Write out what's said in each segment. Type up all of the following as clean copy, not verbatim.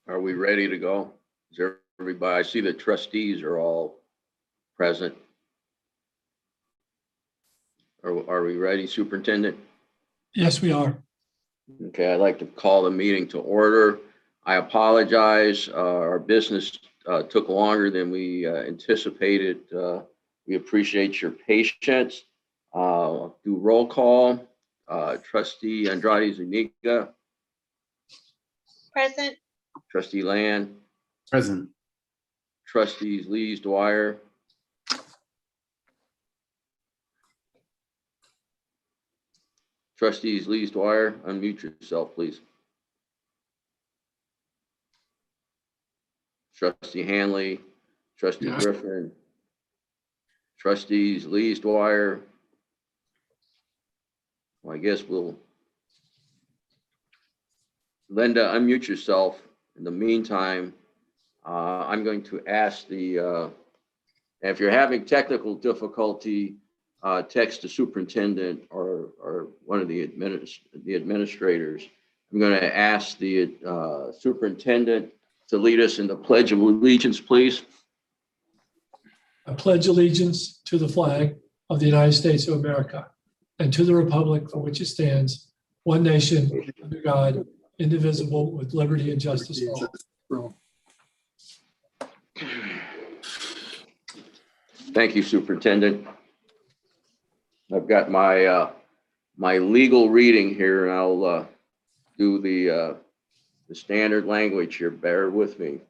Are we ready to go? Is everybody, I see the trustees are all present. Are we ready, Superintendent? Yes, we are. Okay, I'd like to call the meeting to order. I apologize. Our business took longer than we anticipated. We appreciate your patience. Do roll call. Trustee Andrade Zuniga. Present. Trustee Land. Present. Trustees Lees Dwyer. Trustees Lees Dwyer, unmute yourself, please. Trustee Hanley, Trustee Yes. Griffin, Trustees Lees Dwyer. Well, I guess we'll. Linda, unmute yourself. In the meantime, I'm going to ask if you're having technical difficulty, text the superintendent or one of the administrators. I'm going to ask the superintendent to lead us in the Pledge of Allegiance, please. I pledge allegiance to the flag of the United States of America and to the republic for which it stands, one nation, under God, indivisible, with liberty and justice for all. Thank you, Superintendent. I've got my my legal reading here, and I'll do the standard language here. Bear with me.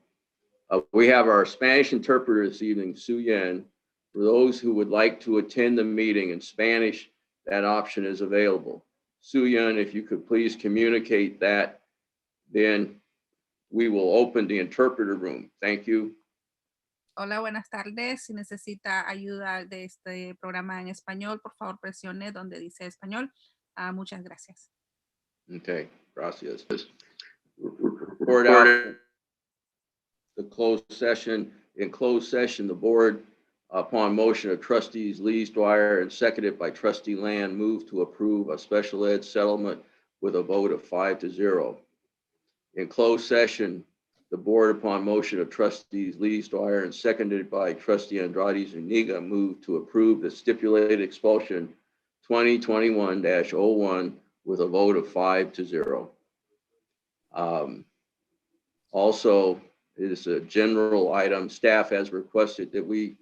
We have our Spanish interpreter this evening, Su Yen. For those who would like to attend the meeting in Spanish, that option is available. Su Yen, if you could please communicate that, then we will open the interpreter room. Thank you. Hola, buenas tardes. Si necesita ayuda de este programa en español, por favor presione donde dice español. Muchas gracias. Okay, gracias. Report out the closed session. In closed session, the board, upon motion of trustees Lees Dwyer and seconded by trustee Land, moved to approve a special ed settlement with a vote of 5-0. In closed session, the board, upon motion of trustees Lees Dwyer and seconded by trustee Andrade Zuniga, moved to approve the stipulated expulsion 2021-01 with a vote of 5-0. Also, it is a general item. Staff has requested that we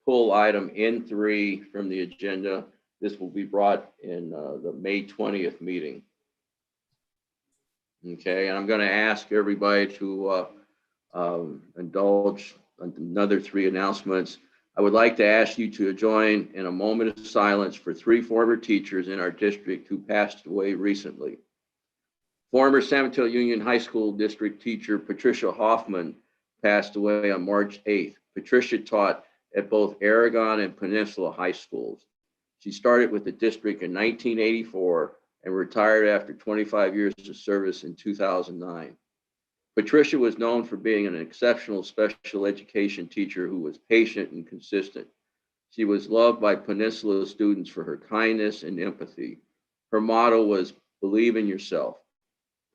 pull item N3 from the agenda. This will be brought in the May 20th meeting. Okay, and I'm going to ask everybody to indulge another 3 announcements. I would like to ask you to join in a moment of silence for 3 former teachers in our district who passed away recently. Former San Mateo Union High School district teacher Patricia Hoffman passed away on March 8th. Patricia taught at both Aragon and Peninsula High Schools. She started with the district in 1984 and retired after 25 years of service in 2009. Patricia was known for being an exceptional special education teacher who was patient and consistent. She was loved by Peninsula students for her kindness and empathy. Her motto was, "Believe in yourself."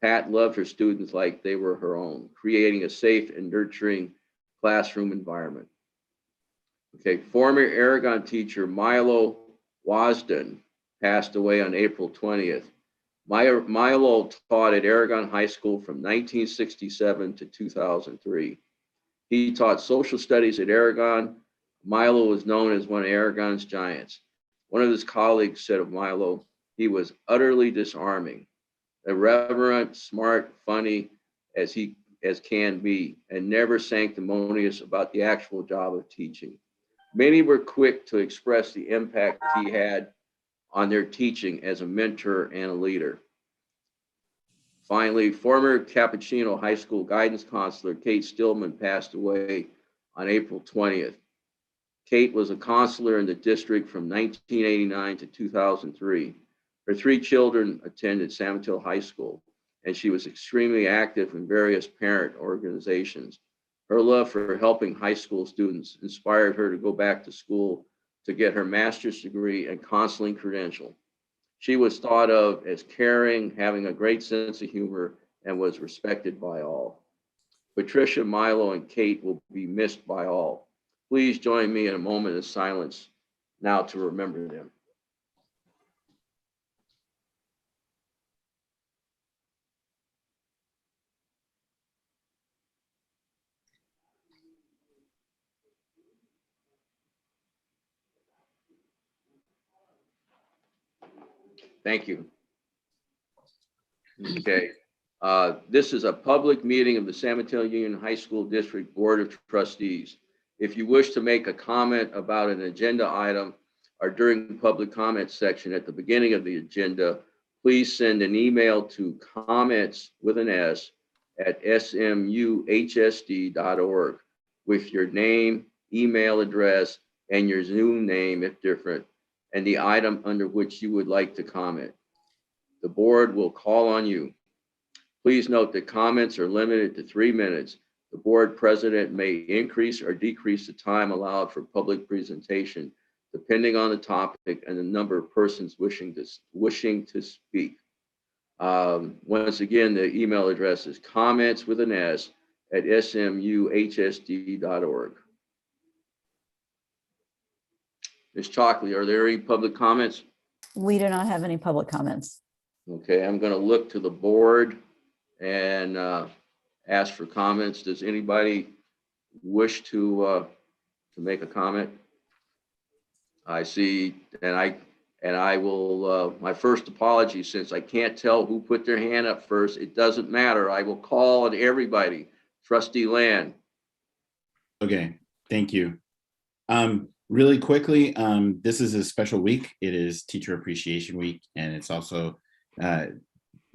Pat loved her students like they were her own, creating a safe and nurturing classroom environment. Okay, former Aragon teacher Milo Wasden passed away on April 20th. Milo taught at Aragon High School from 1967 to 2003. He taught social studies at Aragon. Milo was known as one of Aragon's giants. One of his colleagues said of Milo, he was utterly disarming, irreverent, smart, funny as can be, and never sanctimonious about the actual job of teaching. Many were quick to express the impact he had on their teaching as a mentor and a leader. Finally, former Cappuccino High School guidance counselor Kate Stillman passed away on April 20th. Kate was a counselor in the district from 1989 to 2003. Her 3 children attended San Mateo High School, and she was extremely active in various parent organizations. Her love for helping high school students inspired her to go back to school to get her master's degree and counseling credential. She was thought of as caring, having a great sense of humor, and was respected by all. Patricia, Milo, and Kate will be missed by all. Please join me in a moment of silence now to remember them. Thank you. Okay. This is a public meeting of the San Mateo Union High School District Board of Trustees. If you wish to make a comment about an agenda item or during the public comment section at the beginning of the agenda, please send an email to comments with an S at SMUHSD.org with your name, email address, and your Zoom name if different, and the item under which you would like to comment. The board will call on you. Please note that comments are limited to 3 minutes. The board president may increase or decrease the time allowed for public presentation, depending on the topic and the number of persons wishing to speak. Once again, the email address is comments with an S at SMUHSD.org. Ms. Chalkley, are there any public comments? We do not have any public comments. Okay, I'm going to look to the board and ask for comments. Does anybody wish to make a comment? I see, and I will, my first apology, since I can't tell who put their hand up first, it doesn't matter. I will call on everybody. Trustee Land. Okay, thank you. Really quickly, this is a special week. It is Teacher Appreciation Week, and it's also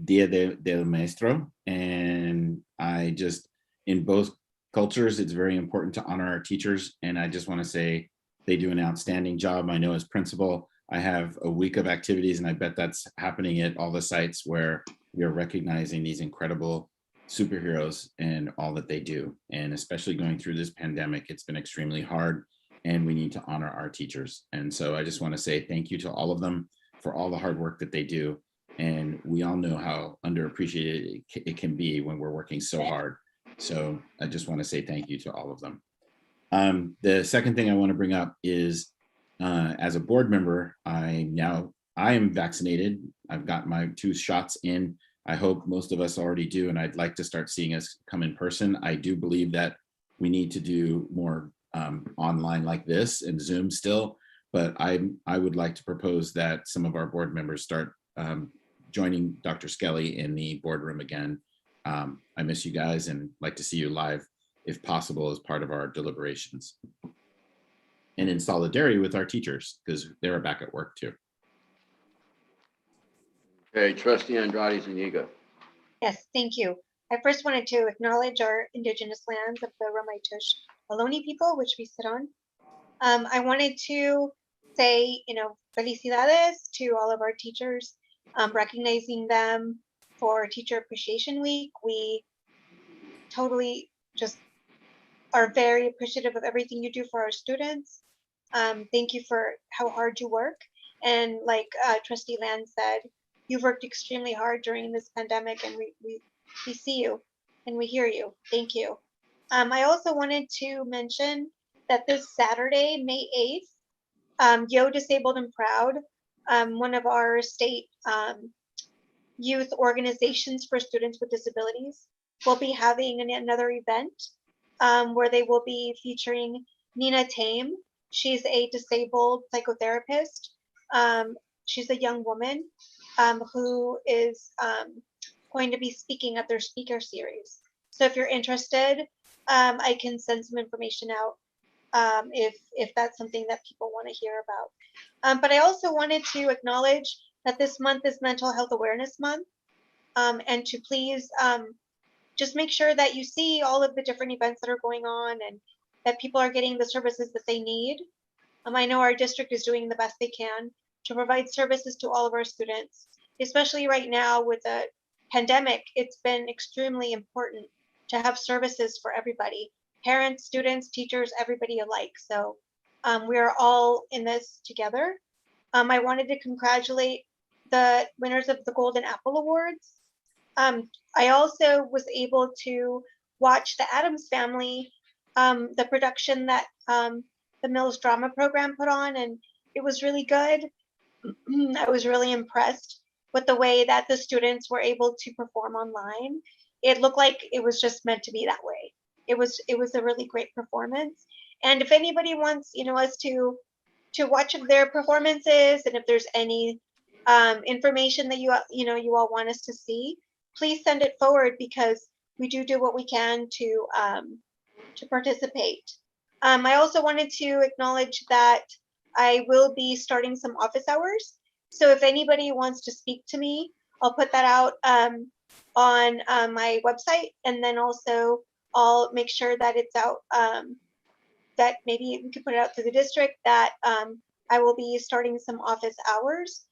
Dia del Maestro. And I just, in both cultures, it's very important to honor our teachers. And I just want to say they do an outstanding job. I know as principal, I have a week of activities, and I bet that's happening at all the sites where we are recognizing these incredible superheroes and all that they do. And especially going through this pandemic, it's been extremely hard, and we need to honor our teachers. And so I just want to say thank you to all of them for all the hard work that they do. And we all know how underappreciated it can be when we're working so hard. So I just want to say thank you to all of them. The second thing I want to bring up is, as a board member, I am vaccinated. I've got my 2 shots in. I hope most of us already do, and I'd like to start seeing us come in person. I do believe that we need to do more online like this and Zoom still, but I would like to propose that some of our board members start joining Dr. Skelly in the boardroom again. I miss you guys and like to see you live if possible as part of our deliberations. And in solidarity with our teachers, because they're back at work too. Okay, Trustee Andrade Zuniga. Yes, thank you. I first wanted to acknowledge our indigenous lands of the Ramaytush Ohlone people, which we sit on. I wanted to say, felicidades to all of our teachers, recognizing them for Teacher Appreciation Week. We totally just are very appreciative of everything you do for our students. Thank you for how hard you work. And like Trustee Land said, you've worked extremely hard during this pandemic, and we see you and we hear you. Thank you. I also wanted to mention that this Saturday, May 8th, Yo Disabled and Proud, one of our state youth organizations for students with disabilities, will be having another event where they will be featuring Nina Tame. She's a disabled psychotherapist. She's a young woman who is going to be speaking at their speaker series. So if you're interested, I can send some information out if that's something that people want to hear about. But I also wanted to acknowledge that this month is Mental Health Awareness Month, and to please just make sure that you see all of the different events that are going on and that people are getting the services that they need. I know our district is doing the best they can to provide services to all of our students, especially right now with the pandemic. It's been extremely important to have services for everybody, parents, students, teachers, everybody alike. So we are all in this together. I wanted to congratulate the winners of the Golden Apple Awards. I also was able to watch the Addams Family, the production that the Mills Drama Program put on, and it was really good. I was really impressed with the way that the students were able to perform online. It looked like it was just meant to be that way. It was a really great performance. And if anybody wants, us to watch their performances, and if there's any information that you all want us to see, please send it forward, because we do what we can to participate. I also wanted to acknowledge that I will be starting some office hours. So if anybody wants to speak to me, I'll put that out on my website, and then also I'll make sure that it's out, that maybe we could put it out through the district, that I will be starting some office hours,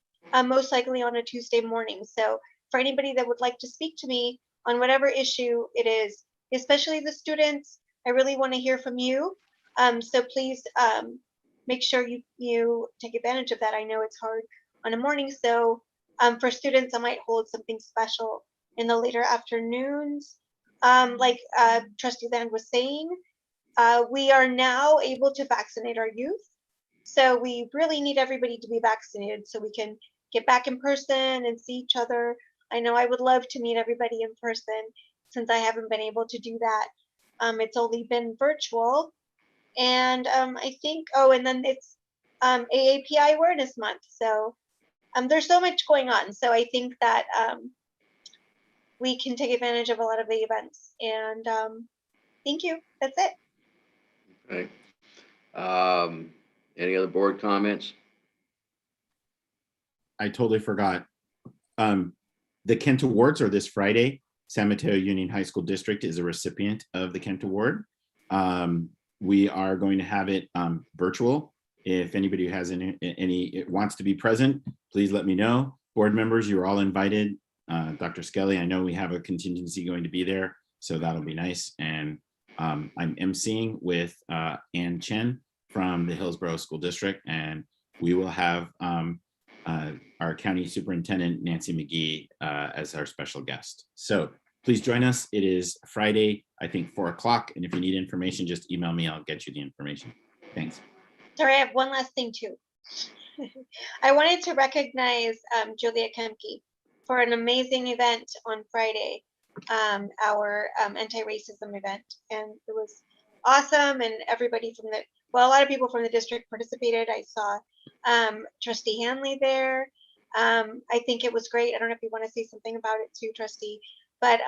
most likely on a Tuesday morning. So for anybody that would like to speak to me on whatever issue it is, especially the students, I really want to hear from you. So please make sure you take advantage of that. I know it's hard on a morning. So for students, I might hold something special in the later afternoons. Like Trustee Land was saying, we are now able to vaccinate our youth. So we really need everybody to be vaccinated so we can get back in person and see each other. I know I would love to meet everybody in person, since I haven't been able to do that. It's only been virtual. And I think, and then it's AAPI Awareness Month. So there's so much going on. So I think that we can take advantage of a lot of the events. And thank you. That's it. Okay. Any other board comments? I totally forgot. The Kent Awards are this Friday. San Mateo Union High School District is a recipient of the Kent Award. We are going to have it virtual. If anybody who has any wants to be present, please let me know. Board members, you're all invited. Dr. Skelly, I know we have a contingency going to be there, so that'll be nice. And I'm emceeing with Ann Chen from the Hillsborough School District, and we will have our County Superintendent, Nancy McGee, as our special guest. So please join us. It is Friday, I think 4 o'clock. And if you need information, just email me. I'll get you the information. Thanks. Sorry, I have one last thing too. I wanted to recognize Julia Kemke for an amazing event on Friday, our anti-racism event. And it was awesome. And everybody from a lot of people from the district participated. I saw Trustee Hanley there. I think it was great. I don't know if you want to say something about it too, Trustee, but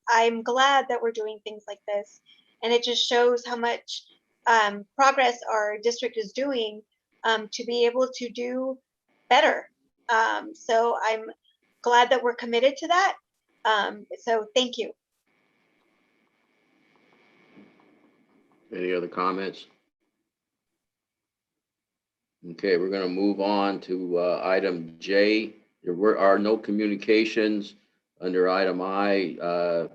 I'm glad that we're doing things like this. And it just shows how much progress our district is doing to be able to do better. So I'm glad that we're committed to that. So thank you. Any other comments? Okay, we're going to move on to item J. There are no communications under item I.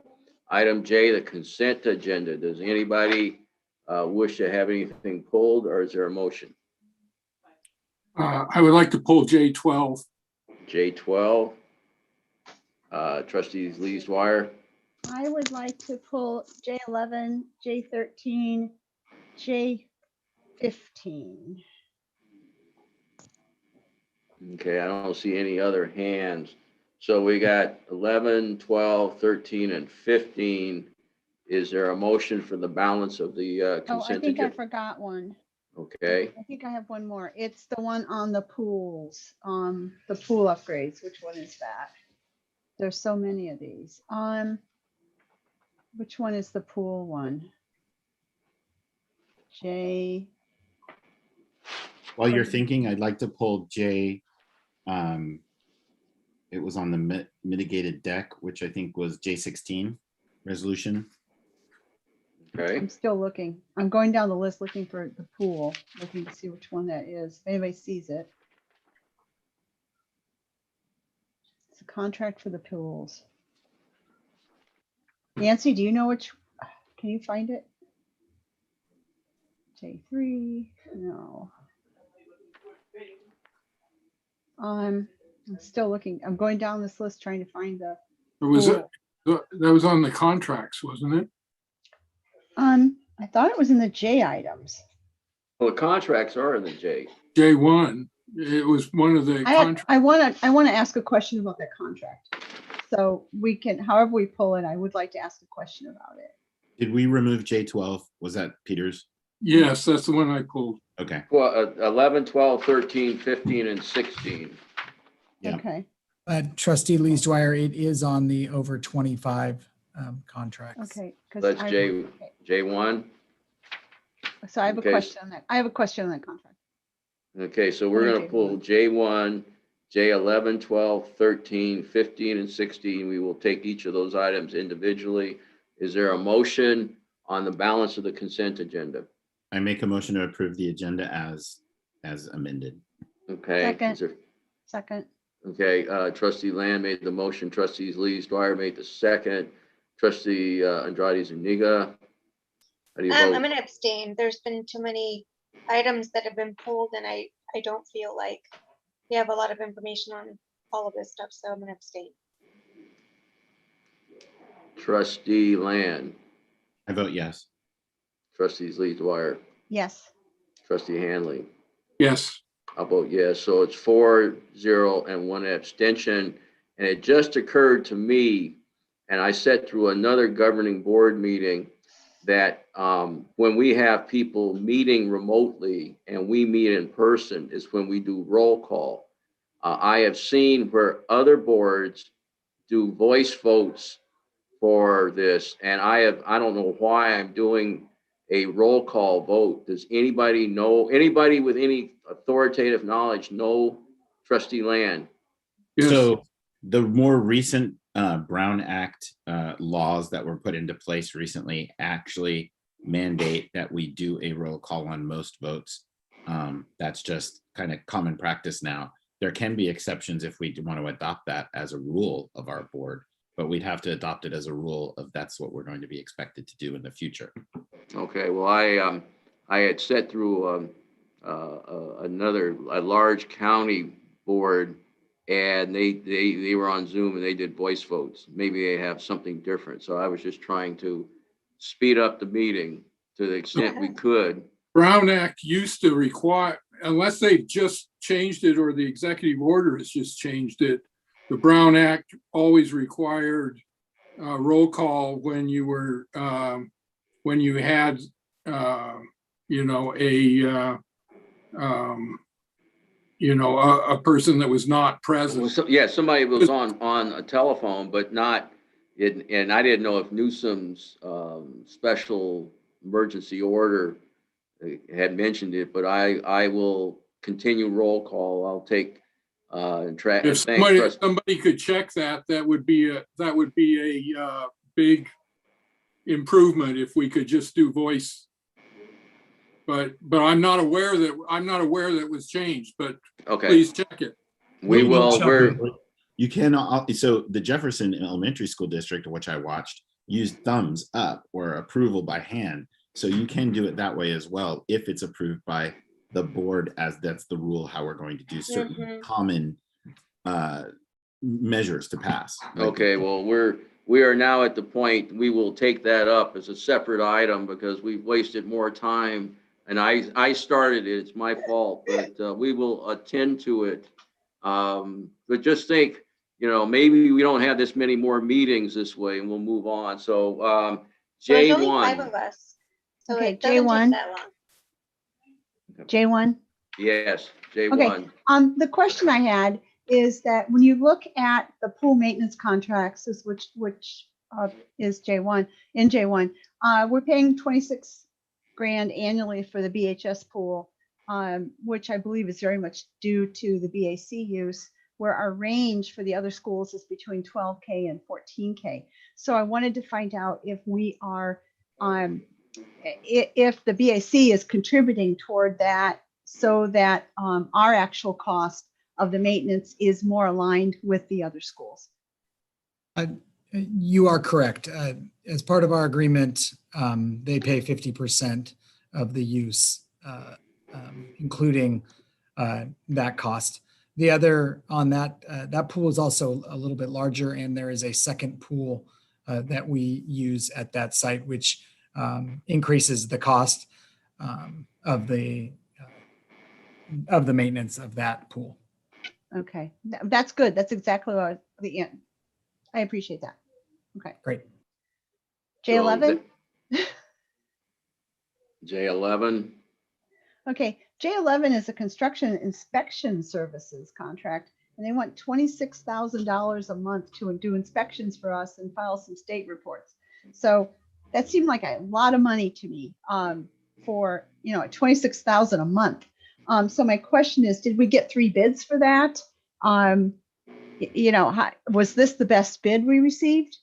Item J, the consent agenda. Does anybody wish to have anything pulled, or is there a motion? I would like to pull J12. J12. Trustees Lee's Dwyer. I would like to pull J11, J13, J15. Okay, I don't see any other hands. So we got 11, 12, 13, and 15. Is there a motion for the balance of the consent I think agenda? I forgot one. Okay. I think I have one more. It's the one on the pools, the pool upgrades. Which one is that? There's so many of these. Which one is the pool one? J. While you're thinking, I'd like to pull J. It was on the mitigated deck, which I think was J16 resolution. Okay. I'm still looking. I'm going down the list looking for the pool, looking to see which one that is. If anybody sees it. It's a contract for the pools. Nancy, do you know which? Can you find it? J3. No. I'm still looking. I'm going down this list trying to find the. Or was pool. it that was on the contracts, wasn't it? I thought it was in the J items. Well, the contracts are in the J. J1, it was one of the contracts. I want to ask a question about that contract. So we can, however we pull it, I would like to ask a question about it. Did we remove J12? Was that Peter's? Yes, that's the one I pulled. Okay. Well, 11, 12, 13, 15, and 16. Yeah. Okay, Trustee Lees Dwyer, it is on the over 25 contracts. okay. 'Cause That's okay. J1. So I have a Okay. question on that. I have a question on that contract. Okay, so we're Only gonna pull J1, J11, 12, 13, 15, and 16. We will take each of those items individually. Is there a motion on the balance of the consent agenda? I make a motion to approve the agenda as amended. Okay. Second. Is there- Second, Okay, trustee Land made the motion, trustees Lees Dwyer made the second, trustee Andrade Zuniga. How do you I'm vote? gonna abstain. There's been too many items that have been pulled and I don't feel like we have a lot of information on all of this stuff, so I'm gonna abstain. Trustee Land, I vote yes. trustees Lees Dwyer, yes. trustee Hanley. Yes, I'll vote yes. So it's 4-0 and 1 abstention. And it just occurred to me, and I sat through another governing board meeting, that when we have people meeting remotely and we meet in person is when we do roll call. I have seen where other boards do voice votes for this, and I don't know why I'm doing a roll call vote. Does anybody know, anybody with any authoritative knowledge know trustee Land? yes. So the more recent Brown Act laws that were put into place recently actually mandate that we do a roll call on most votes. That's just kind of common practice now. There can be exceptions if we want to adopt that as a rule of our board, but we'd have to adopt it as a rule of that's what we're going to be expected to do in the future. Okay, well, I had sat through a large county board, and they were on Zoom and they did voice votes. Maybe they have something different. So I was just trying to speed up the meeting to the extent we could. Brown Act used to require, unless they've just changed it or the executive order has just changed it, the Brown Act always required roll call when you were, when you had, a person that was not present. So, yeah, somebody was on a telephone, but not, and I didn't know if Newsom's special emergency order had mentioned it, but I will continue roll call. I'll take and track. If somebody could check that, that would be a big improvement if we could just do voice. But I'm not aware that it was changed, but Okay, please check it. we will. You cannot. So the Jefferson Elementary School District, which I watched, used thumbs up or approval by hand. So you can do it that way as well if it's approved by the board, as that's the rule how we're going to do certain common measures to pass. Okay, well, we are now at the point, we will take that up as a separate item because we've wasted more time. And I started it, it's my fault, but we will attend to it. But just think, maybe we don't have this many more meetings this way and we'll move on. So There's only 5 J1. of us. So Okay, it doesn't J1. take that long. J1. Yes, J1. The question I had is that when you look at the pool maintenance contracts, which is J1, in J1, we're paying 26 grand annually for the BHS pool, which I believe is very much due to the BAC use, where our range for the other schools is between 12K and 14K. So I wanted to find out if we are, if the BAC is contributing toward that, so that our actual cost of the maintenance is more aligned with the other schools. You are correct. As part of our agreement, they pay 50% of the use, including that cost. The other on that pool is also a little bit larger, and there is a second pool that we use at that site, which increases the cost of the maintenance of that pool. Okay, that's good. That's exactly what the end. I appreciate that. Okay. Great. J11. J11. Okay, J11 is a construction inspection services contract, and they want $26,000 a month to do inspections for us and file some state reports. So that seemed like a lot of money to me for, $26,000 a month. So my question is, did we get 3 bids for that? Was this the best bid we received?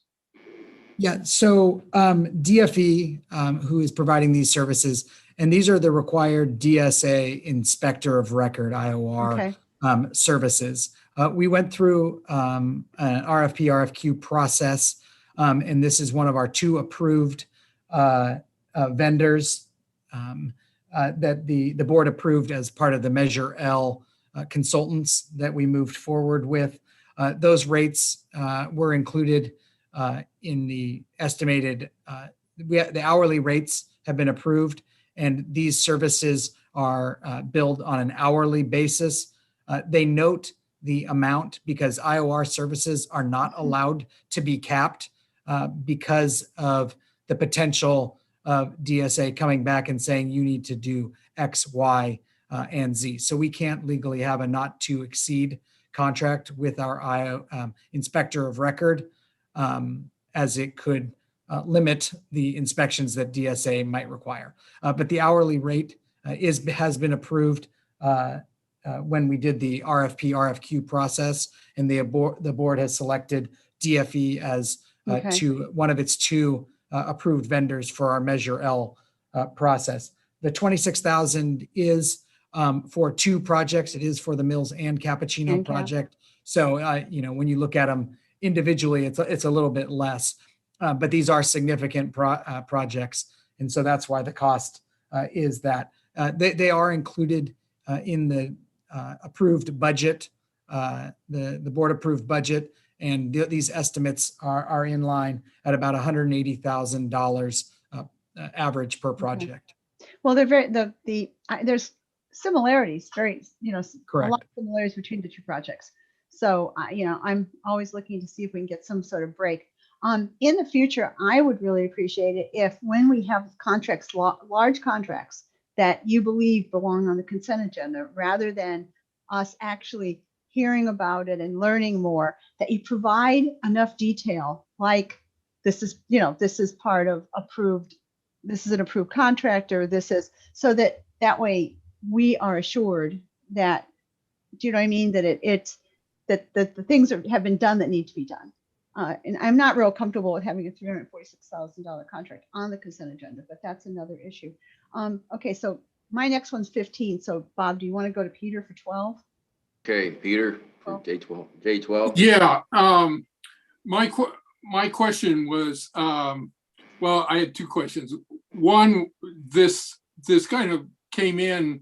Yeah, so DFE, who is providing these services, and these are the required DSA Inspector of Record, IOR, services. We went through an RFP, RFQ process, and this is one of our 2 approved vendors that the board approved as part of the Measure L consultants that we moved forward with. Those rates were included in the estimated, the hourly rates have been approved, and these services are billed on an hourly basis. They note the amount because IOR services are not allowed to be capped because of the potential of DSA coming back and saying you need to do X, Y, and Z. So we can't legally have a not to exceed contract with our inspector of record, as it could limit the inspections that DSA might require. But the hourly rate has been approved when we did the RFP, RFQ process, and the board has selected DFE as one of its 2 approved vendors for our Measure L process. The $26,000 is for 2 projects. It is for the Mills and Cappuccino project. So, when you look at them individually, it's a little bit less, but these are significant projects. And so that's why the cost is that. They are included in the approved budget, the board approved budget, and these estimates are in line at about $180,000 average per project. Well, they're very, there's similarities, very, Correct. A lot of similarities between the 2 projects. So, I'm always looking to see if we can get some sort of break. In the future, I would really appreciate it if when we have contracts, large contracts that you believe belong on the consent agenda, rather than us actually hearing about it and learning more, that you provide enough detail, like this is part of approved, this is an approved contractor, this is, so that way we are assured that, do you know what I mean? That that the things have been done that need to be done. And I'm not real comfortable with having a $346,000 contract on the consent agenda, but that's another issue. Okay, so my next one's 15. So Bob, do you want to go to Peter for 12? Okay, Peter, for J12. J12. Yeah. My question was, well, I had 2 questions. One, this kind of came in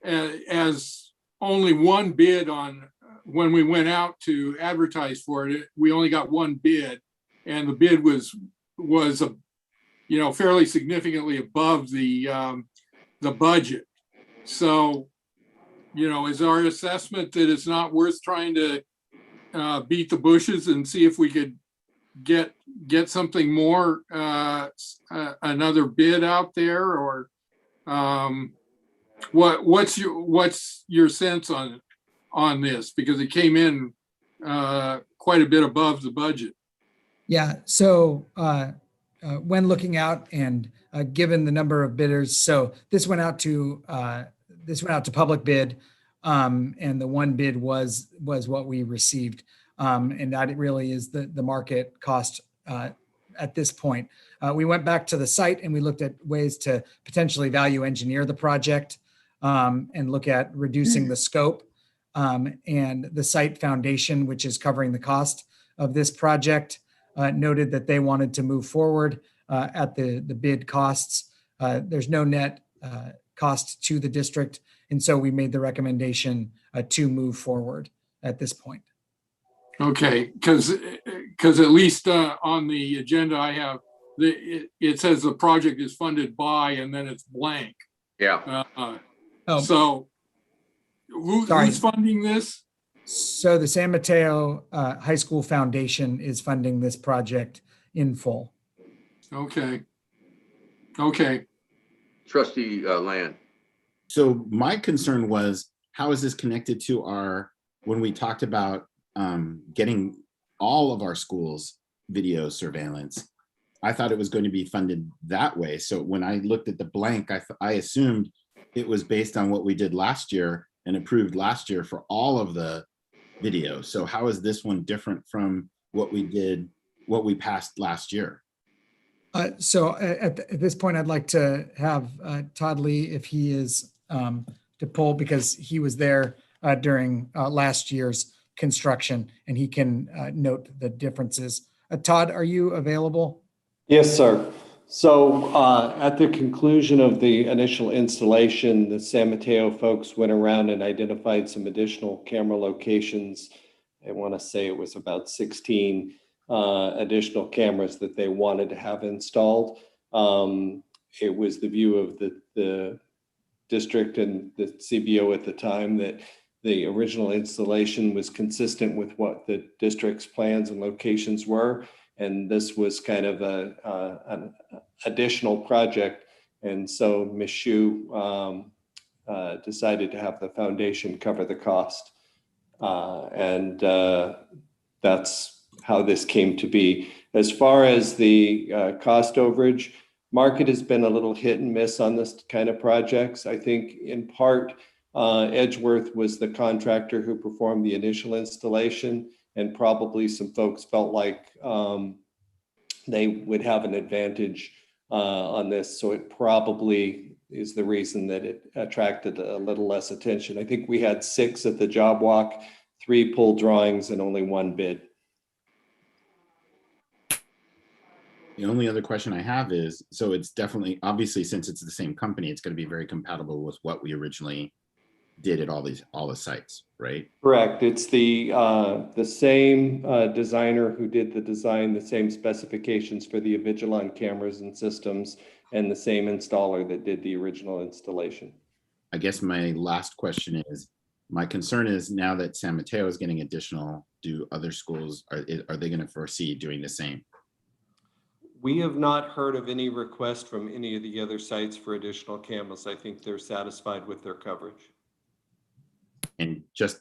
as only 1 bid on when we went out to advertise for it. We only got 1 bid, and the bid was fairly significantly above the budget. So, is our assessment that it's not worth trying to beat the bushes and see if we could get something more, another bid out there, or what's your sense on this, because it came in quite a bit above the budget? Yeah, so when looking out and given the number of bidders, so this went out to public bid, and the 1 bid was what we received, and that really is the market cost at this point. We went back to the site and we looked at ways to potentially value engineer the project and look at reducing the scope. And the site foundation, which is covering the cost of this project, noted that they wanted to move forward at the bid costs. There's no net cost to the district, and so we made the recommendation to move forward at this point. Okay, because at least on the agenda, I have it says the project is funded by, and then it's blank. Yeah. Oh, So Sorry. who's funding this? so the San Mateo High School Foundation is funding this project in full. Okay. Okay. Trustee Land. So my concern was, how is this connected to when we talked about getting all of our schools video surveillance? I thought it was going to be funded that way. So when I looked at the blank, I assumed it was based on what we did last year and approved last year for all of the video. So how is this one different from what we passed last year? So at this point, I'd like to have Todd Lee, if he is to pull, because he was there during last year's construction, and he can note the differences. Todd, are you available? Yes, sir. So at the conclusion of the initial installation, the San Mateo folks went around and identified some additional camera locations. I want to say it was about 16 additional cameras that they wanted to have installed. It was the view of the district and the CBO at the time that the original installation was consistent with what the district's plans and locations were. And this was kind of an additional project. And so Ms. Shu decided to have the foundation cover the cost. And that's how this came to be. As far as the cost overage, market has been a little hit and miss on this kind of projects. I think in part, Edgeworth was the contractor who performed the initial installation, and probably some folks felt like they would have an advantage on this. So it probably is the reason that it attracted a little less attention. I think we had 6 at the job walk, 3 pull drawings, and only 1 bid. The only other question I have is, so it's definitely, obviously, since it's the same company, it's going to be very compatible with what we originally did at all the sites, right? Correct. It's the same designer who did the design, the same specifications for the Avigilon cameras and systems, and the same installer that did the original installation. I guess my last question is, my concern is, now that San Mateo is getting additional, do other schools, are they going to foresee doing the same? We have not heard of any request from any of the other sites for additional cameras. I think they're satisfied with their coverage. And just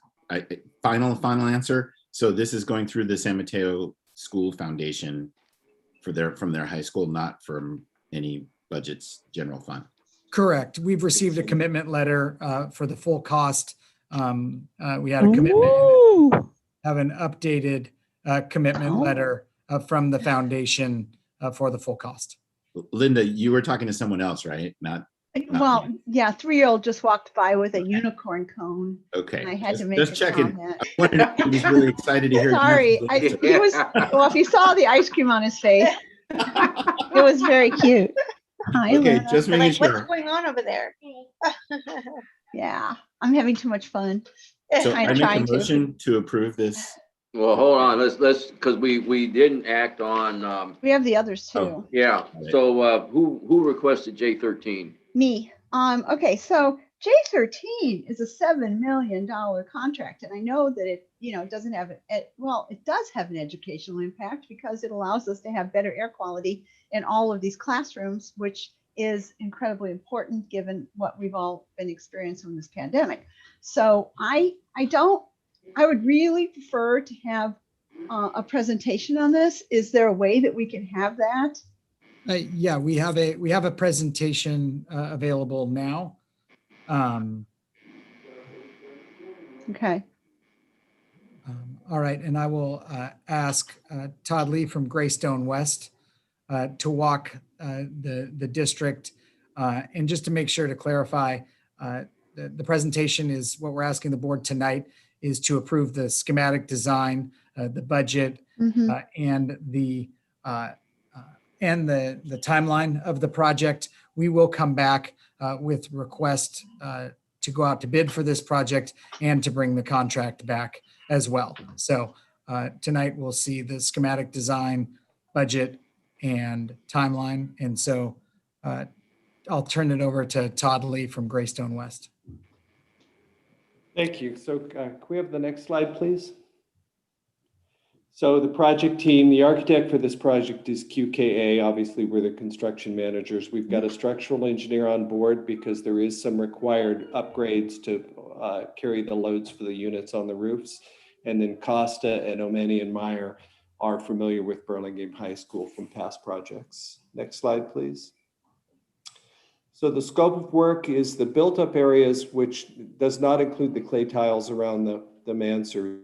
final answer. So this is going through the San Mateo School Foundation from their high school, not from any budgets general fund. Correct. We've received a commitment letter for the full cost. We had a commitment, have an updated commitment letter from the foundation for the full cost. Linda, you were talking to someone else, right? Not Well, yeah, 3-year-old just walked by with a unicorn cone. okay. And I had to make just a checking. comment. I wondered if he was really excited to hear. Sorry, he was, well, if you saw the ice cream on his face, it was very cute. Hi, Okay, Luna. just making Like, what's sure. going on over there? Yeah, I'm having too much fun. So I'm I make trying a to. motion to approve this. Well, hold on, let's, because we didn't act on, We have the others too. Oh. yeah, so who requested J13? Me. Okay, so J13 is a $7 million contract, and I know that it, doesn't have well, it does have an educational impact because it allows us to have better air quality in all of these classrooms, which is incredibly important given what we've all been experiencing in this pandemic. So I would really prefer to have a presentation on this. Is there a way that we can have that? Yeah, we have a presentation available now. Okay. All right, and I will ask Todd Lee from Greystone West to walk the district, and just to make sure to clarify, the presentation is what we're asking the board tonight is to approve the schematic design, the budget, and the timeline of the project. We will come back with request to go out to bid for this project and to bring the contract back as well. So tonight we'll see the schematic design, budget, and timeline. And so I'll turn it over to Todd Lee from Greystone West. Thank you. So can we have the next slide, please? So the project team, the architect for this project is QKA. Obviously, we're the construction managers. We've got a structural engineer on board because there is some required upgrades to carry the loads for the units on the roofs. And then Costa and Omeni and Meyer are familiar with Burlingame High School from past projects. Next slide, please. So the scope of work is the built-up areas, which does not include the clay tiles around the mansards.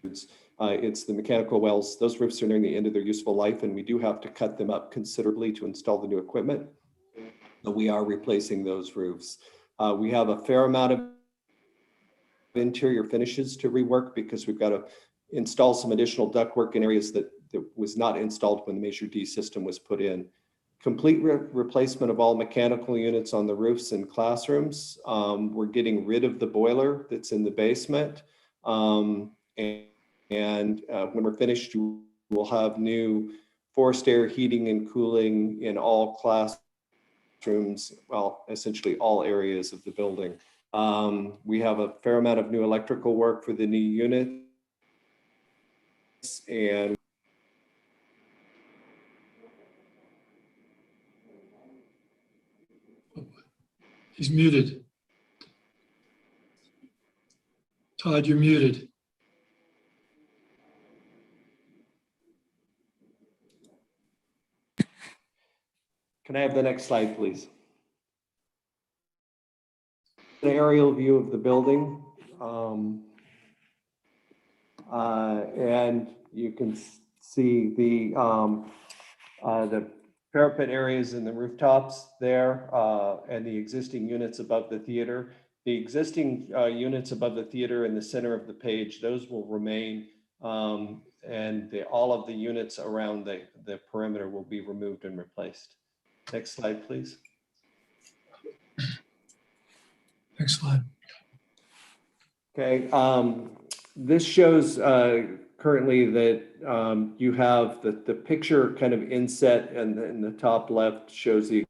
It's the mechanical wells. Those roofs are nearing the end of their useful life, and we do have to cut them up considerably to install the new equipment. So we are replacing those roofs. We have a fair amount of interior finishes to rework because we've got to install some additional ductwork in areas that was not installed when the Measure D system was put in. Complete replacement of all mechanical units on the roofs and classrooms. We're getting rid of the boiler that's in the basement. And when we're finished, we'll have new forced air heating and cooling in all classrooms, well, essentially all areas of the building. We have a fair amount of new electrical work for the new units. And He's muted. Todd, you're muted. can I have the next slide, please? An aerial view of the building. And you can see the parapet areas and the rooftops there and the existing units above the theater. The existing units above the theater in the center of the page, those will remain, and all of the units around the perimeter will be removed and replaced. Next slide, please. Next slide. Okay, this shows currently that you have the picture kind of inset, and in the top left shows the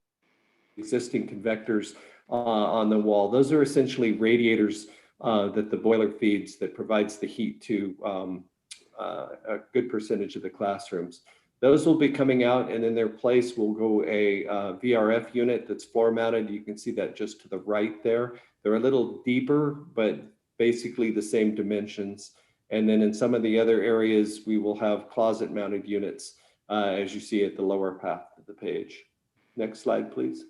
existing convectors on the wall. Those are essentially radiators that the boiler feeds that provides the heat to a good percentage of the classrooms. Those will be coming out, and in their place will go a VRF unit that's floor mounted. You can see that just to the right there. They're a little deeper, but basically the same dimensions. And then in some of the other areas, we will have closet mounted units, as you see at the lower half of the page. Next slide, please.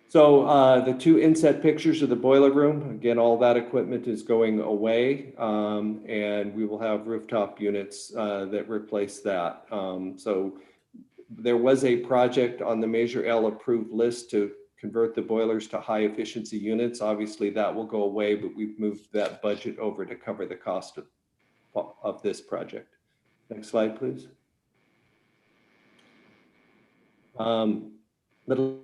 So the two inset pictures of the boiler room, again, all that equipment is going away, and we will have rooftop units that replace that. So there was a project on the Measure L approved list to convert the boilers to high efficiency units. Obviously that will go away, but we've moved that budget over to cover the cost of this project. Next slide, please. Little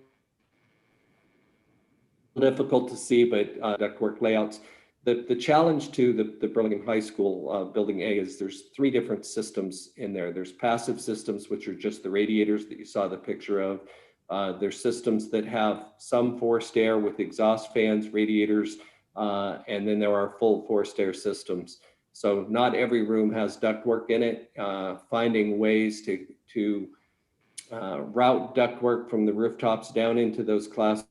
difficult to see, but ductwork layouts. The challenge to the Burlingame High School Building A is there's three different systems in there. There's passive systems, which are just the radiators that you saw the picture of. There's systems that have some forced air with exhaust fans, radiators, and then there are full forced air systems. So not every room has ductwork in it. Finding ways to route ductwork from the rooftops down into those classrooms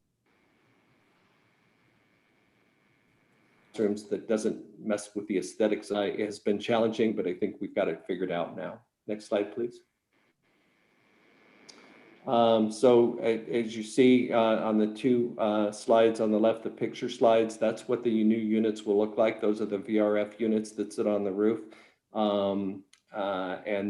that doesn't mess with the aesthetics has been challenging, but I think we've got it figured out now. Next slide, please. So as you see on the two slides on the left, the picture slides, that's what the new units will look like. Those are the VRF units that sit on the roof. And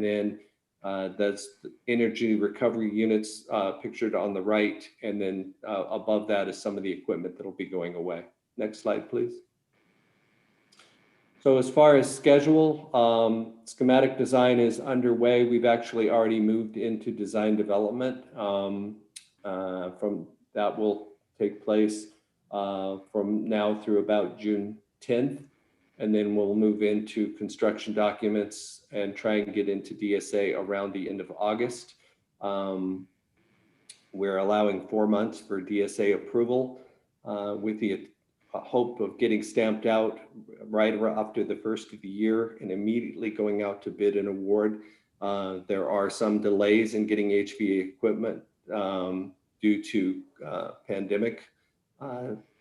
then that's the energy recovery units pictured on the right. And then above that is some of the equipment that'll be going away. Next slide, please. So as far as schedule, schematic design is underway. We've actually already moved into design development. From that will take place from now through about June 10th. And then we'll move into construction documents and try and get into DSA around the end of August. We're allowing 4 months for DSA approval with the hope of getting stamped out right after the first of the year and immediately going out to bid and award. There are some delays in getting HVA equipment due to pandemic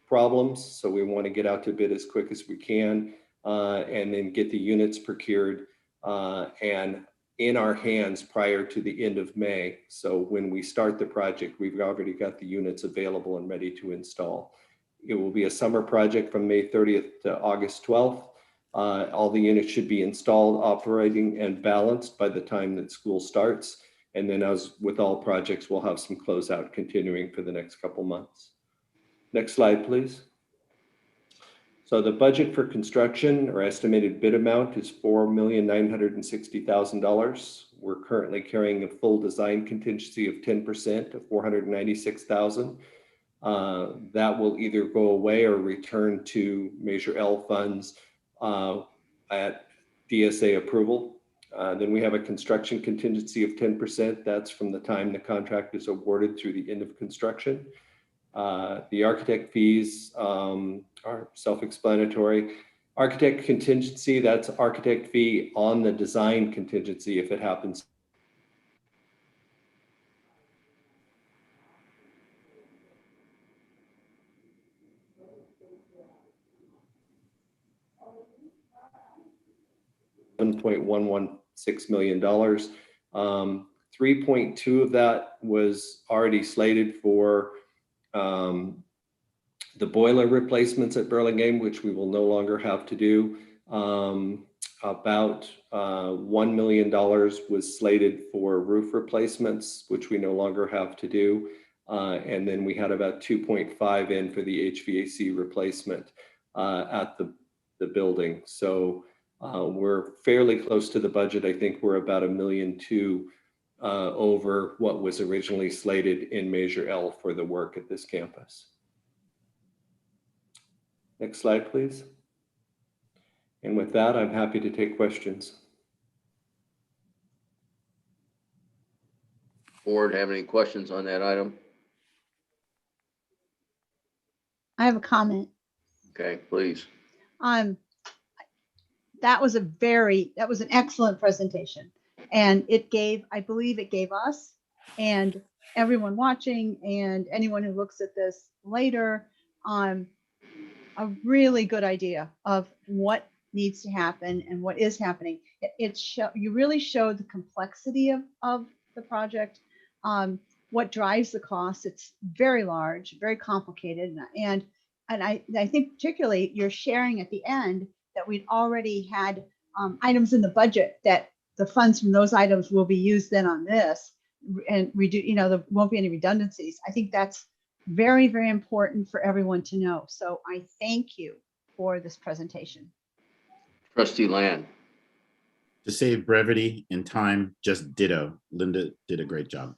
problems. So we want to get out to bid as quick as we can and then get the units procured and in our hands prior to the end of May. So when we start the project, we've already got the units available and ready to install. It will be a summer project from May 30th to August 12th. All the units should be installed, operating, and balanced by the time that school starts. And then as with all projects, we'll have some closeout continuing for the next couple months. Next slide, please. So the budget for construction or estimated bid amount is $4,960,000. We're currently carrying a full design contingency of 10% of $496,000. That will either go away or return to Measure L funds at DSA approval. Then we have a construction contingency of 10%. That's from the time the contract is awarded through the end of construction. The architect fees are self-explanatory. Architect contingency, that's architect fee on the design contingency if it happens. $1.116 million. 3.2 of that was already slated for the boiler replacements at Burlingame, which we will no longer have to do. About $1 million was slated for roof replacements, which we no longer have to do. And then we had about 2.5 in for the HVAC replacement at the building. So we're fairly close to the budget. I think we're about $1.2 million over what was originally slated in Measure L for the work at this campus. Next slide, please. And with that, I'm happy to take questions. Board have any questions on that item? I have a comment. Okay, please. That was an excellent presentation. And I believe it gave us and everyone watching and anyone who looks at this later a really good idea of what needs to happen and what is happening. You really showed the complexity of the project, what drives the cost. It's very large, very complicated. And I think particularly you're sharing at the end that we'd already had items in the budget that the funds from those items will be used then on this and there won't be any redundancies. I think that's very, very important for everyone to know. So I thank you for this presentation. Trustee Land. To save brevity and time, just ditto. Linda did a great job.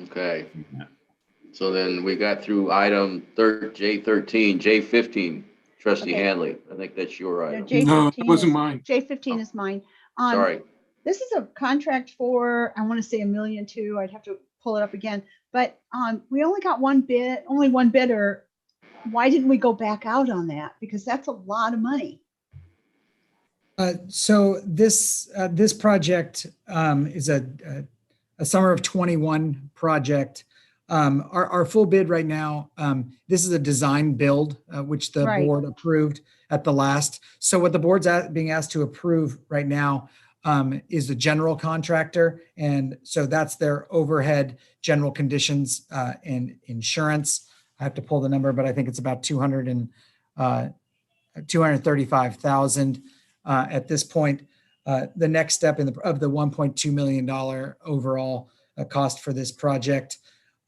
Okay. So then we got through item J13, J15, Trustee Okay. Handley. I think that's your item. No, it wasn't mine. J15 is mine. Sorry. This is a contract for, I want to say $1.2 million. I'd have to pull it up again. But we only got only one bidder. Why didn't we go back out on that? Because that's a lot of money. So this project is a summer of 21 project. Our full bid right now, this is a design build, which the Right. board approved at the last. So what the board's being asked to approve right now is the general contractor. And so that's their overhead, general conditions, and insurance. I have to pull the number, but I think it's about $235,000 at this point. The next step of the $1.2 million overall cost for this project.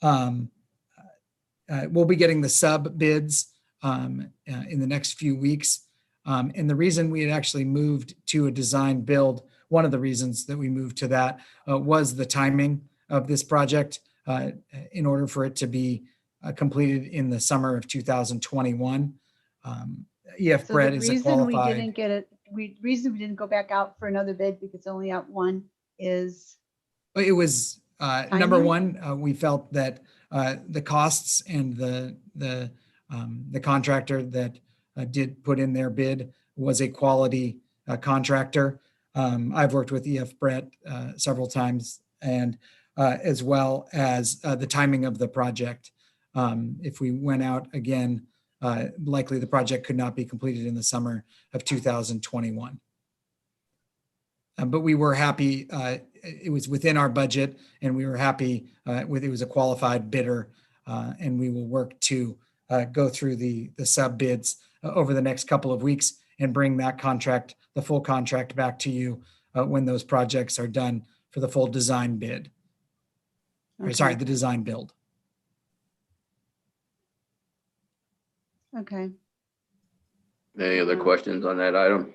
We'll be getting the sub bids in the next few weeks. And the reason we had actually moved to a design build, one of the reasons that we moved to that was the timing of this project in order for it to be completed in the summer of 2021. EF So Brett the is a reason we qualified. didn't get it, reason we didn't go back out for another bid because only out one is, It was number Timing? one. We felt that the costs and the contractor that did put in their bid was a quality contractor. I've worked with EF Brett several times, and as well as the timing of the project. If we went out again, likely the project could not be completed in the summer of 2021. But we were happy, it was within our budget, and we were happy with, it was a qualified bidder, and we will work to go through the sub bids over the next couple of weeks and bring that contract, the full contract, back to you when those projects are done for the full design bid. Or, sorry, Okay. the design build. okay. Any other questions on that item?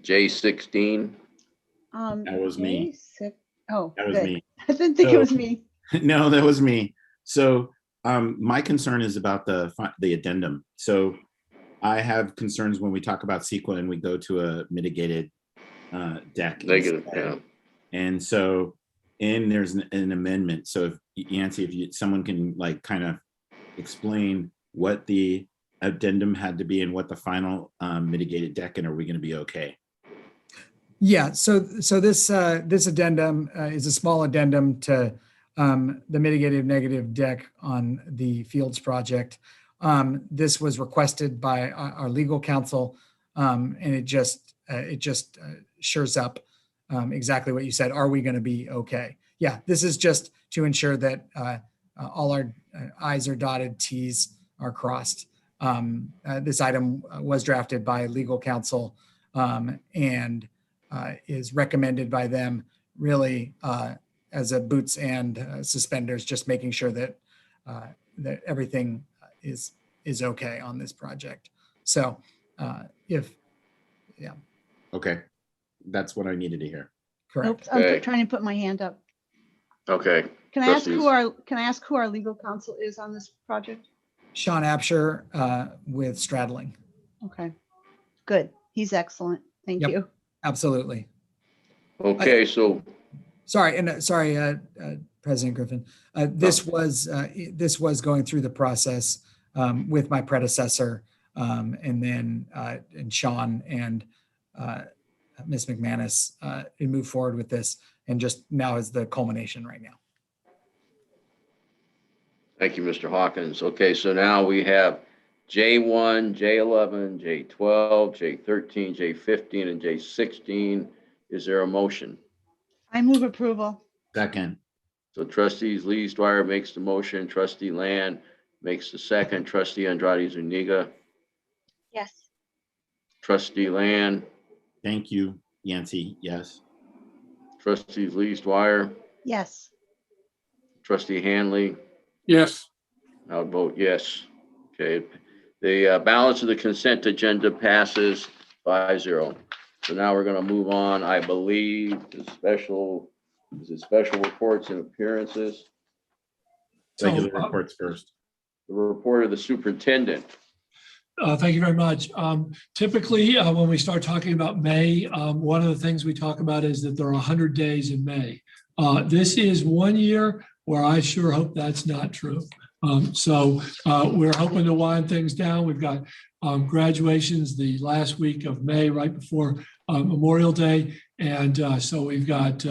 J16. That was me. Oh, That was good. me. I didn't think it So- was me. No, that was me. So my concern is about the addendum. So I have concerns when we talk about CEQA and we go to a mitigated deck. Negative, instead. yeah. And so, and there's an amendment. So if Yancy, if someone can like kind of explain what the addendum had to be and what the final mitigated deck, and are we going to be okay? Yeah, so this addendum is a small addendum to the mitigated negative deck on the Fields project. This was requested by our legal counsel, and it just shores up exactly what you said. Are we going to be okay? Yeah, this is just to ensure that all our I's are dotted, T's are crossed. This item was drafted by legal counsel and is recommended by them, really as a boots and suspenders, just making sure that that everything is okay on this project. So Okay, that's what I needed to hear. correct. Oops, I'm Okay. trying to put my hand up. Okay. Can I ask Trustees. who our legal counsel is on this project? Sean Absher with Stradling. Okay, good. He's excellent. Thank Yep. you. Absolutely. Okay, so Sorry, President Griffin. This was going through the process with my predecessor, and then and Sean and Ms. McManus and moved forward with this, and just now is the culmination right now. thank you, Mr. Hawkins. Okay, so now we have J1, J11, J12, J13, J15, and J16. Is there a motion? I move approval. Second, So trustees Lee Dwyer makes the motion, trustee Land makes the second, trustee Andrade Zuniga, Yes. trustee Land, thank you, Yancy. Yes. trustees Lee Dwyer, Yes. trustee Hanley. Yes, I would vote yes. Okay, the balance of the consent agenda passes 5-0. So now we're going to move on, I believe, to special reports and appearances. Regular So, reports first. The report of the superintendent. Thank you very much. Typically, when we start talking about May, one of the things we talk about is that there are 100 days in May. This is 1 year where I sure hope that's not true. So we're hoping to wind things down. We've got graduations the last week of May, right before Memorial Day. And so we've got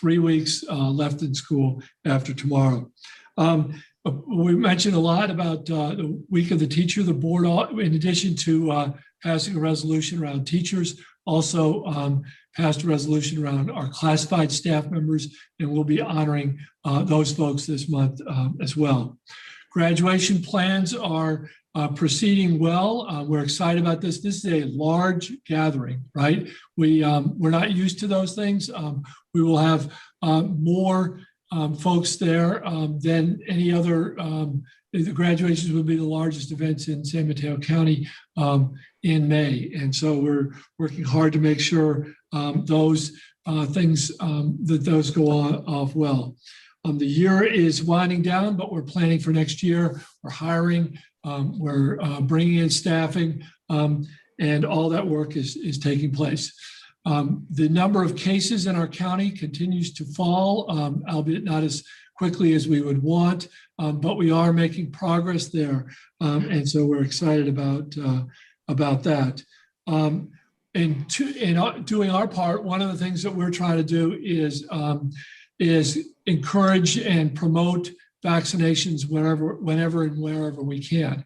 3 weeks left in school after tomorrow. We mentioned a lot about the week of the teacher. The board, in addition to passing a resolution around teachers, also passed a resolution around our classified staff members, and we'll be honoring those folks this month as well. Graduation plans are proceeding well. We're excited about this. This is a large gathering, right? We're not used to those things. We will have more folks there than any other. The graduations will be the largest events in San Mateo County in May. And so we're working hard to make sure those things, that those go off well. The year is winding down, but we're planning for next year. We're hiring, we're bringing in staffing, and all that work is taking place. The number of cases in our county continues to fall, albeit not as quickly as we would want, but we are making progress there. And so we're excited about that. In doing our part, one of the things that we're trying to do is encourage and promote vaccinations whenever and wherever we can.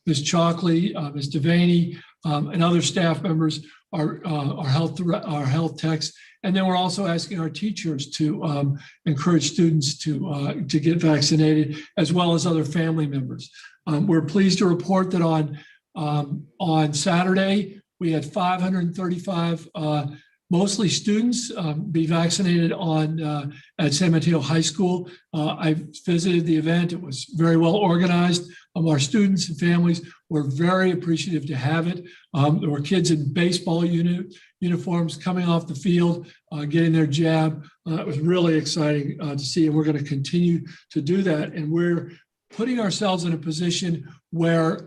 Ms. Chalkley, Ms. Devaney, and other staff members are health techs. And then we're also asking our teachers to encourage students to get vaccinated, as well as other family members. We're pleased to report that on Saturday, we had 535 mostly students be vaccinated at San Mateo High School. I visited the event. It was very well organized. Our students and families were very appreciative to have it. There were kids in baseball uniforms coming off the field, getting their jab. It was really exciting to see, and we're going to continue to do that. And we're putting ourselves in a position where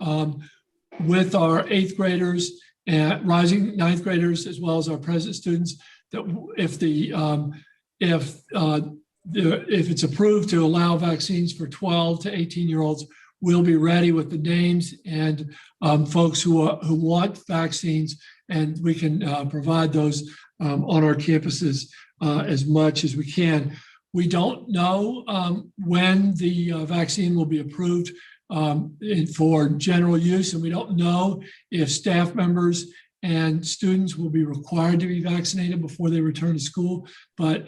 with our 8th graders and rising 9th graders, as well as our present students, that if it's approved to allow vaccines for 12 to 18-year-olds, we'll be ready with the names and folks who want vaccines, and we can provide those on our campuses as much as we can. We don't know when the vaccine will be approved for general use, and we don't know if staff members and students will be required to be vaccinated before they return to school. But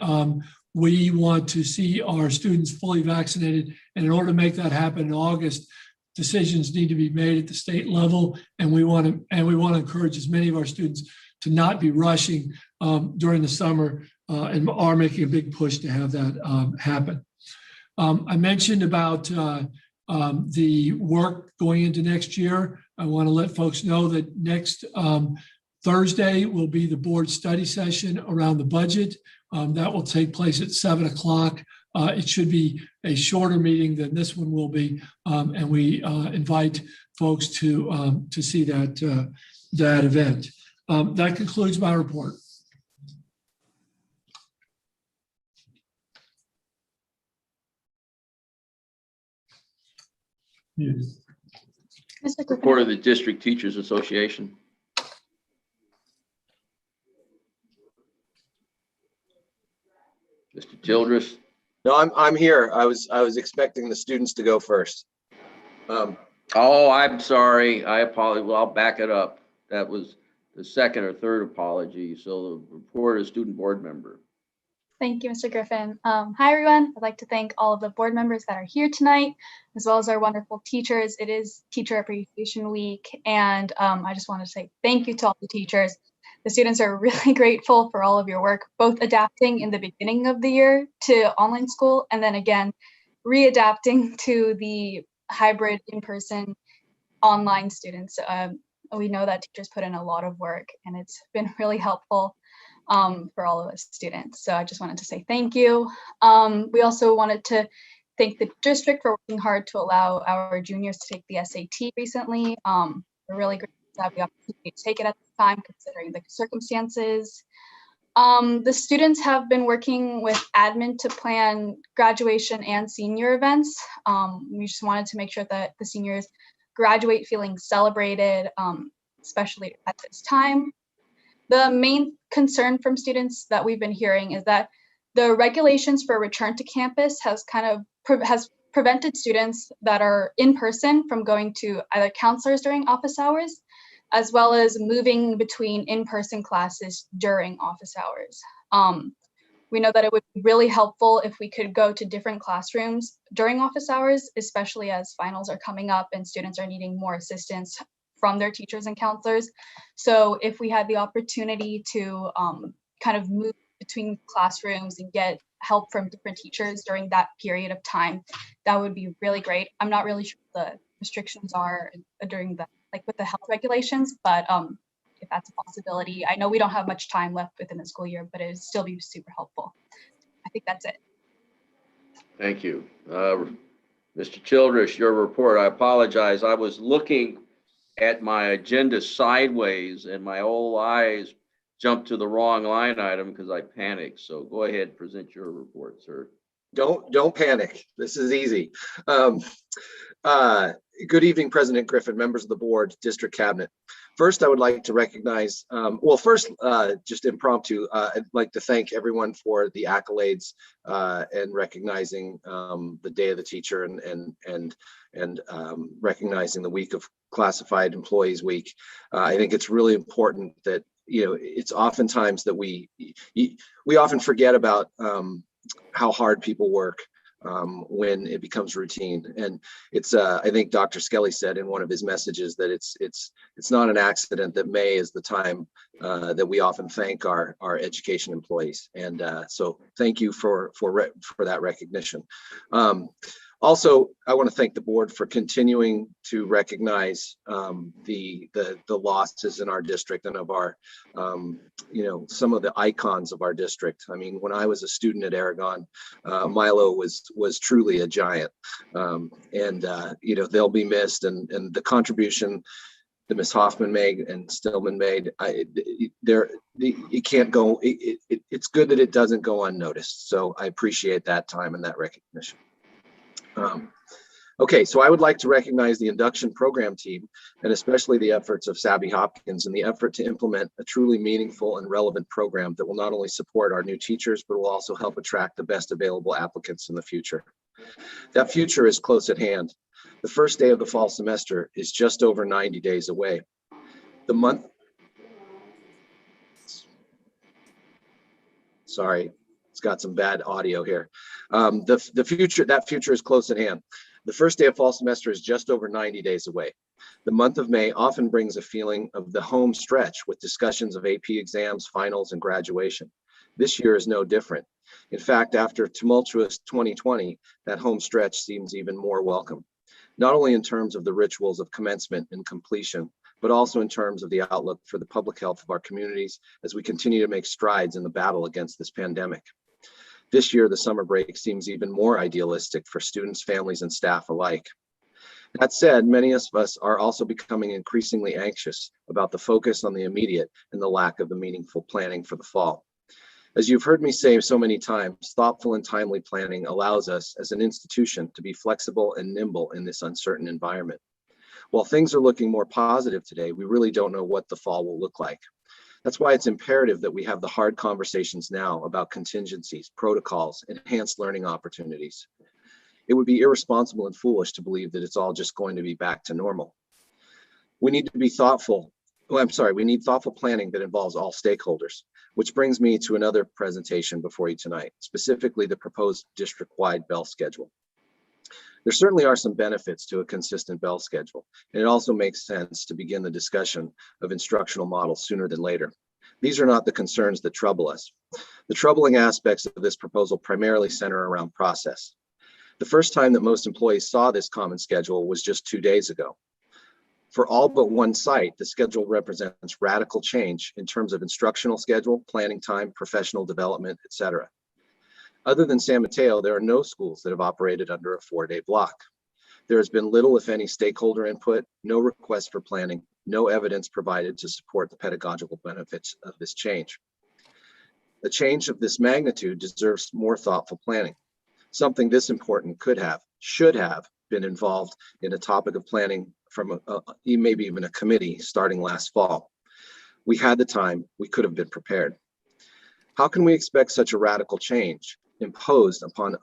we want to see our students fully vaccinated, and in order to make that happen in August, decisions need to be made at the state level, and we want to encourage as many of our students to not be rushing during the summer, and are making a big push to have that happen. I mentioned about the work going into next year. I want to let folks know that next Thursday will be the board study session around the budget. That will take place at 7 o'clock. It should be a shorter meeting than this one will be, and we invite folks to see that event. That concludes my report. Yes. Report of the District Teachers Association. Mr. Childress. No, I'm here. I was expecting the students to go first. Oh, I'm sorry. I apologize. Well, I'll back it up. That was the second or third apology. So the report of student board member. Thank you, Mr. Griffin. Hi, everyone. I'd like to thank all of the board members that are here tonight, as well as our wonderful teachers. It is Teacher Appreciation Week, and I just want to say thank you to all the teachers. The students are really grateful for all of your work, both adapting in the beginning of the year to online school, and then again, readapting to the hybrid in-person online students. We know that teachers put in a lot of work, and it's been really helpful for all of us students. So I just wanted to say thank you. We also wanted to thank the district for working hard to allow our juniors to take the SAT recently. We're really grateful to have the opportunity to take it at this time, considering the circumstances. The students have been working with admin to plan graduation and senior events. We just wanted to make sure that the seniors graduate feeling celebrated, especially at this time. The main concern from students that we've been hearing is that the regulations for return to campus has prevented students that are in person from going to either counselors during office hours, as well as moving between in-person classes during office hours. We know that it would be really helpful if we could go to different classrooms during office hours, especially as finals are coming up and students are needing more assistance from their teachers and counselors. So if we had the opportunity to kind of move between classrooms and get help from different teachers during that period of time, that would be really great. I'm not really sure what the restrictions are during the, like with the health regulations, but if that's a possibility. I know we don't have much time left within the school year, but it would still be super helpful. I think that's it. Thank you. Mr. Childress, your report. I apologize. I was looking at my agenda sideways and my old eyes jumped to the wrong line item because I panicked. So go ahead, present your report, sir. Don't panic. This is easy. Good evening, President Griffin, members of the board, district cabinet. First, I would like to recognize, just impromptu, I'd like to thank everyone for the accolades and recognizing the Day of the Teacher and recognizing the Week of Classified Employees Week. I think it's really important that, it's oftentimes that we often forget about how hard people work when it becomes routine. And it's I think Dr. Skelly said in one of his messages that it's not an accident that May is the time that we often thank our education employees. And so thank you for that recognition. Also, I want to thank the board for continuing to recognize the losses in our district and of our, some of the icons of our district. I mean, when I was a student at Aragon, Milo was truly a giant, and they'll be missed. And the contribution that Ms. Hoffman made and Stillman made, it can't go. It's good that it doesn't go unnoticed. So I appreciate that time and that recognition. Okay, so I would like to recognize the induction program team and especially the efforts of Sabby Hopkins in the effort to implement a truly meaningful and relevant program that will not only support our new teachers, but will also help attract the best available applicants in the future. That future is close at hand. The first day of the fall semester is just over 90 days away. The month, sorry, it's got some bad audio here. That future is close at hand. The first day of fall semester is just over 90 days away. The month of May often brings a feeling of the home stretch with discussions of AP exams, finals, and graduation. This year is no different. In fact, after tumultuous 2020, that home stretch seems even more welcome, not only in terms of the rituals of commencement and completion, but also in terms of the outlook for the public health of our communities as we continue to make strides in the battle against this pandemic. This year, the summer break seems even more idealistic for students, families, and staff alike. That said, many of us are also becoming increasingly anxious about the focus on the immediate and the lack of the meaningful planning for the fall. As you've heard me say so many times, thoughtful and timely planning allows us as an institution to be flexible and nimble in this uncertain environment. While things are looking more positive today, we really don't know what the fall will look like. That's why it's imperative that we have the hard conversations now about contingencies, protocols, enhanced learning opportunities. It would be irresponsible and foolish to believe that it's all just going to be back to normal. We need to be thoughtful. We need thoughtful planning that involves all stakeholders, which brings me to another presentation before you tonight, specifically the proposed district-wide bell schedule. There certainly are some benefits to a consistent bell schedule, and it also makes sense to begin the discussion of instructional models sooner than later. These are not the concerns that trouble us. The troubling aspects of this proposal primarily center around process. The first time that most employees saw this common schedule was just 2 days ago. For all but one site, the schedule represents radical change in terms of instructional schedule, planning time, professional development, etc. Other than San Mateo, there are no schools that have operated under a 4-day block. There has been little, if any, stakeholder input, no request for planning, no evidence provided to support the pedagogical benefits of this change. A change of this magnitude deserves more thoughtful planning. Something this important should have been involved in a topic of planning from maybe even a committee starting last fall. We had the time, we could have been prepared. How can we expect such a radical change imposed upon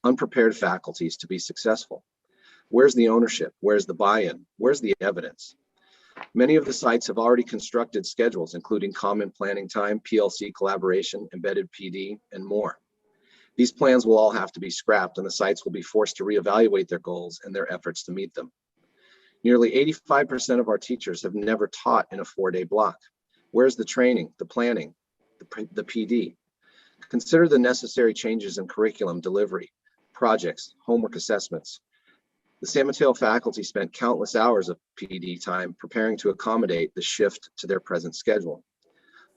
unprepared faculties to be successful? Where's the ownership? Where's the buy-in? Where's the evidence? Many of the sites have already constructed schedules, including common planning time, PLC collaboration, embedded PD, and more. These plans will all have to be scrapped, and the sites will be forced to reevaluate their goals and their efforts to meet them. Nearly 85% of our teachers have never taught in a 4-day block. Where's the training, the planning, the PD? Consider the necessary changes in curriculum delivery, projects, homework assessments. The San Mateo faculty spent countless hours of PD time preparing to accommodate the shift to their present schedule.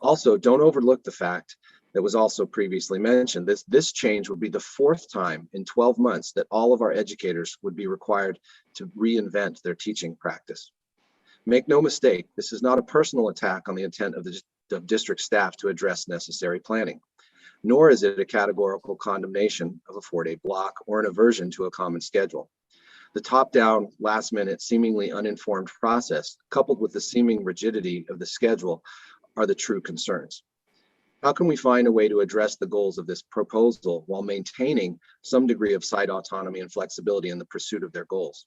Also, don't overlook the fact that was also previously mentioned. This change would be the 4th time in 12 months that all of our educators would be required to reinvent their teaching practice. Make no mistake, this is not a personal attack on the intent of district staff to address necessary planning, nor is it a categorical condemnation of a 4-day block or an aversion to a common schedule. The top-down, last-minute, seemingly uninformed process, coupled with the seeming rigidity of the schedule, are the true concerns. How can we find a way to address the goals of this proposal while maintaining some degree of site autonomy and flexibility in the pursuit of their goals?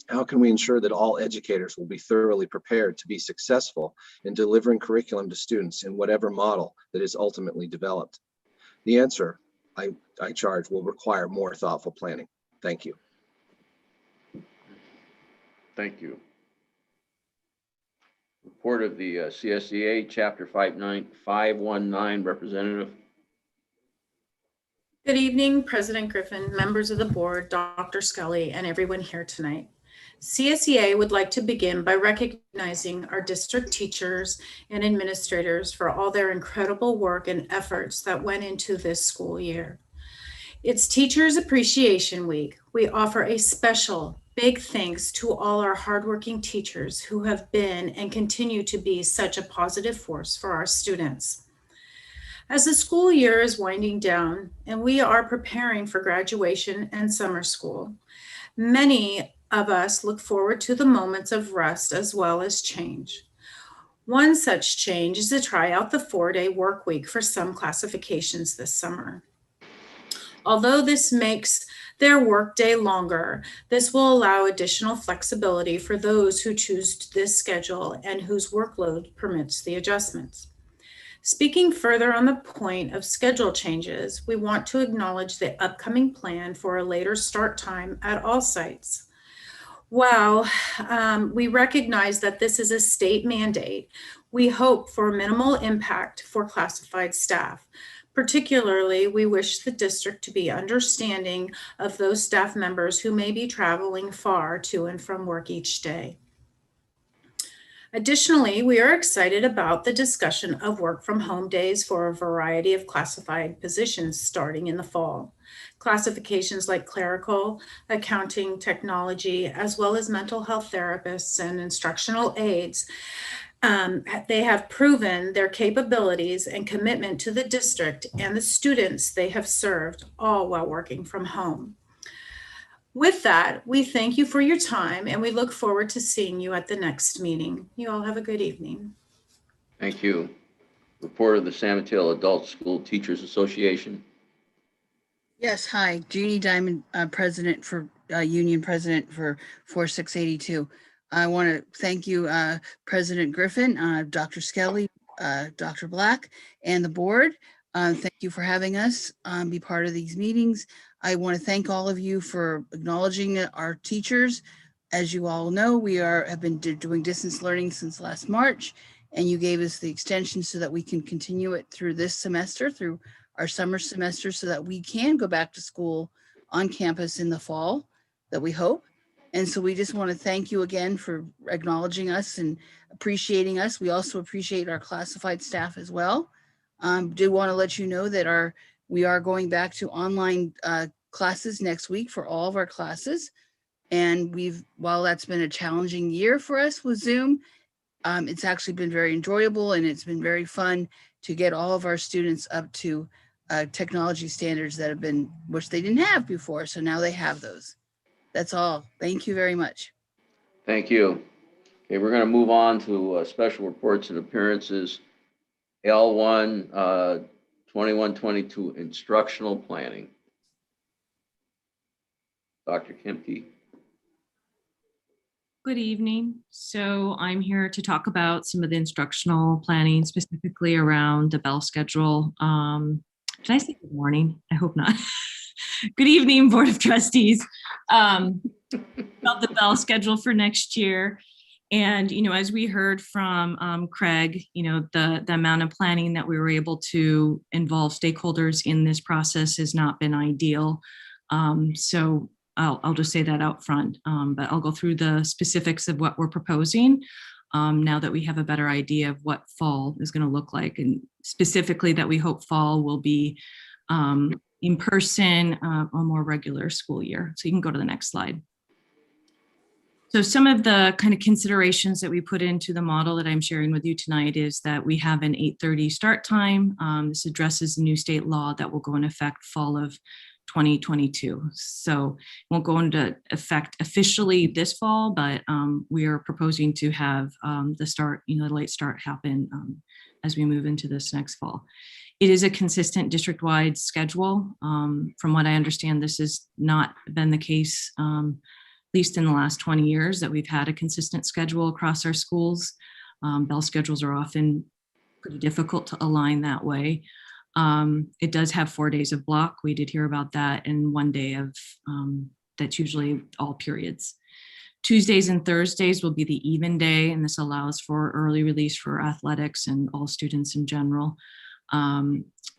How can we ensure that all educators will be thoroughly prepared to be successful in delivering curriculum to students in whatever model that is ultimately developed? The answer, I charge, will require more thoughtful planning. Thank you. Thank you. Report of the CSEA Chapter 519 representative. Good evening, President Griffin, members of the board, Dr. Scully, and everyone here tonight. CSEA would like to begin by recognizing our district teachers and administrators for all their incredible work and efforts that went into this school year. It's Teachers Appreciation Week. We offer a special big thanks to all our hardworking teachers who have been and continue to be such a positive force for our students. As the school year is winding down and we are preparing for graduation and summer school, many of us look forward to the moments of rest as well as change. One such change is to try out the 4-day work week for some classifications this summer. Although this makes their workday longer, this will allow additional flexibility for those who choose this schedule and whose workload permits the adjustments. Speaking further on the point of schedule changes, we want to acknowledge the upcoming plan for a later start time at all sites. While we recognize that this is a state mandate, we hope for minimal impact for classified staff. Particularly, we wish the district to be understanding of those staff members who may be traveling far to and from work each day. Additionally, we are excited about the discussion of work from home days for a variety of classified positions starting in the fall. Classifications like clerical, accounting, technology, as well as mental health therapists and instructional aides, they have proven their capabilities and commitment to the district and the students they have served, all while working from home. With that, we thank you for your time and we look forward to seeing you at the next meeting. You all have a good evening. Thank you. Report of the San Mateo Adult School Teachers Association. Yes, hi, Jeannie Diamond, president for union president for 4682. I want to thank you, President Griffin, Dr. Skelly, Dr. Black, and the board. Thank you for having us be part of these meetings. I want to thank all of you for acknowledging our teachers. As you all know, we have been doing distance learning since last March, and you gave us the extension so that we can continue it through this semester, through our summer semester, so that we can go back to school on campus in the fall, that we hope. And so we just want to thank you again for acknowledging us and appreciating us. We also appreciate our classified staff as well. Do want to let you know that we are going back to online classes next week for all of our classes. And while that's been a challenging year for us with Zoom, it's actually been very enjoyable and it's been very fun to get all of our students up to technology standards that which they didn't have before. So now they have those. That's all. Thank you very much. Thank you. Okay, we're going to move on to special reports and appearances. L1 2122 instructional planning. Dr. Kemke. Good evening. So I'm here to talk about some of the instructional planning, specifically around the bell schedule. Did I say good morning? I hope not. Good evening, Board of Trustees. About the bell schedule for next year. And, as we heard from Craig, the amount of planning that we were able to involve stakeholders in this process has not been ideal. So I'll just say that out front, but I'll go through the specifics of what we're proposing. now that we have a better idea of what fall is going to look like, and specifically that we hope fall will be in person, a more regular school year. So you can go to the next slide. So some of the kind of considerations that we put into the model that I'm sharing with you tonight is that we have an 8:30 start time. This addresses the new state law that will go into effect fall of 2022. So it won't go into effect officially this fall, but we are proposing to have the start, the late start happen as we move into this next fall. It is a consistent district-wide schedule. From what I understand, this has not been the case, at least in the last 20 years, that we've had a consistent schedule across our schools. Bell schedules are often pretty difficult to align that way. It does have 4 days of block. We did hear about that, and 1 day of, that's usually all periods. Tuesdays and Thursdays will be the even day, and this allows for early release for athletics and all students in general.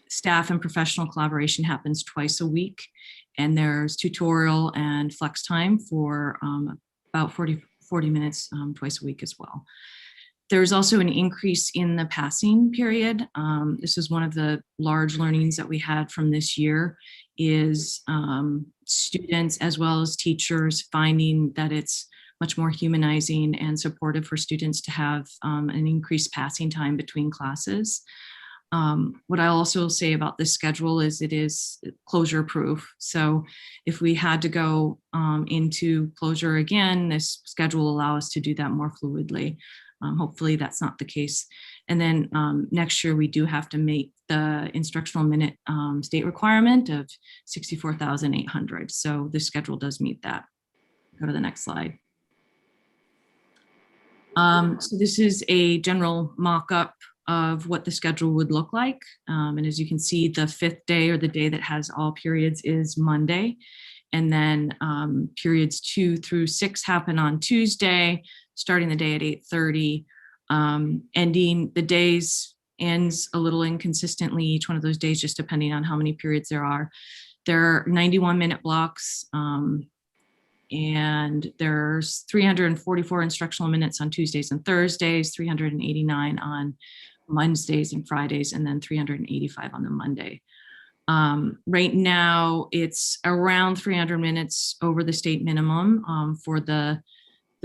Staff and professional collaboration happens twice a week, and there's tutorial and flex time for about 40 minutes twice a week as well. There's also an increase in the passing period. This is one of the large learnings that we had from this year, is students as well as teachers finding that it's much more humanizing and supportive for students to have an increased passing time between classes. What I'll also say about this schedule is it is closure proof. So if we had to go into closure again, this schedule will allow us to do that more fluidly. Hopefully that's not the case. And then next year we do have to make the instructional minute state requirement of 64,800. So this schedule does meet that. Go to the next slide. So this is a general mock-up of what the schedule would look like. And as you can see, the 5th day, or the day that has all periods, is Monday. And then periods 2 through 6 happen on Tuesday, starting the day at 8:30. Ending the days ends a little inconsistently, each one of those days, just depending on how many periods there are. There are 91-minute blocks, and there's 344 instructional minutes on Tuesdays and Thursdays, 389 on Wednesdays and Fridays, and then 385 on the Monday. Right now, it's around 300 minutes over the state minimum for the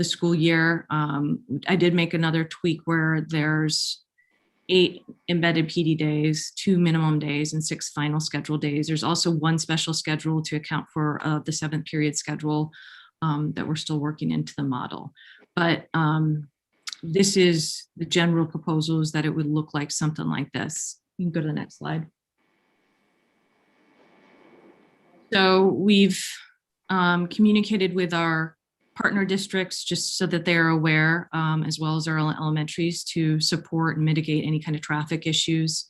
school year. I did make another tweak where there's 8 embedded PD days, 2 minimum days, and 6 final schedule days. There's also 1 special schedule to account for the 7th period schedule that we're still working into the model. But this is the general proposal, is that it would look like something like this. You can go to the next slide. So we've communicated with our partner districts just so that they're aware, as well as our elementaries, to support and mitigate any kind of traffic issues.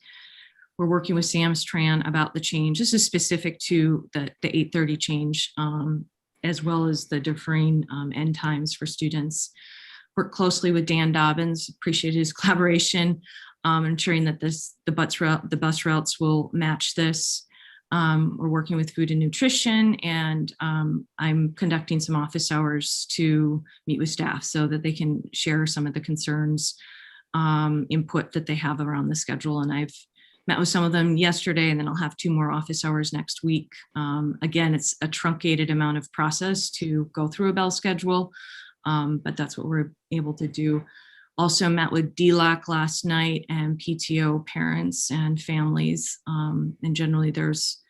We're working with Sam's Tran about the change. This is specific to the 8:30 change, as well as the differing end times for students. Work closely with Dan Dobbins, appreciate his collaboration, ensuring that the bus routes will match this. We're working with food and nutrition, and I'm conducting some office hours to meet with staff so that they can share some of the concerns, input that they have around the schedule. And I've met with some of them yesterday, and then I'll have 2 more office hours next week. Again, it's a truncated amount of process to go through a bell schedule, but that's what we're able to do. Also met with DLAC last night, and PTO parents and families. And generally there's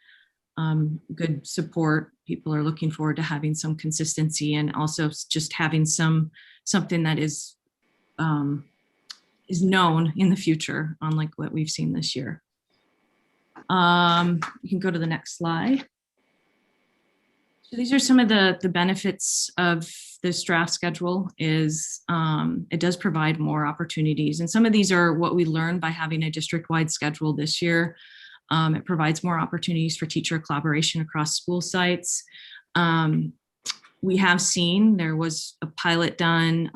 good support. People are looking forward to having some consistency, and also just having something that is known in the future, unlike what we've seen this year. You can go to the next slide. So these are some of the benefits of this draft schedule. Is it does provide more opportunities, and some of these are what we learned by having a district-wide schedule this year. It provides more opportunities for teacher collaboration across school sites. We have seen, there was a pilot done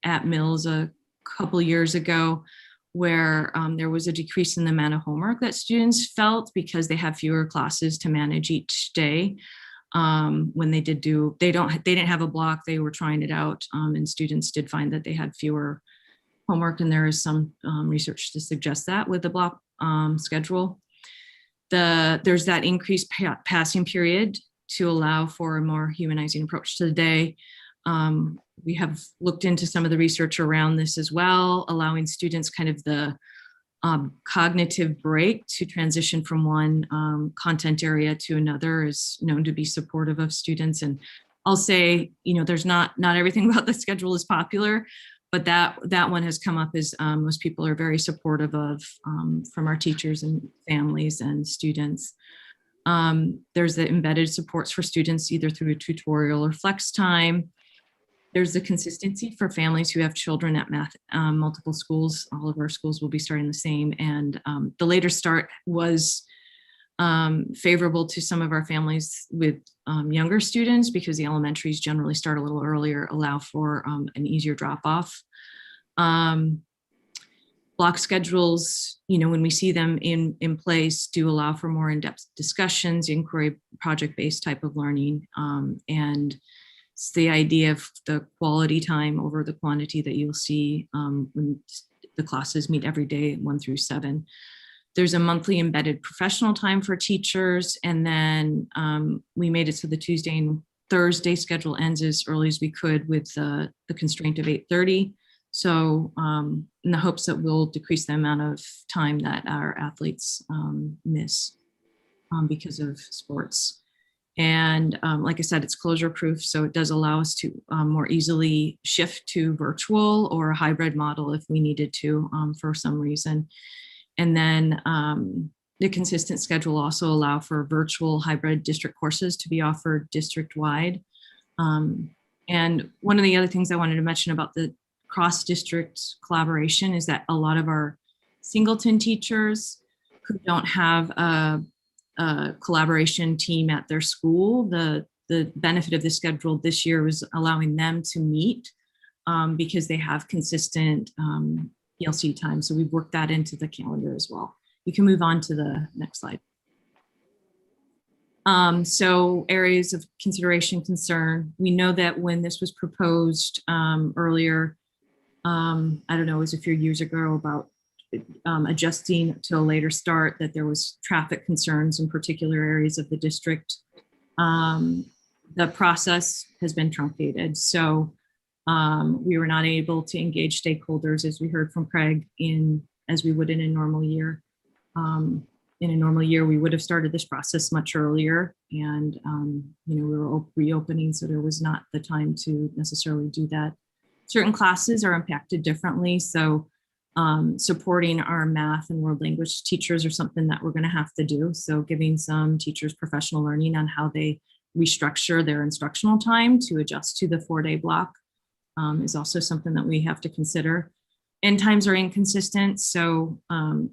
at Mills a couple years ago where there was a decrease in the amount of homework that students felt because they have fewer classes to manage each day. when they didn't have a block, they were trying it out, and students did find that they had fewer homework, and there is some research to suggest that with the block schedule. There's that increased passing period to allow for a more humanizing approach to the day. We have looked into some of the research around this as well, allowing students kind of the cognitive break to transition from one content area to another is known to be supportive of students. And I'll say, there's not everything about the schedule is popular, but that one has come up as most people are very supportive of from our teachers and families and students. There's the embedded supports for students either through a tutorial or flex time. There's the consistency for families who have children at multiple schools. All of our schools will be starting the same. And the later start was favorable to some of our families with younger students because the elementaries generally start a little earlier, allow for an easier drop off. Block schedules, when we see them in place, do allow for more in-depth discussions, inquiry, project-based type of learning. And it's the idea of the quality time over the quantity that you'll see when the classes meet every day, 1 through 7. There's a monthly embedded professional time for teachers. And then we made it so the Tuesday and Thursday schedule ends as early as we could with the constraint of 8:30. So in the hopes that we'll decrease the amount of time that our athletes miss because of sports. And like I said, it's closure proof. So it does allow us to more easily shift to virtual or a hybrid model if we needed to for some reason. And then the consistent schedule also allow for virtual hybrid district courses to be offered district-wide. And one of the other things I wanted to mention about the cross-district collaboration is that a lot of our singleton teachers who don't have a collaboration team at their school, the benefit of the schedule this year was allowing them to meet because they have consistent ELC time. So we've worked that into the calendar as well. You can move on to the next slide. So areas of consideration, concern. We know that when this was proposed earlier, I don't know, it was a few years ago about adjusting to a later start, that there was traffic concerns in particular areas of the district. The process has been truncated. So we were not able to engage stakeholders, as we heard from Craig, as we would in a normal year. In a normal year, we would have started this process much earlier, and we were reopening, so there was not the time to necessarily do that. Certain classes are impacted differently, so supporting our math and world language teachers are something that we're going to have to do. So giving some teachers professional learning on how they restructure their instructional time to adjust to the 4-day block is also something that we have to consider. End times are inconsistent. So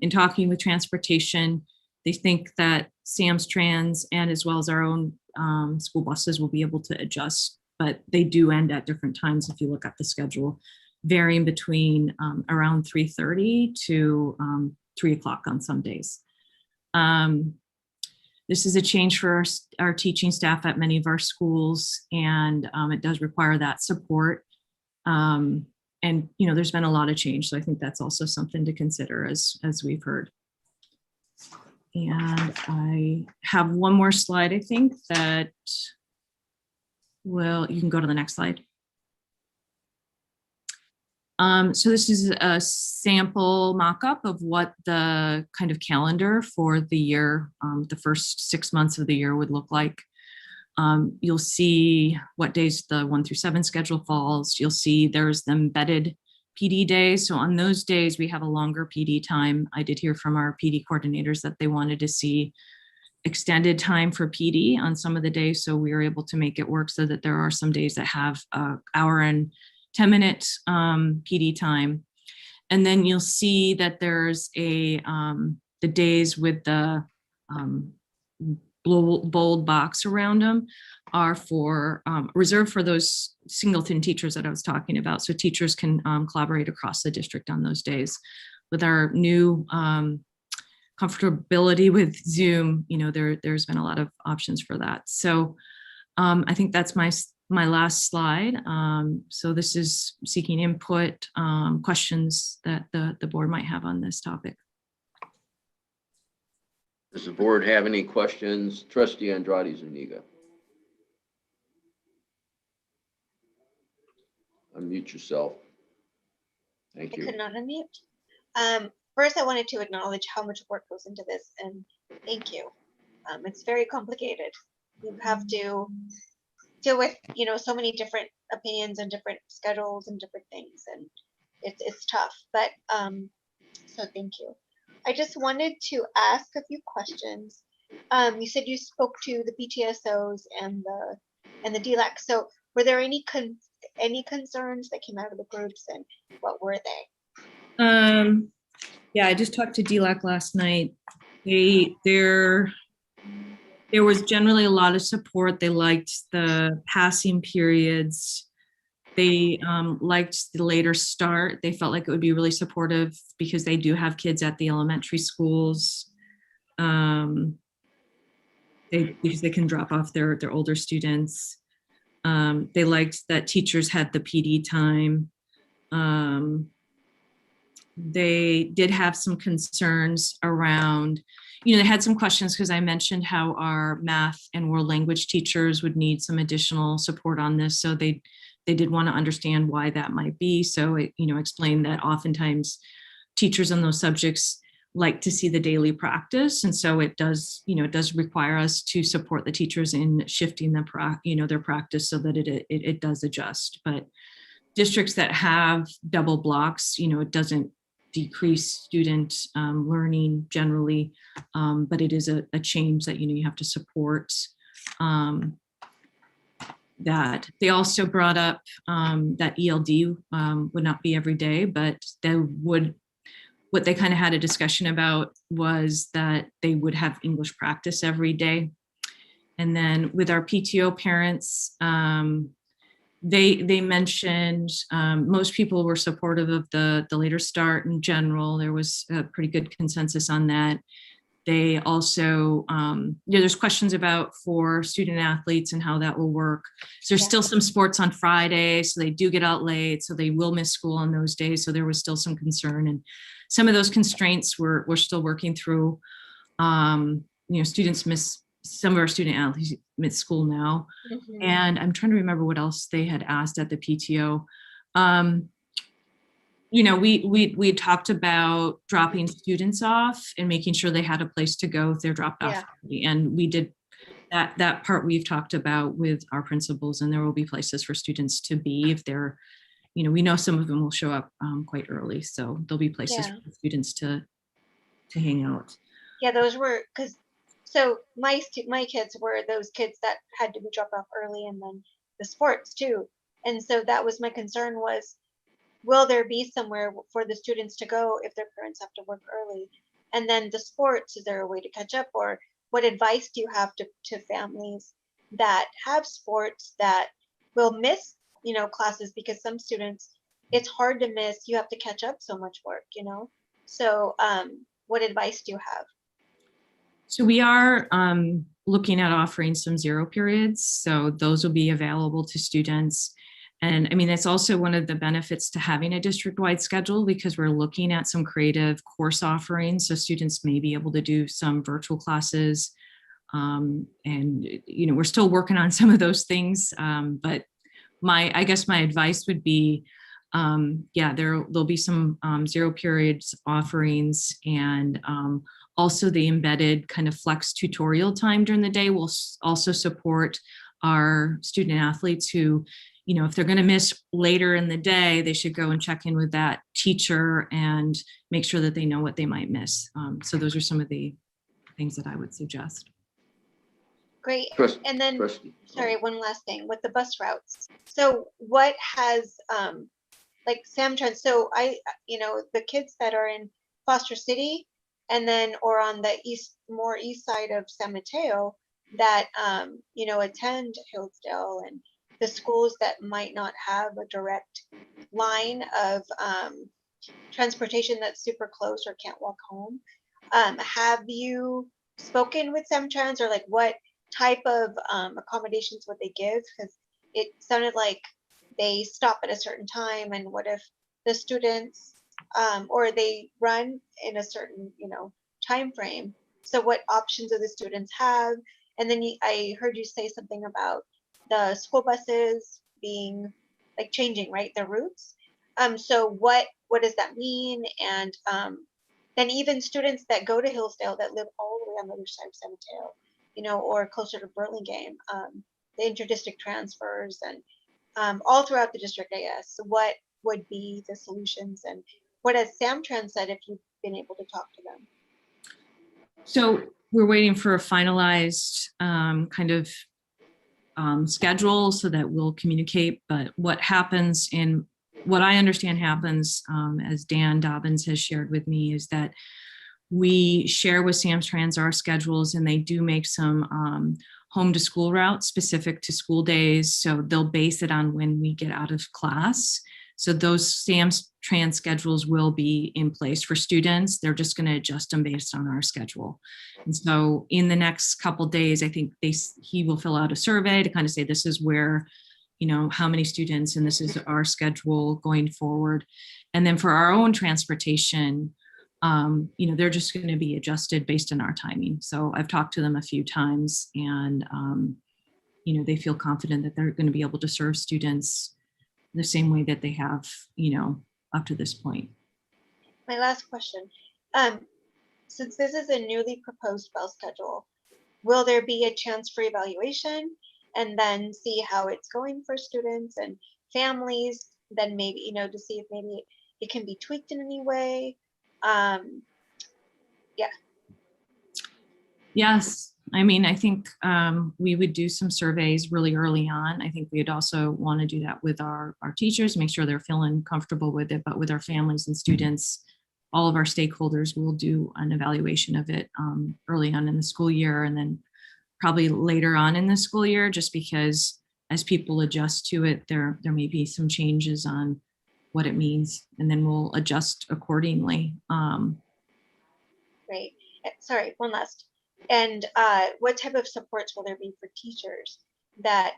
in talking with transportation, they think that Sam's Trans and as well as our own school buses will be able to adjust, but they do end at different times if you look at the schedule, varying between around 3:30 to 3 o'clock on some days. This is a change for our teaching staff at many of our schools, and it does require that support. And there's been a lot of change, so I think that's also something to consider as we've heard. And I have one more slide, I think, that you can go to the next slide. So this is a sample mock-up of what the kind of calendar for the year, the first 6 months of the year would look like. You'll see what days the 1 through 7 schedule falls. You'll see there's the embedded PD days. So on those days, we have a longer PD time. I did hear from our PD coordinators that they wanted to see extended time for PD on some of the days. So we were able to make it work so that there are some days that have an hour and 10-minute PD time. And then you'll see that there's the days with the bold box around them are for reserved for those singleton teachers that I was talking about. So teachers can collaborate across the district on those days. With our new comfortability with Zoom, there's been a lot of options for that. So I think that's my last slide. So this is seeking input, questions that the board might have on this topic. Does the board have any questions? Trustee Andrade Zuniga. Unmute yourself. Thank I you. could not unmute. First, I wanted to acknowledge how much work goes into this, and thank you. It's very complicated. You have to deal with, you know, so many different opinions and different schedules and different things, and it's tough. But so thank you. I just wanted to ask a few questions. You said you spoke to the PTSOs and the DLAC. So were there any concerns that came out of the groups, and what were they? Yeah, I just talked to DLAC last night. There was generally a lot of support. They liked the passing periods. They liked the later start. They felt like it would be really supportive because they do have kids at the elementary schools. Because they can drop off their older students. They liked that teachers had the PD time. They did have some concerns around, you know, they had some questions because I mentioned how our math and world language teachers would need some additional support on this. So they did want to understand why that might be. So it, you know, explained that oftentimes teachers in those subjects like to see the daily practice. And so it does, you know, it does require us to support the teachers in shifting their practice so that it does adjust. But districts that have double blocks, you know, it doesn't decrease student learning generally, but it is a change that, you know, you have to support. That they also brought up that ELD would not be every day, but they would, what they kind of had a discussion about was that they would have English practice every day. And then with our PTO parents, they mentioned most people were supportive of the later start in general. There was a pretty good consensus on that. They also, there's questions about for student athletes and how that will work. So there's still some sports on Friday, so they do get out late, so they will miss school on those days. So there was still some concern, and some of those constraints we're still working through. Students miss, some of our student athletes miss school now. Mm-hmm. And I'm trying to remember what else they had asked at the PTO. We talked about dropping students off and making sure they had a place to go if they're dropped off. And we did that part we've talked about with our principals, and there will be places for students to be if they're, we know some of them will show up quite early. So there'll be places for students to hang out. Yeah, those were, because so my kids were those kids that had to be dropped off early, and then the sports too. And so that was my concern was, will there be somewhere for the students to go if their parents have to work early? And then the sports, is there a way to catch up? Or what advice do you have to families that have sports that will miss, classes, because some students, it's hard to miss, you have to catch up so much work, So what advice do you have? So we are looking at offering some 0 periods. So those will be available to students. And I mean, that's also one of the benefits to having a district-wide schedule, because we're looking at some creative course offerings. So students may be able to do some virtual classes. We're still working on some of those things. But I guess my advice would be, there'll be some 0 periods offerings, and also the embedded kind of flex tutorial time during the day will also support our student athletes who, if they're going to miss later in the day, they should go and check in with that teacher and make sure that they know what they might miss. So those are some of the things that I would suggest. Great. And then, sorry, one last thing with the bus routes. So what has, like Samtrans, so the kids that are in Foster City and then, or on the more east side of San Mateo that, attend Hillsdale, and the schools that might not have a direct line of transportation that's super close or can't walk home. Have you spoken with Samtrans, or like what type of accommodations would they give? Because it sounded like they stop at a certain time, and what if the students or they run in a certain, you know, time frame? So what options do the students have? And then I heard you say something about the school buses being like changing, right, their routes. So what does that mean? And then even students that go to Hillsdale that live all the way on the other side of San Mateo, you know, or closer to Burlingame, the interdistrict transfers and all throughout the district, I guess. So what would be the solutions, and what has Samtrans said if you've been able to talk to them? So we're waiting for a finalized kind of schedule so that we'll communicate. But what happens in what I understand happens, as Dan Dobbins has shared with me, is that we share with Samtrans our schedules, and they do make some home to school routes specific to school days. So they'll base it on when we get out of class. So those Samtrans schedules will be in place for students. They're just going to adjust them based on our schedule. And so in the next couple days, I think he will fill out a survey to kind of say, this is where, you know, how many students, and this is our schedule going forward. And then for our own transportation, you know, they're just going to be adjusted based on our timing. So I've talked to them a few times, and, you know, they feel confident that they're going to be able to serve students the same way that they have, you know, up to this point. My last question. Since this is a newly proposed bell schedule, will there be a chance for evaluation and then see how it's going for students and families? Then maybe, you know, to see if maybe it can be tweaked in any way. Yeah. Yes. I mean, I think we would do some surveys really early on. I think we'd also want to do that with our teachers, make sure they're feeling comfortable with it, but with our families and students, all of our stakeholders will do an evaluation of it early on in the school year, and then probably later on in the school year, just because as people adjust to it, there may be some changes on what it means, and then we'll adjust accordingly. Great. Sorry, one last. And what type of supports will there be for teachers that,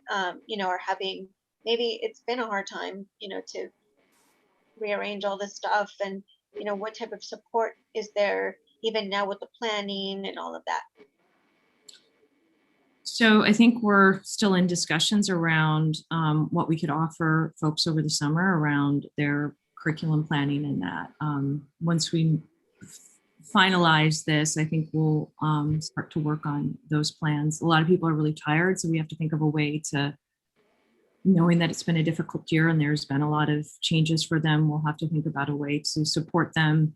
you know, are having, maybe it's been a hard time, you know, to rearrange all this stuff, and, you know, what type of support is there even now with the planning and all of that? So I think we're still in discussions around what we could offer folks over the summer around their curriculum planning, and that once we finalize this, I think we'll start to work on those plans. A lot of people are really tired, so we have to think of a way to, knowing that it's been a difficult year and there's been a lot of changes for them, we'll have to think about a way to support them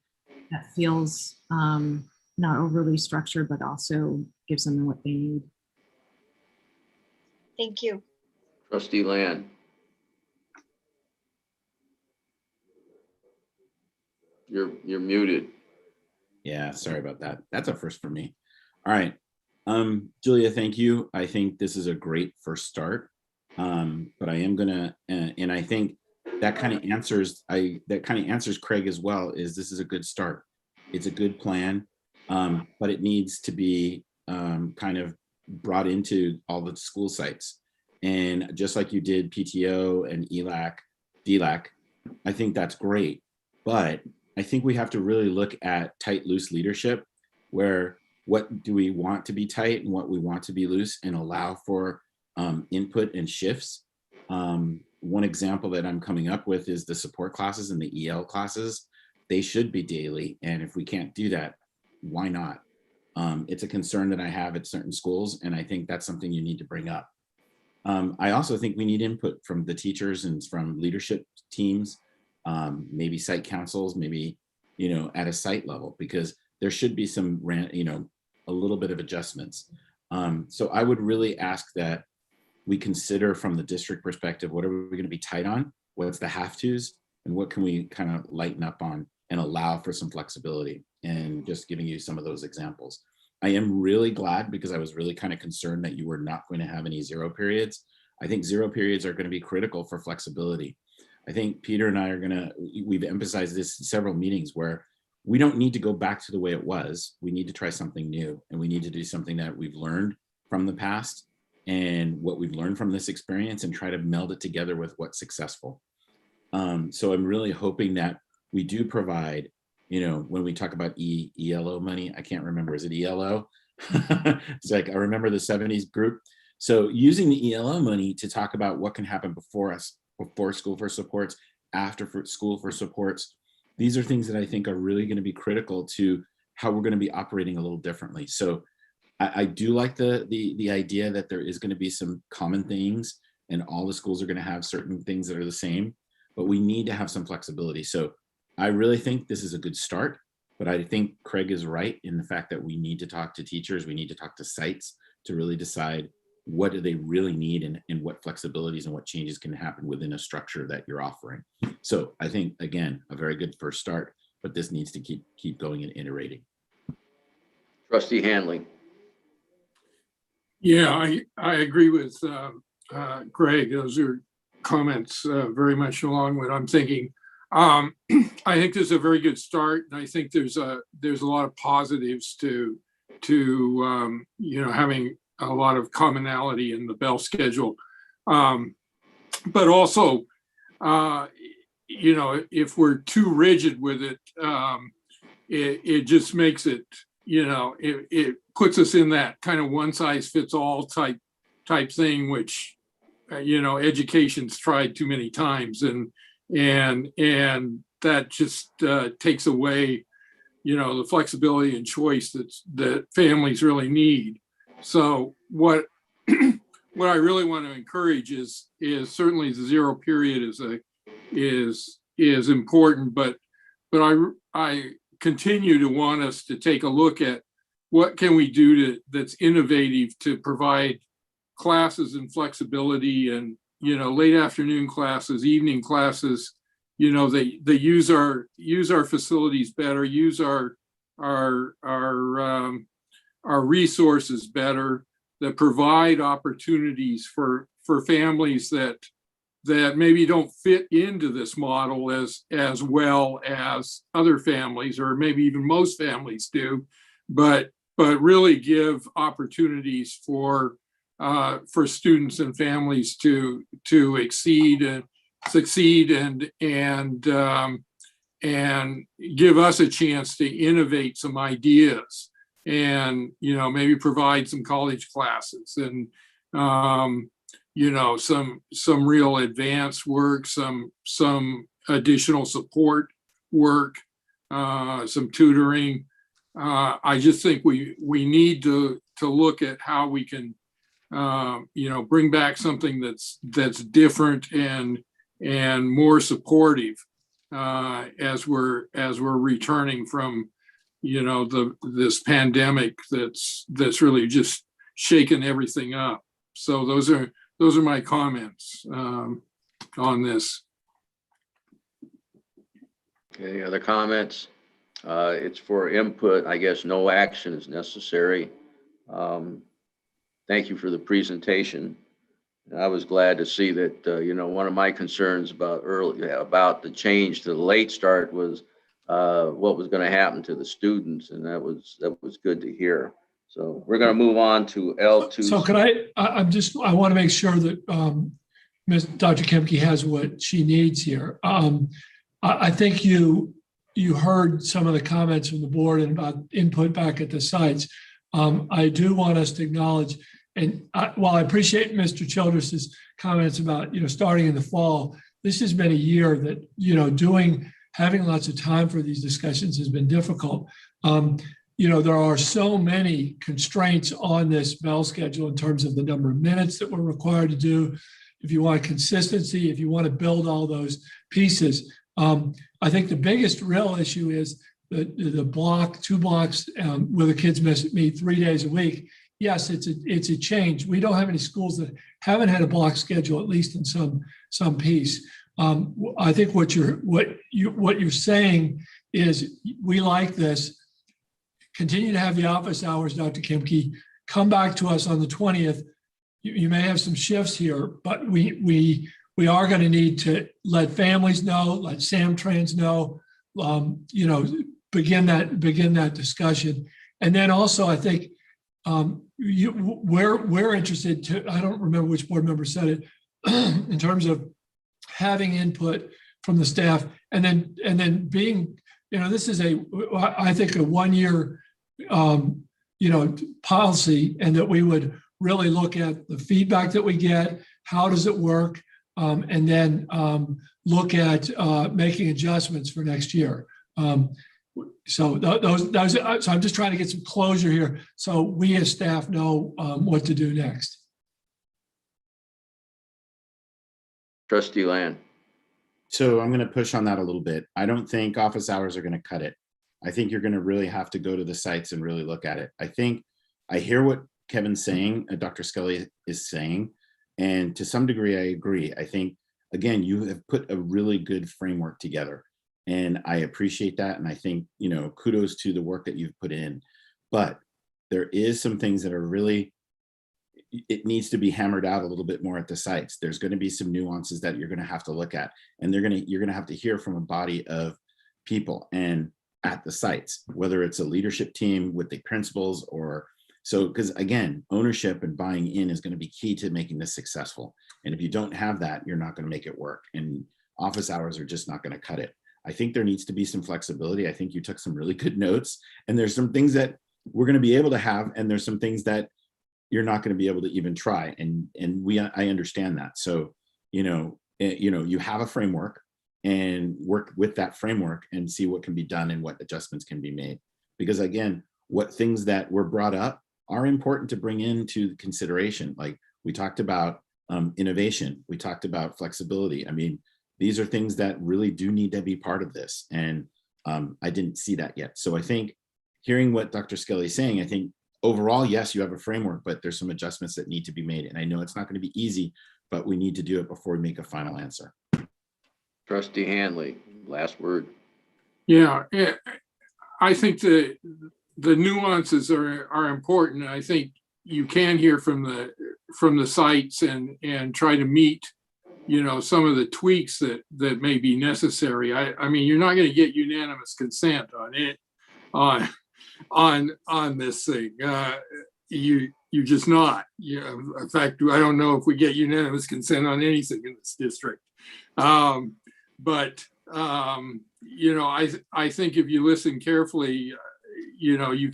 that feels not overly structured, but also gives them what they need. Thank you. Trustee Land. You're muted. Yeah, sorry about that. That's a first for me. All right. Julia, thank you. I think this is a great first start. But I am gonna, and I think that kind of answers Craig as well, is this is a good start. It's a good plan, but it needs to be kind of brought into all the school sites. And just like you did PTO and ELAC, DLAC, I think that's great. But I think we have to really look at tight, loose leadership, where what do we want to be tight and what we want to be loose, and allow for input and shifts. One example that I'm coming up with is the support classes and the EL classes. They should be daily. And if we can't do that, why not? It's a concern that I have at certain schools, and I think that's something you need to bring up. I also think we need input from the teachers and from leadership teams, maybe site councils, maybe, you know, at a site level, because there should be some, you know, a little bit of adjustments. So I would really ask that we consider from the district perspective, what are we going to be tight on? What's the have tos, and what can we kind of lighten up on and allow for some flexibility? And just giving you some of those examples. I am really glad, because I was really kind of concerned that you were not going to have any zero periods. I think zero periods are going to be critical for flexibility. I think Peter and I are we've emphasized this in several meetings, where we don't need to go back to the way it was. We need to try something new, and we need to do something that we've learned from the past and what we've learned from this experience and try to meld it together with what's successful. So I'm really hoping that we do provide, you know, when we talk about ELO money, I can't remember, is it ELO? It's like, I remember the 70s group. So using the ELO money to talk about what can happen before school for supports, after school for supports, these are things that I think are really going to be critical to how we're going to be operating a little differently. So I do like the idea that there is going to be some common things and all the schools are going to have certain things that are the same, but we need to have some flexibility. So I really think this is a good start, but I think Craig is right in the fact that we need to talk to teachers, we need to talk to sites to really decide what do they really need and what flexibilities and what changes can happen within a structure that you're offering. So I think, again, a very good first start, but this needs to keep going and iterating. Trustee Handling. Yeah, I agree with Greg. Those are comments very much along what I'm thinking. I think this is a very good start, and I think there's a lot of positives to you know, having a lot of commonality in the Bell schedule, but also you know, if we're too rigid with it, it just makes it, you know, it puts us in that kind of one size fits all type thing, which you know, education's tried too many times, and that just takes away, you know, the flexibility and choice that families really need. So what what I really want to encourage is certainly the 0 period is important, but I continue to want us to take a look at what can we do that's innovative to provide classes and flexibility, and, you know, late afternoon classes, evening classes, you know, they use our facilities better, use our resources better, that provide opportunities for families that maybe don't fit into this model as well as other families, or maybe even most families do, but really give opportunities for students and families to exceed and succeed and give us a chance to innovate some ideas, and, you know, maybe provide some college classes, and you know, some real advanced work, some additional support work, some tutoring. I just think we need to look at how we can you know, bring back something that's different and more supportive as we're returning from, you know, this pandemic that's really just shaken everything up. So those are my comments on this. Any other comments? It's for input. I guess no action is necessary. Thank you for the presentation. I was glad to see that, you know, one of my concerns about the change to the late start was what was going to happen to the students, and that was good to hear. So we're going to move on to L2. So could I want to make sure that Dr. Kemke has what she needs here. I think you heard some of the comments from the board and about input back at the sites. I do want us to acknowledge, and while I appreciate Mr. Childress's comments about, you know, starting in the fall, this has been a year that, you know, having lots of time for these discussions has been difficult. You know, there are so many constraints on this Bell schedule in terms of the number of minutes that we're required to do. If you want consistency, if you want to build all those pieces, I think the biggest real issue is the 2 blocks where the kids meet 3 days a week. Yes, it's a change. We don't have any schools that haven't had a block schedule, at least in some piece. I think what you're saying is we like this. Continue to have the office hours, Dr. Kemke. Come back to us on the 20th. You may have some shifts here, but we are going to need to let families know, let Samtrans know, begin that discussion. And then also, I think we're interested to, I don't remember which board member said it, in terms of having input from the staff and then being, this is I think a 1 year, policy, and that we would really look at the feedback that we get, how does it work, and then look at making adjustments for next year. So I'm just trying to get some closure here, so we as staff know what to do next. Trustee Land. So I'm going to push on that a little bit. I don't think office hours are going to cut it. I think you're going to really have to go to the sites and really look at it. I think I hear what Kevin's saying, Dr. Scully is saying, and to some degree, I agree. I think, again, you have put a really good framework together, and I appreciate that. And I think, kudos to the work that you've put in. But there is some things that are really, it needs to be hammered out a little bit more at the sites. There's going to be some nuances that you're going to have to look at, and you're going to have to hear from a body of people and at the sites, whether it's a leadership team with the principals or so, because again, ownership and buying in is going to be key to making this successful. And if you don't have that, you're not going to make it work. And office hours are just not going to cut it. I think there needs to be some flexibility. I think you took some really good notes, and there's some things that we're going to be able to have, and there's some things that you're not going to be able to even try. And I understand that. So, you have a framework, and work with that framework and see what can be done and what adjustments can be made. Because again, what things that were brought up are important to bring into consideration. Like we talked about innovation, we talked about flexibility. I mean, these are things that really do need to be part of this. And I didn't see that yet. So I think hearing what Dr. Skelly is saying, I think overall, yes, you have a framework, but there's some adjustments that need to be made. And I know it's not going to be easy, but we need to do it before we make a final answer. Trustee Hanley, last word. Yeah, I think the nuances are important. I think you can hear from the sites and try to meet, some of the tweaks that may be necessary. I mean, you're not going to get unanimous consent on it, on this thing. You're just not. In fact, I don't know if we get unanimous consent on anything in this district. But I think if you listen carefully, you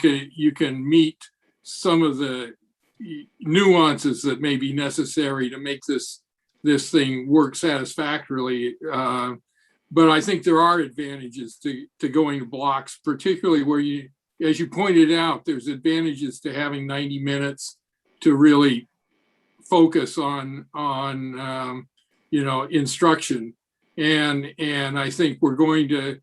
can meet some of the nuances that may be necessary to make this thing work satisfactorily. But I think there are advantages to going to blocks, particularly where as you pointed out, there's advantages to having 90 minutes to really focus on instruction. And I think we're going to,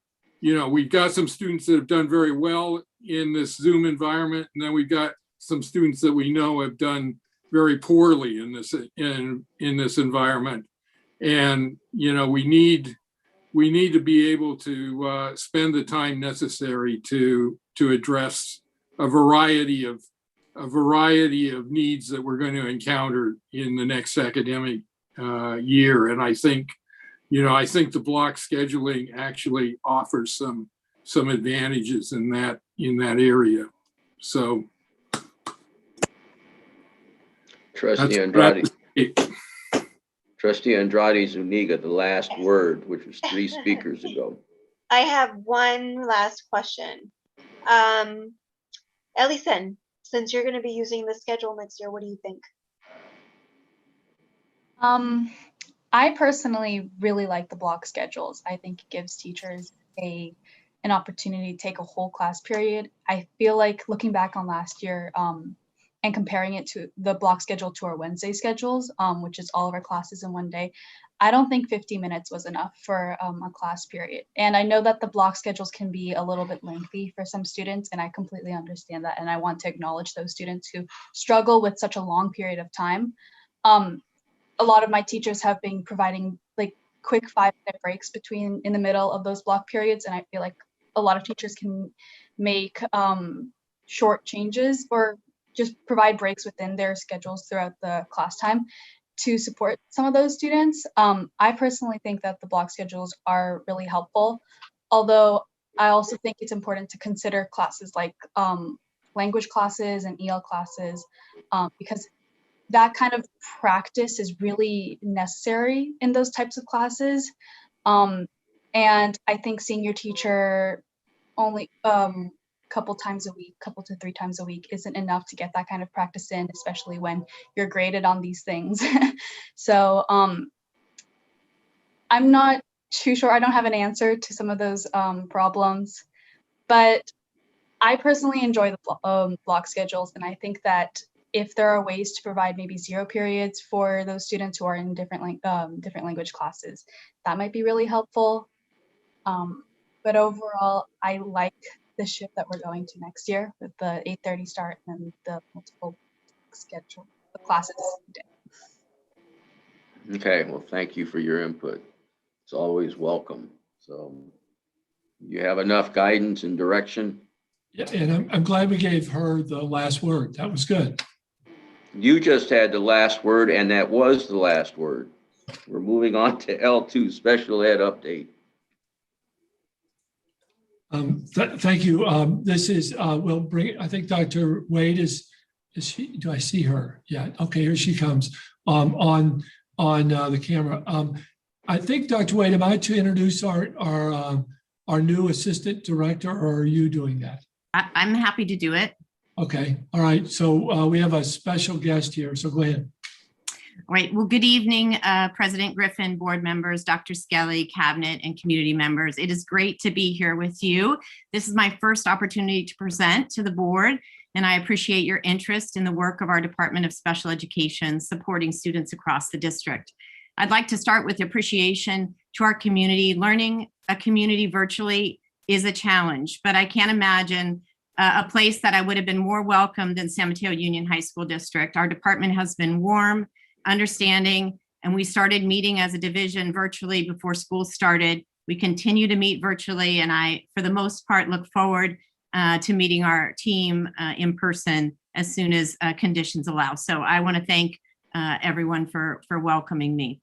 we've got some students that have done very well in this Zoom environment, and then we've got some students that we know have done very poorly in this environment. And we need to be able to spend the time necessary to address a variety of needs that we're going to encounter in the next academic year. And I think the block scheduling actually offers some advantages in that area. So, Trustee Andrade. Trustee Andrade Zuniga, the last word, which was 3 speakers ago. I have one last question. Ellison, since you're going to be using the schedule next year, what do you think? I personally really like the block schedules. I think it gives teachers an opportunity to take a whole class period. I feel like looking back on last year and comparing it to the block schedule to our Wednesday schedules, which is all of our classes in one day, I don't think 50 minutes was enough for a class period. And I know that the block schedules can be a little bit lengthy for some students, and I completely understand that. And I want to acknowledge those students who struggle with such a long period of time. A lot of my teachers have been providing like quick 5-minute breaks in the middle of those block periods. And I feel like a lot of teachers can make short changes or just provide breaks within their schedules throughout the class time to support some of those students. I personally think that the block schedules are really helpful, although I also think it's important to consider classes like language classes and EL classes because that kind of practice is really necessary in those types of classes. And I think seeing your teacher only couple to 3 times a week isn't enough to get that kind of practice in, especially when you're graded on these things. So I'm not too sure. I don't have an answer to some of those problems, but I personally enjoy the block schedules, and I think that if there are ways to provide maybe 0 periods for those students who are in different language classes, that might be really helpful. But overall, I like the shift that we're going to next year with the 8:30 start and the multiple schedule the classes. Okay, well, thank you for your input. It's always welcome. So you have enough guidance and direction. Yeah, and I'm glad we gave her the last word. That was good. You just had the last word, and that was the last word. We're moving on to L2, special ed update. Thank you. This is, we'll bring, I think Dr. Wade is she, do I see her? Yeah, okay, here she comes on the camera. I think, Dr. Wade, am I to introduce our new assistant director, or are you doing that? I'm happy to do it. Okay, all right. So we have a special guest here, so go ahead. All right. Well, good evening, President Griffin, board members, Dr. Skelly, cabinet, and community members. It is great to be here with you. This is my first opportunity to present to the board, and I appreciate your interest in the work of our Department of Special Education supporting students across the district. I'd like to start with appreciation to our community. Learning a community virtually is a challenge, but I can't imagine a place that I would have been more welcome than San Mateo Union High School District. Our department has been warm, understanding, and we started meeting as a division virtually before school started. We continue to meet virtually, and I, for the most part, look forward to meeting our team in person as soon as conditions allow. So I want to thank everyone for welcoming me.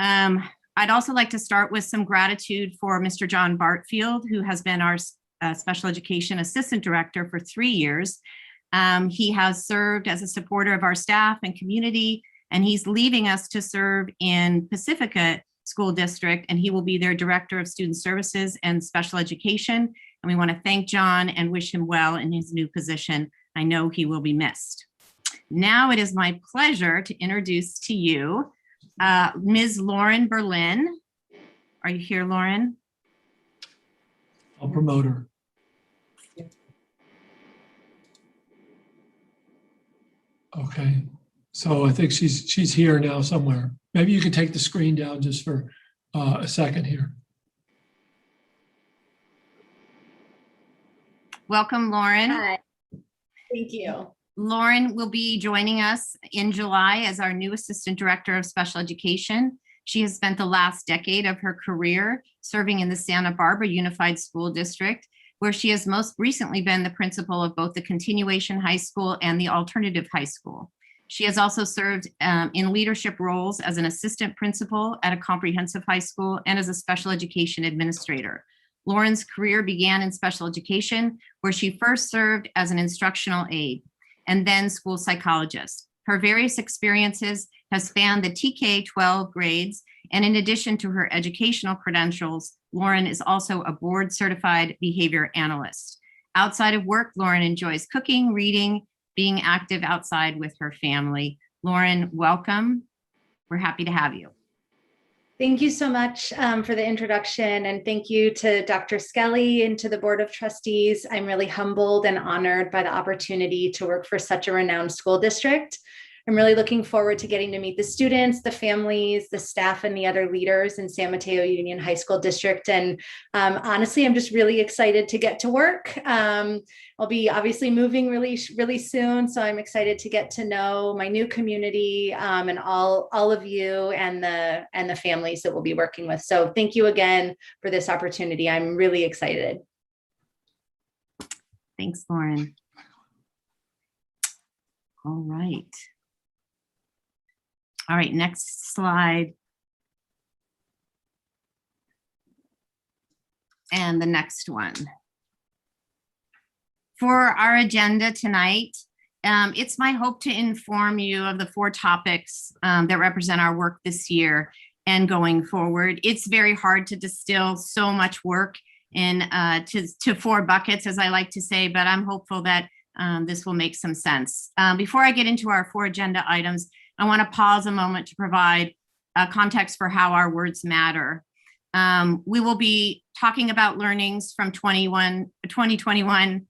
I'd also like to start with some gratitude for Mr. John Bartfield, who has been our Special Education Assistant Director for 3 years. He has served as a supporter of our staff and community, and he's leaving us to serve in Pacifica School District, and he will be their Director of Student Services and Special Education. And we want to thank John and wish him well in his new position. I know he will be missed. Now it is my pleasure to introduce to you Ms. Lauren Berlin. Are you here, Lauren? I'll promote her. Okay, so I think she's here now somewhere. Maybe you could take the screen down just for a second here. Welcome, Lauren. Hi. Thank you. Lauren will be joining us in July as our new Assistant Director of Special Education. She has spent the last decade of her career serving in the Santa Barbara Unified School District, where she has most recently been the principal of both the Continuation High School and the Alternative High School. She has also served in leadership roles as an assistant principal at a comprehensive high school and as a special education administrator. Lauren's career began in special education, where she first served as an instructional aide and then school psychologist. Her various experiences have spanned the TK-12 grades, and in addition to her educational credentials, Lauren is also a board-certified behavior analyst. Outside of work, Lauren enjoys cooking, reading, being active outside with her family. Lauren, welcome. We're happy to have you. Thank you so much for the introduction, and thank you to Dr. Skelly and to the Board of Trustees. I'm really humbled and honored by the opportunity to work for such a renowned school district. I'm really looking forward to getting to meet the students, the families, the staff, and the other leaders in San Mateo Union High School District. And honestly, I'm just really excited to get to work. I'll be obviously moving really soon, so I'm excited to get to know my new community and all of you and the families that we'll be working with. So thank you again for this opportunity. I'm really excited. Thanks, Lauren. All right. All right, next slide. And the next one. For our agenda tonight, It's my hope to inform you of the 4 topics that represent our work this year and going forward. It's very hard to distill so much work in to 4 buckets, as I like to say, but I'm hopeful that this will make some sense. Before I get into our 4 agenda items, I want to pause a moment to provide context for how our words matter. We will be talking about learnings from 2021.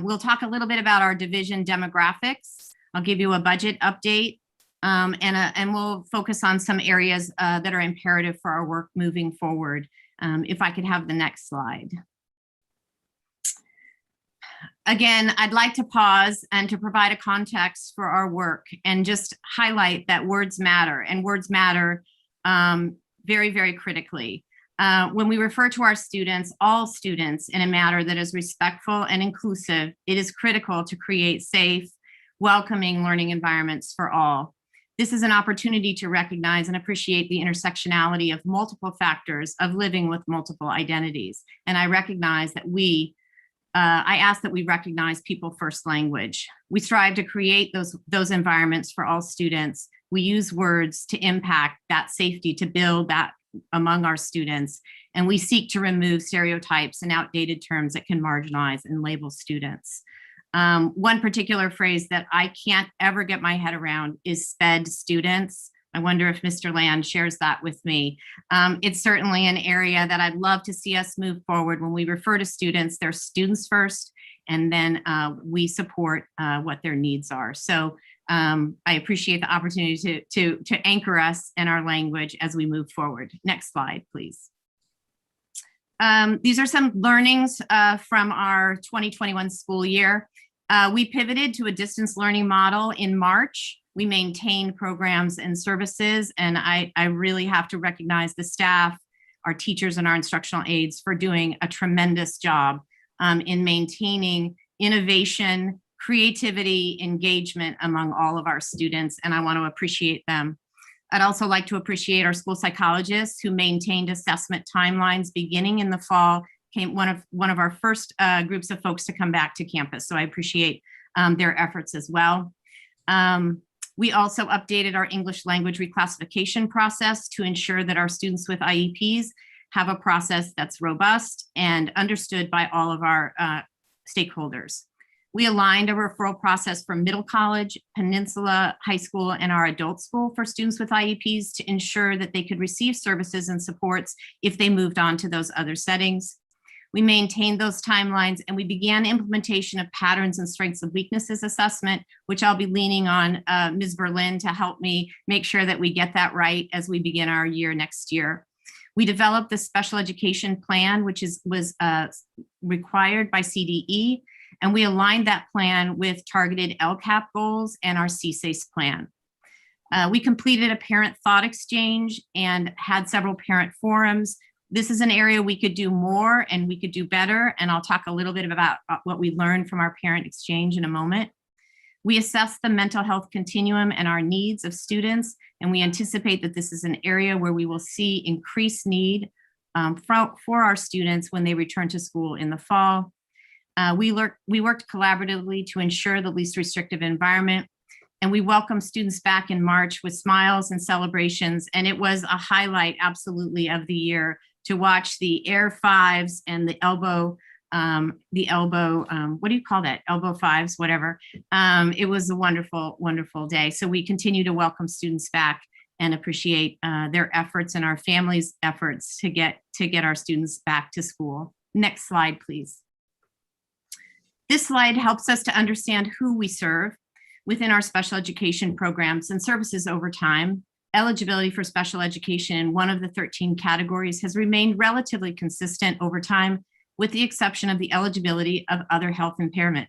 We'll talk a little bit about our division demographics. I'll give you a budget update, and we'll focus on some areas that are imperative for our work moving forward. If I could have the next slide. Again, I'd like to pause and to provide a context for our work and just highlight that words matter, and words matter very, very critically. When we refer to our students, all students, in a manner that is respectful and inclusive, it is critical to create safe, welcoming learning environments for all. This is an opportunity to recognize and appreciate the intersectionality of multiple factors of living with multiple identities. And I recognize that I ask that we recognize people first language. We strive to create those environments for all students. We use words to impact that safety, to build that among our students. And we seek to remove stereotypes and outdated terms that can marginalize and label students. One particular phrase that I can't ever get my head around is SPED students. I wonder if Mr. Land shares that with me. It's certainly an area that I'd love to see us move forward. When we refer to students, they're students first, and then we support what their needs are. So I appreciate the opportunity to anchor us in our language as we move forward. Next slide, please. These are some learnings from our 2021 school year. We pivoted to a distance learning model in March. We maintained programs and services, and I really have to recognize the staff, our teachers, and our instructional aides for doing a tremendous job in maintaining innovation, creativity, engagement among all of our students, and I want to appreciate them. I'd also like to appreciate our school psychologists who maintained assessment timelines beginning in the fall, one of our first groups of folks to come back to campus. So I appreciate their efforts as well. We also updated our English language reclassification process to ensure that our students with IEPs have a process that's robust and understood by all of our stakeholders. We aligned a referral process for middle college, Peninsula High School, and our adult school for students with IEPs to ensure that they could receive services and supports if they moved on to those other settings. We maintained those timelines, and we began implementation of patterns and strengths and weaknesses assessment, which I'll be leaning on Ms. Berlin to help me make sure that we get that right as we begin our year next year. We developed the special education plan, which was required by CDE, and we aligned that plan with targeted LCAP goals and our CSACE plan. We completed a parent thought exchange and had several parent forums. This is an area we could do more and we could do better, and I'll talk a little bit about what we learned from our parent exchange in a moment. We assessed the mental health continuum and our needs of students, and we anticipate that this is an area where we will see increased need for our students when they return to school in the fall. We worked collaboratively to ensure the least restrictive environment, and we welcomed students back in March with smiles and celebrations, and it was a highlight absolutely of the year to watch the Air Fives and the elbow, what do you call that? Elbow fives, whatever. It was a wonderful, wonderful day. So we continue to welcome students back and appreciate their efforts and our families' efforts to get our students back to school. Next slide, please. This slide helps us to understand who we serve within our special education programs and services over time. Eligibility for special education in one of the 13 categories has remained relatively consistent over time, with the exception of the eligibility of other health impairment.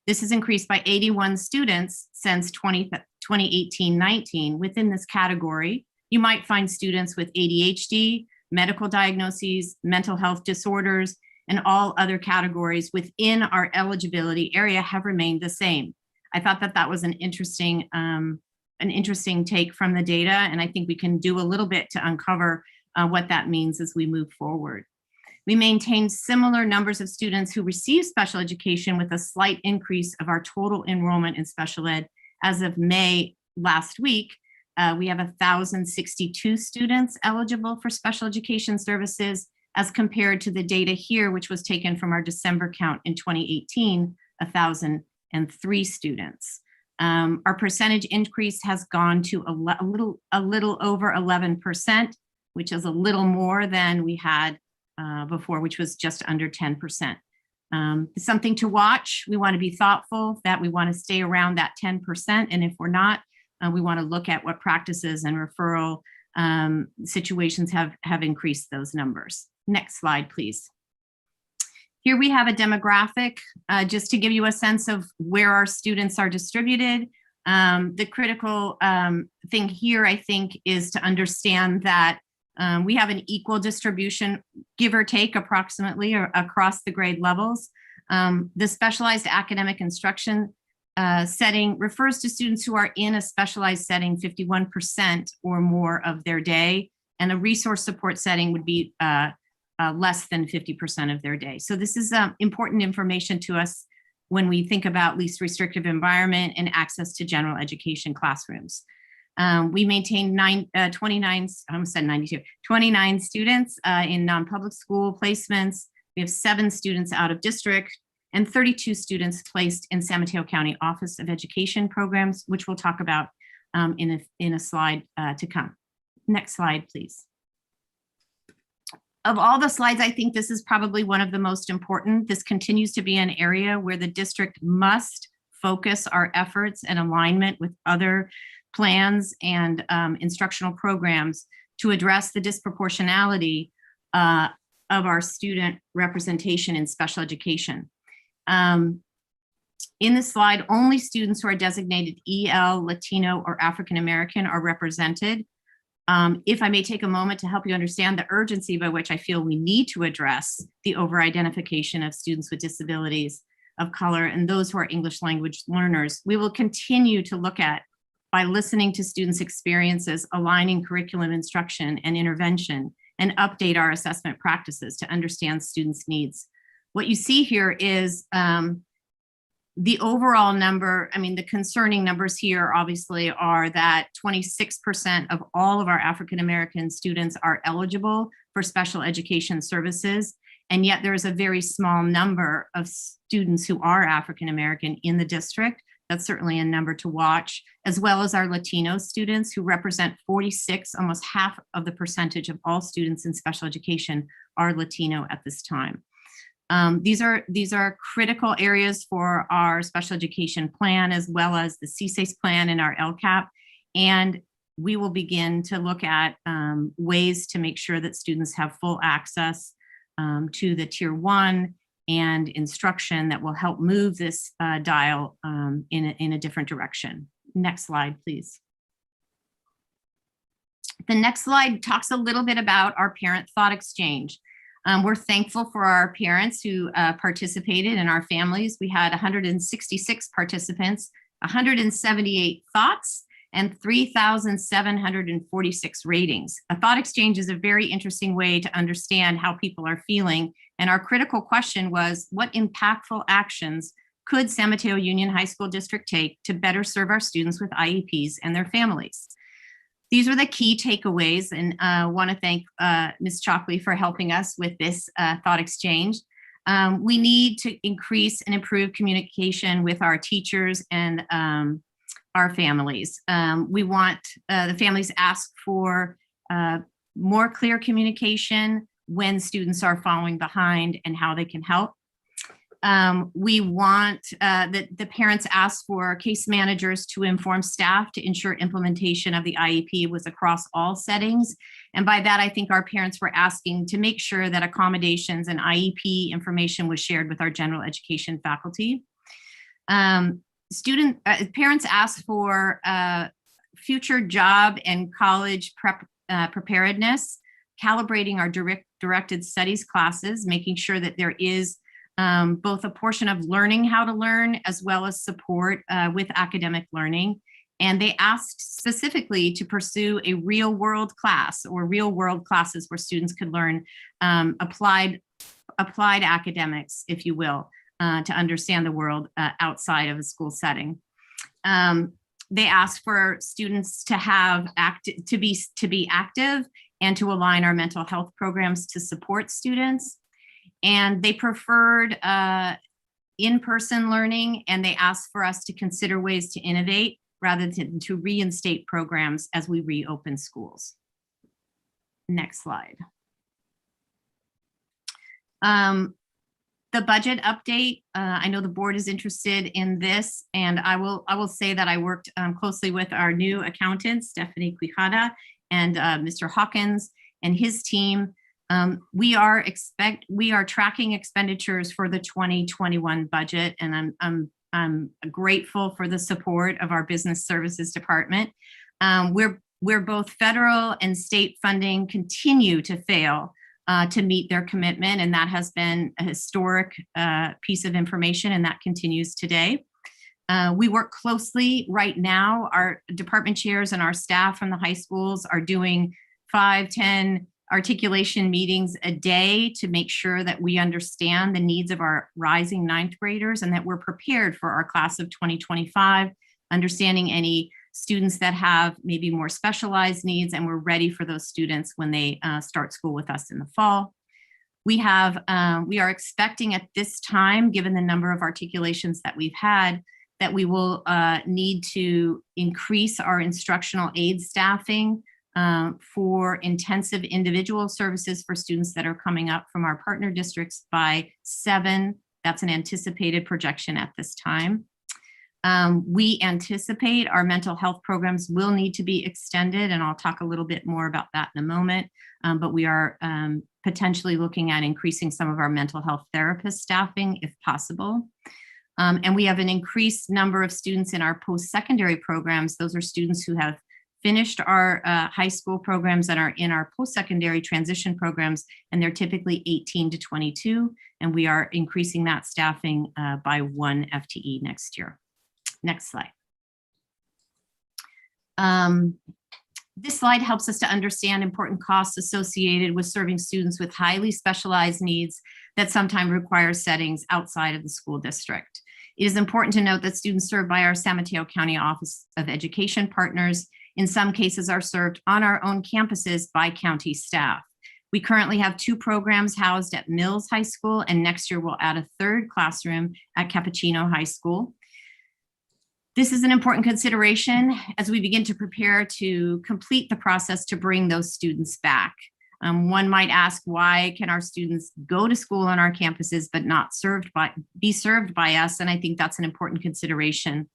This has increased by 81 students since 2018-19 within this category. You might find students with ADHD, medical diagnoses, mental health disorders, and all other categories within our eligibility area have remained the same. I thought that was an interesting take from the data, and I think we can do a little bit to uncover what that means as we move forward. We maintained similar numbers of students who receive special education with a slight increase of our total enrollment in special ed. As of May last week, we have 1,062 students eligible for special education services as compared to the data here, which was taken from our December count in 2018, 1,003 students. Our percentage increase has gone to a little over 11%, which is a little more than we had before, which was just under 10%. It's something to watch. We want to be thoughtful that we want to stay around that 10%. And if we're not, we want to look at what practices and referral situations have increased those numbers. Next slide, please. Here we have a demographic just to give you a sense of where our students are distributed. The critical thing here, I think, is to understand that we have an equal distribution, give or take approximately, across the grade levels. The specialized academic instruction setting refers to students who are in a specialized setting 51% or more of their day, and a resource support setting would be less than 50% of their day. So this is important information to us when we think about least restrictive environment and access to general education classrooms. We maintain 29 students in non-public school placements. We have 7 students out of district and 32 students placed in San Mateo County Office of Education programs, which we'll talk about in a slide to come. Next slide, please. Of all the slides, I think this is probably one of the most important. This continues to be an area where the district must focus our efforts and alignment with other plans and instructional programs to address the disproportionality of our student representation in special education. In this slide, only students who are designated EL, Latino, or African American are represented. If I may take a moment to help you understand the urgency by which I feel we need to address the over-identification of students with disabilities of color and those who are English language learners, we will continue to look at by listening to students' experiences, aligning curriculum instruction and intervention, and update our assessment practices to understand students' needs. What you see here is the overall number. I mean, the concerning numbers here obviously are that 26% of all of our African-American students are eligible for special education services, and yet there is a very small number of students who are African-American in the district. That's certainly a number to watch, as well as our Latino students who represent 46, almost half of the percentage of all students in special education are Latino at this time. These are critical areas for our special education plan, as well as the CSACE plan and our LCAP. And we will begin to look at ways to make sure that students have full access to the Tier 1 and instruction that will help move this dial in a different direction. Next slide, please. The next slide talks a little bit about our parent thought exchange. We're thankful for our parents who participated and our families. We had 166 participants, 178 thoughts, and 3,746 ratings. A thought exchange is a very interesting way to understand how people are feeling. And our critical question was, what impactful actions could San Mateo Union High School District take to better serve our students with IEPs and their families? These are the key takeaways, and I want to thank Ms. Chalkley for helping us with this thought exchange. We need to increase and improve communication with our teachers and our families. We want the families ask for more clear communication when students are falling behind and how they can help. We want the parents ask for case managers to inform staff to ensure implementation of the IEP was across all settings. And by that, I think our parents were asking to make sure that accommodations and IEP information was shared with our general education faculty. Parents asked for future job and college preparedness, calibrating our directed studies classes, making sure that there is both a portion of learning how to learn as well as support with academic learning. And they asked specifically to pursue a real world class or real world classes where students could learn applied applied academics, if you will, to understand the world outside of a school setting. They ask for students to have to be active and to align our mental health programs to support students. And they preferred in-person learning, and they asked for us to consider ways to innovate rather than to reinstate programs as we reopen schools. Next slide. The budget update, I know the board is interested in this, and I will say that I worked closely with our new accountant, Stephanie Quijada, and Mr. Hawkins and his team. We are tracking expenditures for the 2021 budget, and I'm grateful for the support of our business services department. We're both federal and state funding continue to fail to meet their commitment, and that has been a historic piece of information, and that continues today. We work closely right now. Our department chairs and our staff from the high schools are doing 5-10 articulation meetings a day to make sure that we understand the needs of our rising ninth graders and that we're prepared for our class of 2025, understanding any students that have maybe more specialized needs, and we're ready for those students when they start school with us in the fall. We are expecting at this time, given the number of articulations that we've had, that we will need to increase our instructional aid staffing for intensive individual services for students that are coming up from our partner districts by 7. That's an anticipated projection at this time. We anticipate our mental health programs will need to be extended, and I'll talk a little bit more about that in a moment, but we are potentially looking at increasing some of our mental health therapist staffing if possible. And we have an increased number of students in our post-secondary programs. Those are students who have finished our high school programs and are in our post-secondary transition programs, and they're typically 18 to 22, and we are increasing that staffing by 1 FTE next year. Next slide. This slide helps us to understand important costs associated with serving students with highly specialized needs that sometimes require settings outside of the school district. It is important to note that students served by our San Mateo County Office of Education partners in some cases are served on our own campuses by county staff. We currently have 2 programs housed at Mills High School, and next year we'll add a 3rd classroom at Capuchino High School. This is an important consideration as we begin to prepare to complete the process to bring those students back. One might ask, why can our students go to school on our campuses but not be served by us? And I think that's an important consideration.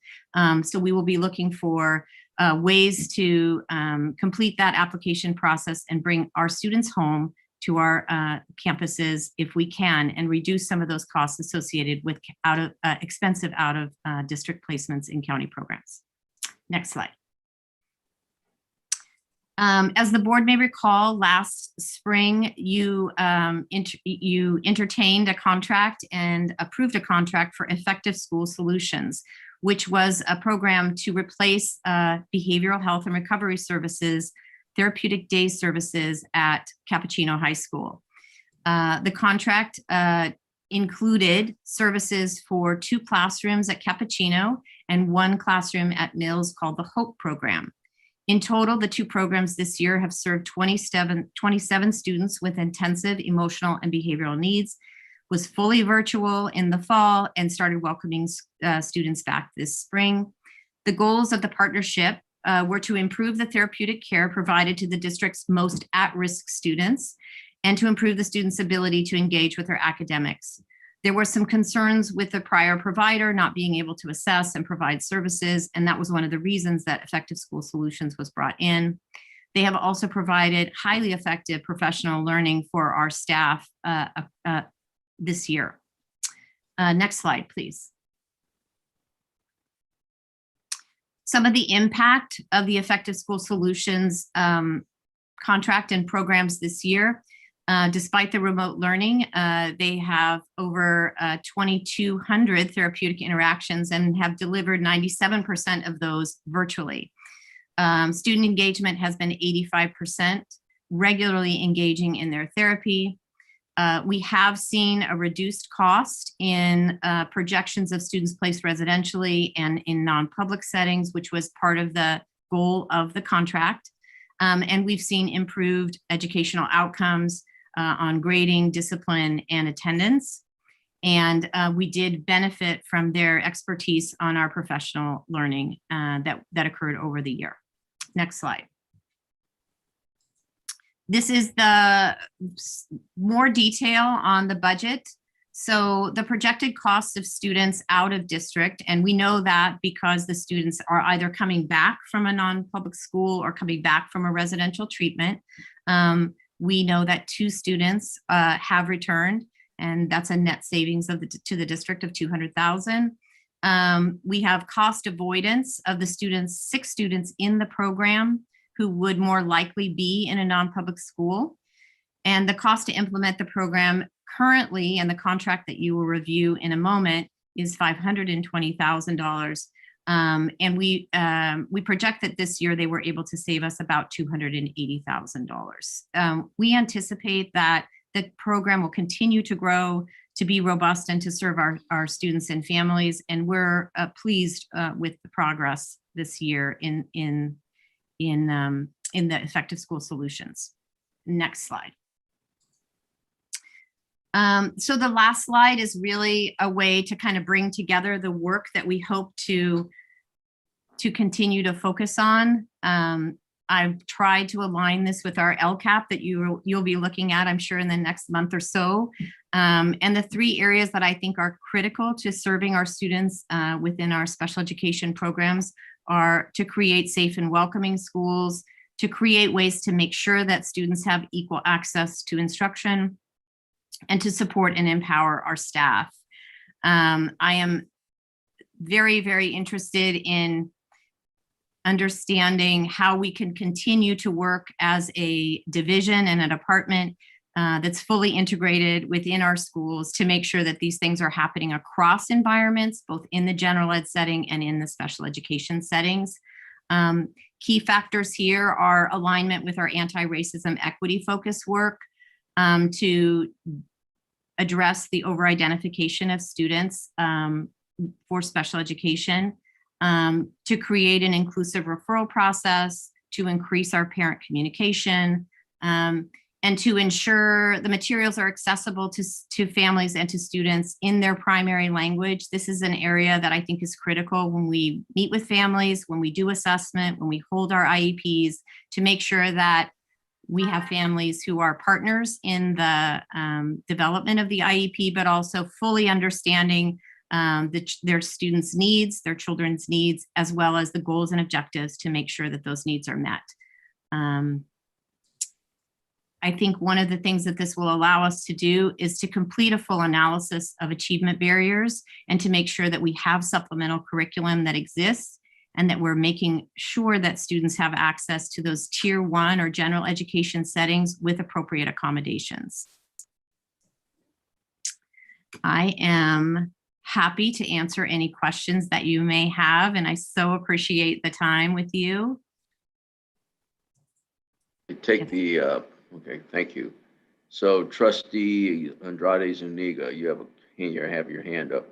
So we will be looking for ways to complete that application process and bring our students home to our campuses if we can, and reduce some of those costs associated with expensive out of district placements in county programs. Next slide. As the board may recall, last spring, you entertained a contract and approved a contract for Effective School Solutions, which was a program to replace behavioral health and recovery services, therapeutic day services at Capuchino High School. The contract included services for 2 classrooms at Capuchino and 1 classroom at Mills called the HOPE program. In total, the 2 programs this year have served 27 students with intensive emotional and behavioral needs, was fully virtual in the fall, and started welcoming students back this spring. The goals of the partnership were to improve the therapeutic care provided to the district's most at-risk students and to improve the students' ability to engage with their academics. There were some concerns with the prior provider not being able to assess and provide services, and that was one of the reasons that Effective School Solutions was brought in. They have also provided highly effective professional learning for our staff this year. Next slide, please. Some of the impact of the Effective School Solutions contract and programs this year. Despite the remote learning, they have over 2,200 therapeutic interactions and have delivered 97% of those virtually. Student engagement has been 85%, regularly engaging in their therapy. We have seen a reduced cost in projections of students placed residentially and in non-public settings, which was part of the goal of the contract. And we've seen improved educational outcomes on grading, discipline, and attendance. And we did benefit from their expertise on our professional learning that occurred over the year. Next slide. This is the more detail on the budget. So the projected costs of students out of district, and we know that because the students are either coming back from a non-public school or coming back from a residential treatment. We know that 2 students have returned, and that's a net savings to the district of $200,000. We have cost avoidance of the students, 6 students in the program who would more likely be in a non-public school. And the cost to implement the program currently, and the contract that you will review in a moment, is $520,000. And we project that this year they were able to save us about $280,000. We anticipate that the program will continue to grow, to be robust, and to serve our students and families. And we're pleased with the progress this year in the effective school solutions. Next slide. So the last slide is really a way to kind of bring together the work that we hope to continue to focus on. I've tried to align this with our LCAP that you'll be looking at, I'm sure, in the next month or so. And the 3 areas that I think are critical to serving our students within our special education programs are to create safe and welcoming schools, to create ways to make sure that students have equal access to instruction, and to support and empower our staff. I am very, very interested in understanding how we can continue to work as a division and a department that's fully integrated within our schools to make sure that these things are happening across environments, both in the general ed setting and in the special education settings. Key factors here are alignment with our anti-racism equity focused work to address the over-identification of students for special education, to create an inclusive referral process, to increase our parent communication, and to ensure the materials are accessible to families and to students in their primary language. This is an area that I think is critical when we meet with families, when we do assessment, when we hold our IEPs, to make sure that we have families who are partners in the development of the IEP, but also fully understanding their students' needs, their children's needs, as well as the goals and objectives to make sure that those needs are met. I think one of the things that this will allow us to do is to complete a full analysis of achievement barriers and to make sure that we have supplemental curriculum that exists and that we're making sure that students have access to those tier 1 or general education settings with appropriate accommodations. I am happy to answer any questions that you may have, and I so appreciate the time with you. Take the, okay, thank you. So Trustee Andrade Zuniga, you have your hand up.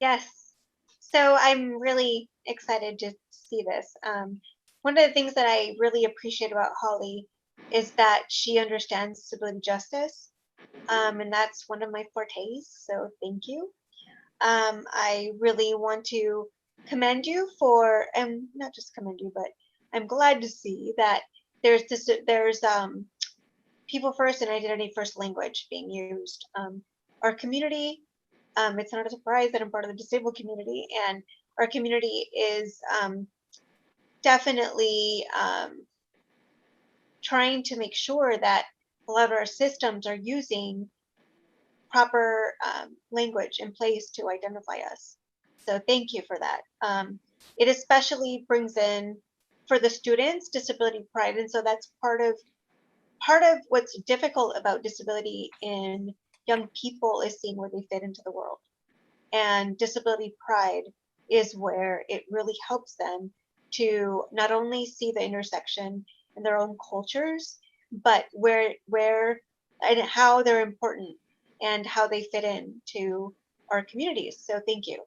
Yes. So I'm really excited to see this. One of the things that I really appreciate about Holly is that she understands disability justice. And that's one of my fortes, so thank you. I really want to commend you for, and not just commend you, but I'm glad to see that there's people first and identity first language being used. Our community, it's not a surprise that I'm part of the disabled community, and our community is definitely trying to make sure that a lot of our systems are using proper language in place to identify us. So thank you for that. It especially brings in, for the students, disability pride. And so that's part of what's difficult about disability in young people is seeing where they fit into the world. And disability pride is where it really helps them to not only see the intersection in their own cultures, but where and how they're important and how they fit in to our communities. So thank you.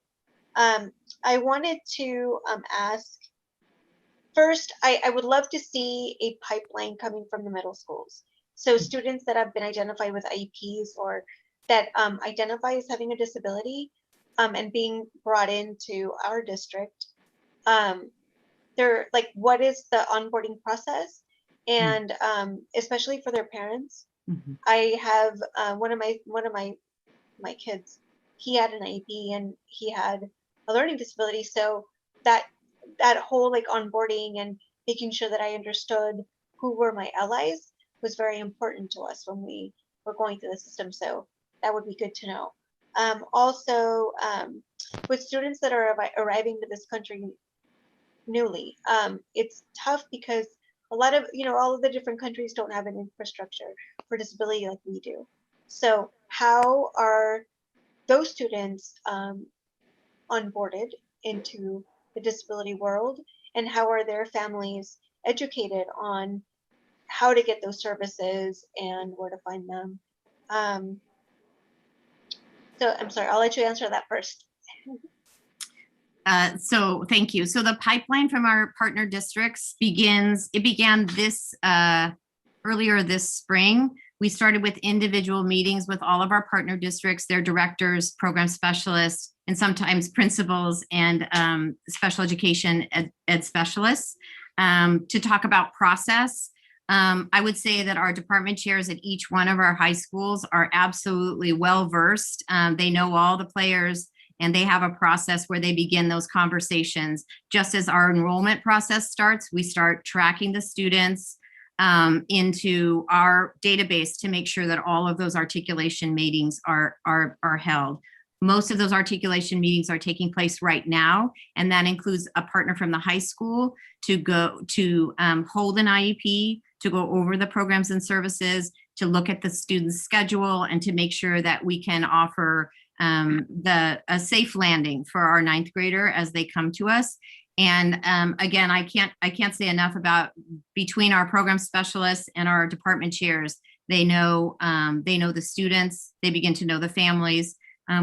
I wanted to ask, first, I would love to see a pipeline coming from the middle schools. So students that have been identified with IEPs or that identify as having a disability and being brought into our district, they're like, what is the onboarding process? And especially for their parents. I have one of my kids, he had an IEP and he had a learning disability. So that whole like onboarding and making sure that I understood who were my allies was very important to us when we were going through the system. So that would be good to know. Also, with students that are arriving to this country newly, it's tough because a lot of, all of the different countries don't have an infrastructure for disability like we do. So how are those students onboarded into the disability world, and how are their families educated on how to get those services and where to find them? So I'm sorry, I'll let you answer that first. So thank you. So the pipeline from our partner districts began this earlier this spring. We started with individual meetings with all of our partner districts, their directors, program specialists, and sometimes principals and special education ed specialists to talk about process. I would say that our department chairs at each one of our high schools are absolutely well-versed. They know all the players, and they have a process where they begin those conversations. Just as our enrollment process starts, we start tracking the students into our database to make sure that all of those articulation meetings are held. Most of those articulation meetings are taking place right now, and that includes a partner from the high school to go to hold an IEP, to go over the programs and services, to look at the student's schedule, and to make sure that we can offer a safe landing for our ninth grader as they come to us. And again, I can't say enough about between our program specialists and our department chairs. They know the students. They begin to know the families.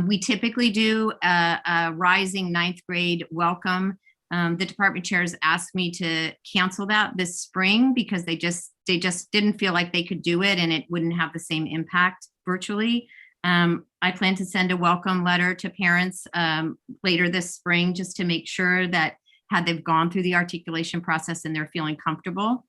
We typically do a rising ninth grade welcome. The department chairs asked me to cancel that this spring because they just didn't feel like they could do it and it wouldn't have the same impact virtually. I plan to send a welcome letter to parents later this spring just to make sure that they've gone through the articulation process and they're feeling comfortable.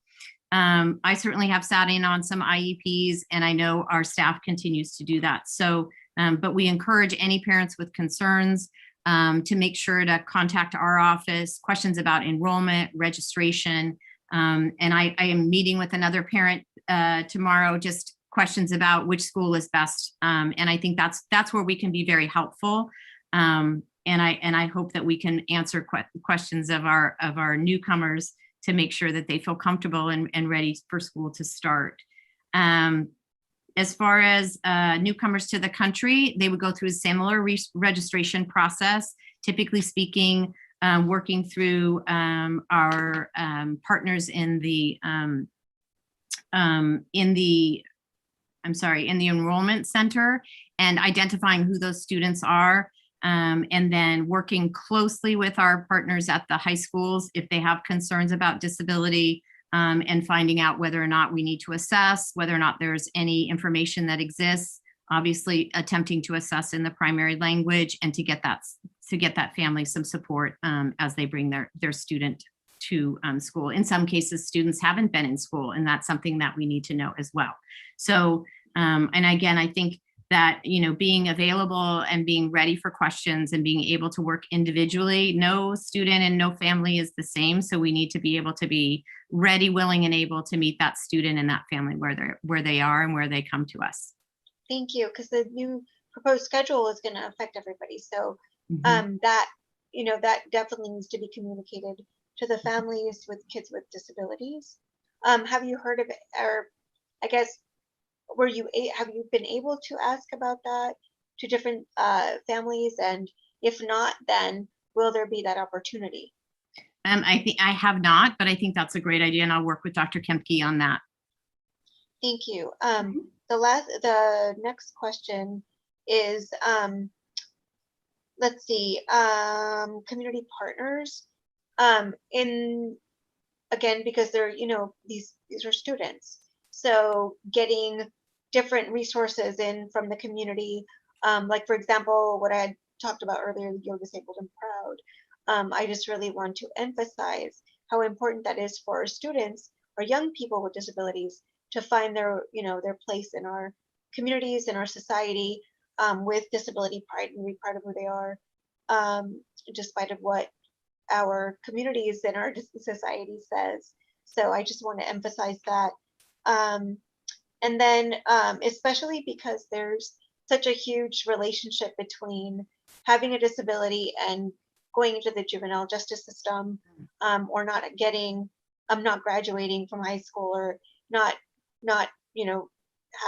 I certainly have sat in on some IEPs, and I know our staff continues to do that. So, but we encourage any parents with concerns to make sure to contact our office, questions about enrollment, registration. And I am meeting with another parent tomorrow, just questions about which school is best. And I think that's where we can be very helpful. And I hope that we can answer questions of our newcomers to make sure that they feel comfortable and ready for school to start. As far as newcomers to the country, they would go through a similar registration process, typically speaking, working through our partners in the enrollment center and identifying who those students are. And then working closely with our partners at the high schools if they have concerns about disability, and finding out whether or not we need to assess, whether or not there's any information that exists, obviously attempting to assess in the primary language and to get that family some support as they bring their student to school. In some cases, students haven't been in school, and that's something that we need to know as well. So, and again, I think that, being available and being ready for questions and being able to work individually, no student and no family is the same. So we need to be able to be ready, willing, and able to meet that student and that family where they are and where they come to us. Thank you, because the new proposed schedule is going to affect everybody. So that definitely needs to be communicated to the families with kids with disabilities. Have you heard of it, or I guess, have you been able to ask about that to different families? And if not, then will there be that opportunity? I think I have not, but I think that's a great idea, and I'll work with Dr. Kempke on that. Thank you. The next question is, let's see, community partners. Again, because they're, these are students. So getting different resources in from the community, like for example, what I had talked about earlier, You're Disabled and Proud. I just really want to emphasize how important that is for our students or young people with disabilities to find their, their place in our communities, in our society, with disability pride and be proud of who they are, despite of what our communities and our society says. So I just want to emphasize that. And then especially because there's such a huge relationship between having a disability and going into the juvenile justice system, or not graduating from high school, or not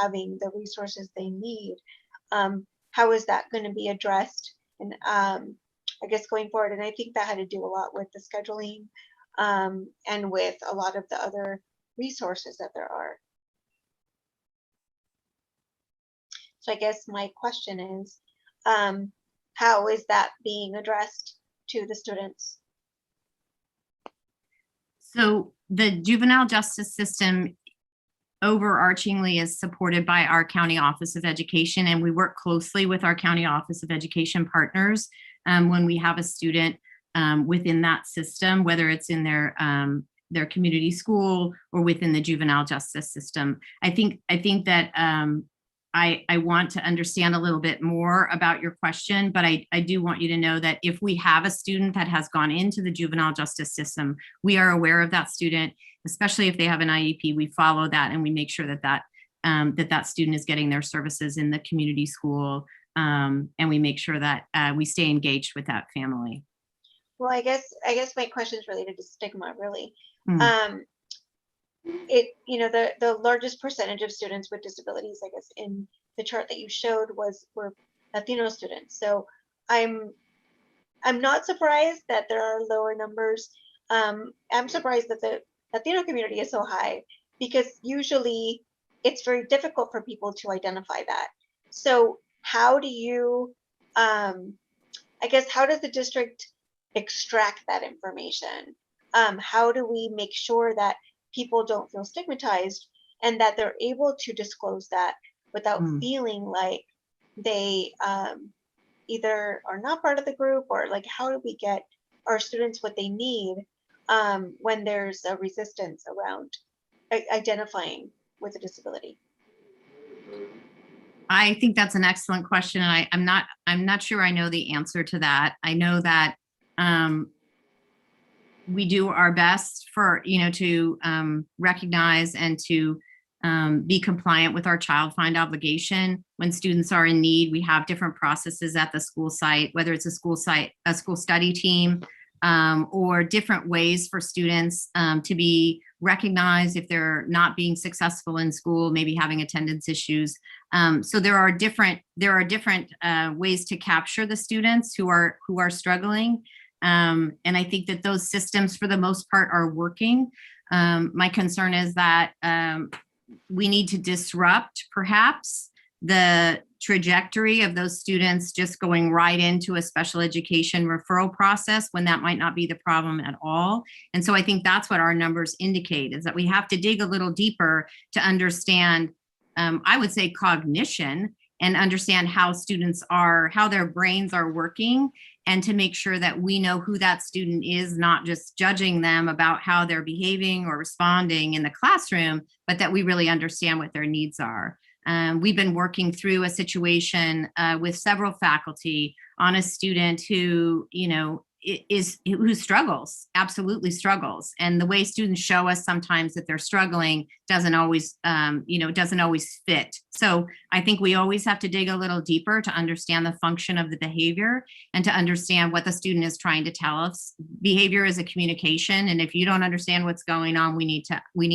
having the resources they need. How is that going to be addressed? And I guess going forward, and I think that had to do a lot with the scheduling, and with a lot of the other resources that there are. So I guess my question is, how is that being addressed to the students? So the juvenile justice system overarchingly is supported by our County Office of Education, and we work closely with our County Office of Education partners when we have a student within that system, whether it's in their community school or within the juvenile justice system. I think that I want to understand a little bit more about your question, but I do want you to know that if we have a student that has gone into the juvenile justice system, we are aware of that student, especially if they have an IEP. We follow that and we make sure that student is getting their services in the community school, and we make sure that we stay engaged with that family. Well, I guess my question is related to stigma, really. The largest percentage of students with disabilities, I guess, in the chart that you showed were Latino students. So I'm not surprised that there are lower numbers. I'm surprised that the Latino community is so high, because usually it's very difficult for people to identify that. So how do you, how does the district extract that information? How do we make sure that people don't feel stigmatized and that they're able to disclose that without feeling like they either are not part of the group, or like, how do we get our students what they need when there's a resistance around identifying with a disability? I think that's an excellent question, and I'm not sure I know the answer to that. I know that we do our best for, to recognize and to be compliant with our child find obligation. When students are in need, we have different processes at the school site, whether it's a school study team, or different ways for students to be recognized if they're not being successful in school, maybe having attendance issues. So there are different ways to capture the students who are struggling. And I think that those systems, for the most part, are working. My concern is that we need to disrupt, perhaps, the trajectory of those students just going right into a special education referral process when that might not be the problem at all. And so I think that's what our numbers indicate, is that we have to dig a little deeper to understand, I would say, cognition, and understand how students how their brains are working, and to make sure that we know who that student is, not just judging them about how they're behaving or responding in the classroom, but that we really understand what their needs are. We've been working through a situation with several faculty on a student who, who struggles, absolutely struggles. And the way students show us sometimes that they're struggling doesn't always fit. So I think we always have to dig a little deeper to understand the function of the behavior and to understand what the student is trying to tell us. Behavior is a communication. And if you don't understand what's going on, we need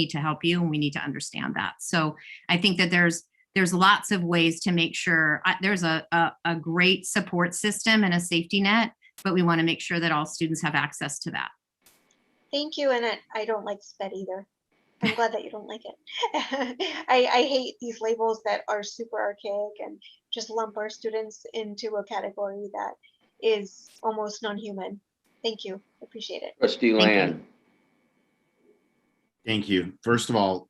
to help you, and we need to understand that. So I think that there's lots of ways to make sure there's a great support system and a safety net, but we want to make sure that all students have access to that. Thank you. And I don't like SPED either. I'm glad that you don't like it. I hate these labels that are super archaic and just lump our students into a category that is almost non-human. Thank you. Appreciate it. Trustee Thank you. Land. Thank you. First of all,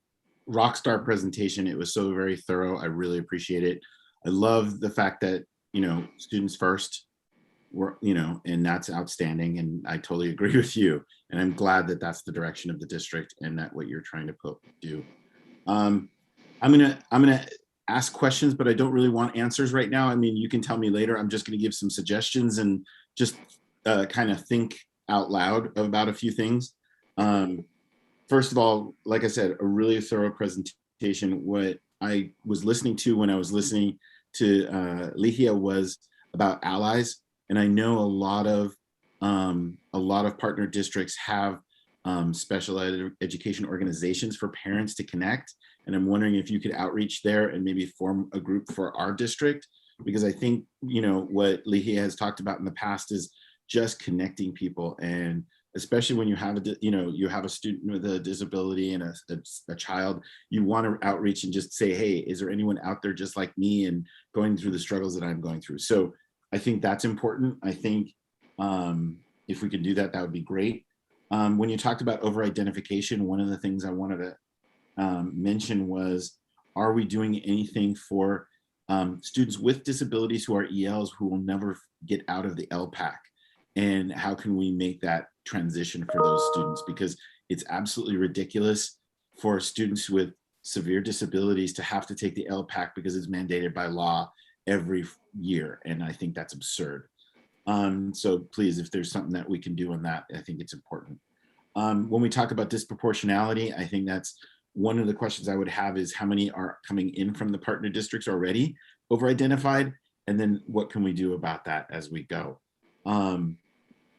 rockstar presentation. It was so very thorough. I really appreciate it. I love the fact that, students first were, and that's outstanding. And I totally agree with you. And I'm glad that that's the direction of the district and that what you're trying to do. I'm gonna ask questions, but I don't really want answers right now. I mean, you can tell me later. I'm just gonna give some suggestions and just kind of think out loud about a few things. First of all, like I said, a really thorough presentation. What I was listening to when I was listening to Lihia was about allies. And I know a lot of partner districts have special education organizations for parents to connect. And I'm wondering if you could outreach there and maybe form a group for our district, because I think, what Lihia has talked about in the past is just connecting people. And especially when you have a student with a disability and a child, you want to outreach and just say, hey, is there anyone out there just like me and going through the struggles that I'm going through? So I think that's important. I think if we could do that, that would be great. When you talked about over-identification, one of the things I wanted to mention was, are we doing anything for students with disabilities who are ELs who will never get out of the LPAC? And how can we make that transition for those students? Because it's absolutely ridiculous for students with severe disabilities to have to take the LPAC because it's mandated by law every year. And I think that's absurd. So please, if there's something that we can do on that, I think it's important. When we talk about disproportionality, I think that's one of the questions I would have is how many are coming in from the partner districts already over-identified? And then what can we do about that as we go?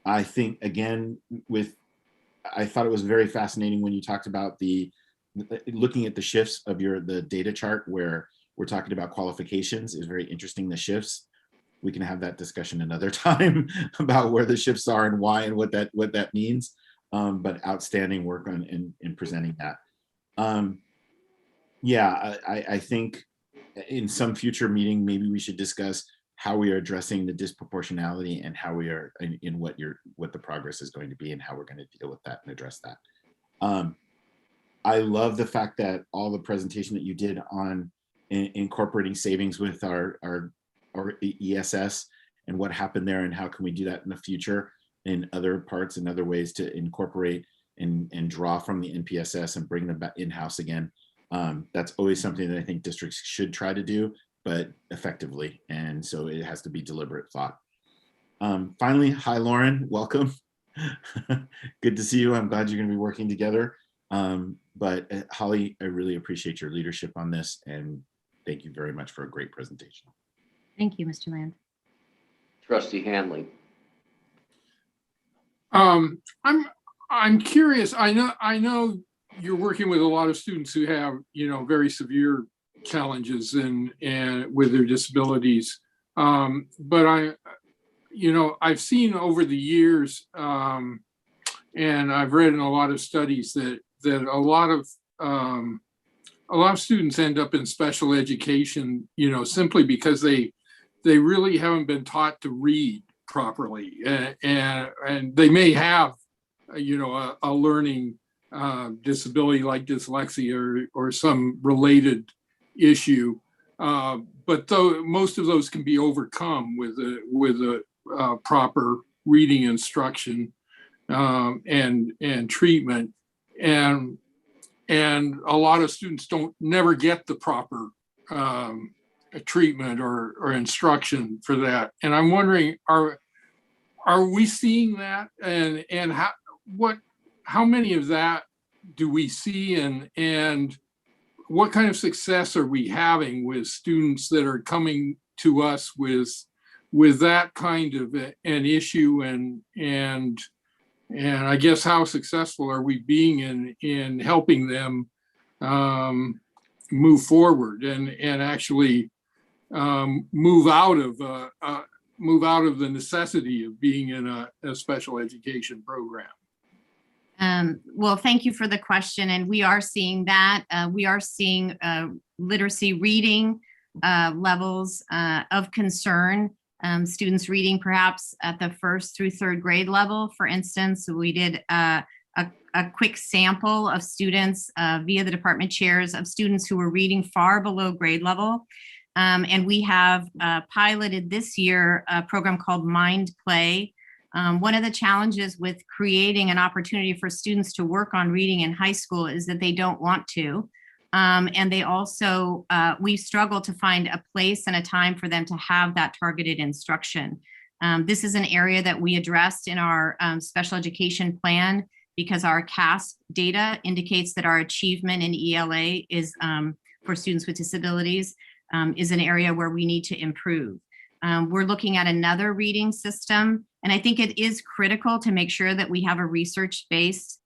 I think, again, I thought it was very fascinating when you talked about looking at the shifts of the data chart where we're talking about qualifications is very interesting, the shifts. We can have that discussion another time about where the shifts are and why and what that means. But outstanding work in presenting that. I think in some future meeting, maybe we should discuss how we are addressing the disproportionality and how we are in what the progress is going to be and how we're going to deal with that and address that. I love the fact that all the presentation that you did on incorporating savings with our ESS and what happened there and how can we do that in the future in other parts and other ways to incorporate and draw from the NPSS and bring them back in-house again. That's always something that I think districts should try to do, but effectively. And so it has to be deliberate thought. Finally, hi, Lauren, welcome. Good to see you. I'm glad you're gonna be working together. But Holly, I really appreciate your leadership on this and thank you very much for a great presentation. Thank you, Mr. Land. Trustee Hanley. I'm curious. I know you're working with a lot of students who have, very severe challenges and with their disabilities. But I've seen over the years, and I've read in a lot of studies that a lot of students end up in special education, simply because they really haven't been taught to read properly, and they may have, a learning disability like dyslexia or some related issue, but though most of those can be overcome with a proper reading instruction and treatment, and a lot of students never get the proper treatment or instruction for that. And I'm wondering, are we seeing that, and how many of that do we see, and what kind of success are we having with students that are coming to us with that kind of an issue, and I guess how successful are we being in helping them move forward and actually move out of the necessity of being in a special education program? Well, thank you for the question. And we are seeing that. We are seeing literacy reading levels of concern. Students reading perhaps at the 1st through 3rd grade level. For instance, we did a quick sample of students via the department chairs of students who were reading far below grade level. And we have piloted this year a program called Mind Play. One of the challenges with creating an opportunity for students to work on reading in high school is that they don't want to. And they also, we struggle to find a place and a time for them to have that targeted instruction. This is an area that we addressed in our special education plan because our CASP data indicates that our achievement in ELA is for students with disabilities is an area where we need to improve. We're looking at another reading system, and I think it is critical to make sure that we have a research-based,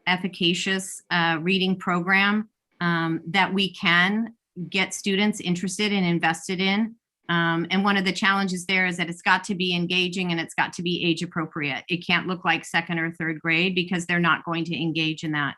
efficacious reading program that we can get students interested and invested in. And one of the challenges there is that it's got to be engaging and it's got to be age appropriate. It can't look like 2nd or 3rd grade because they're not going to engage in that.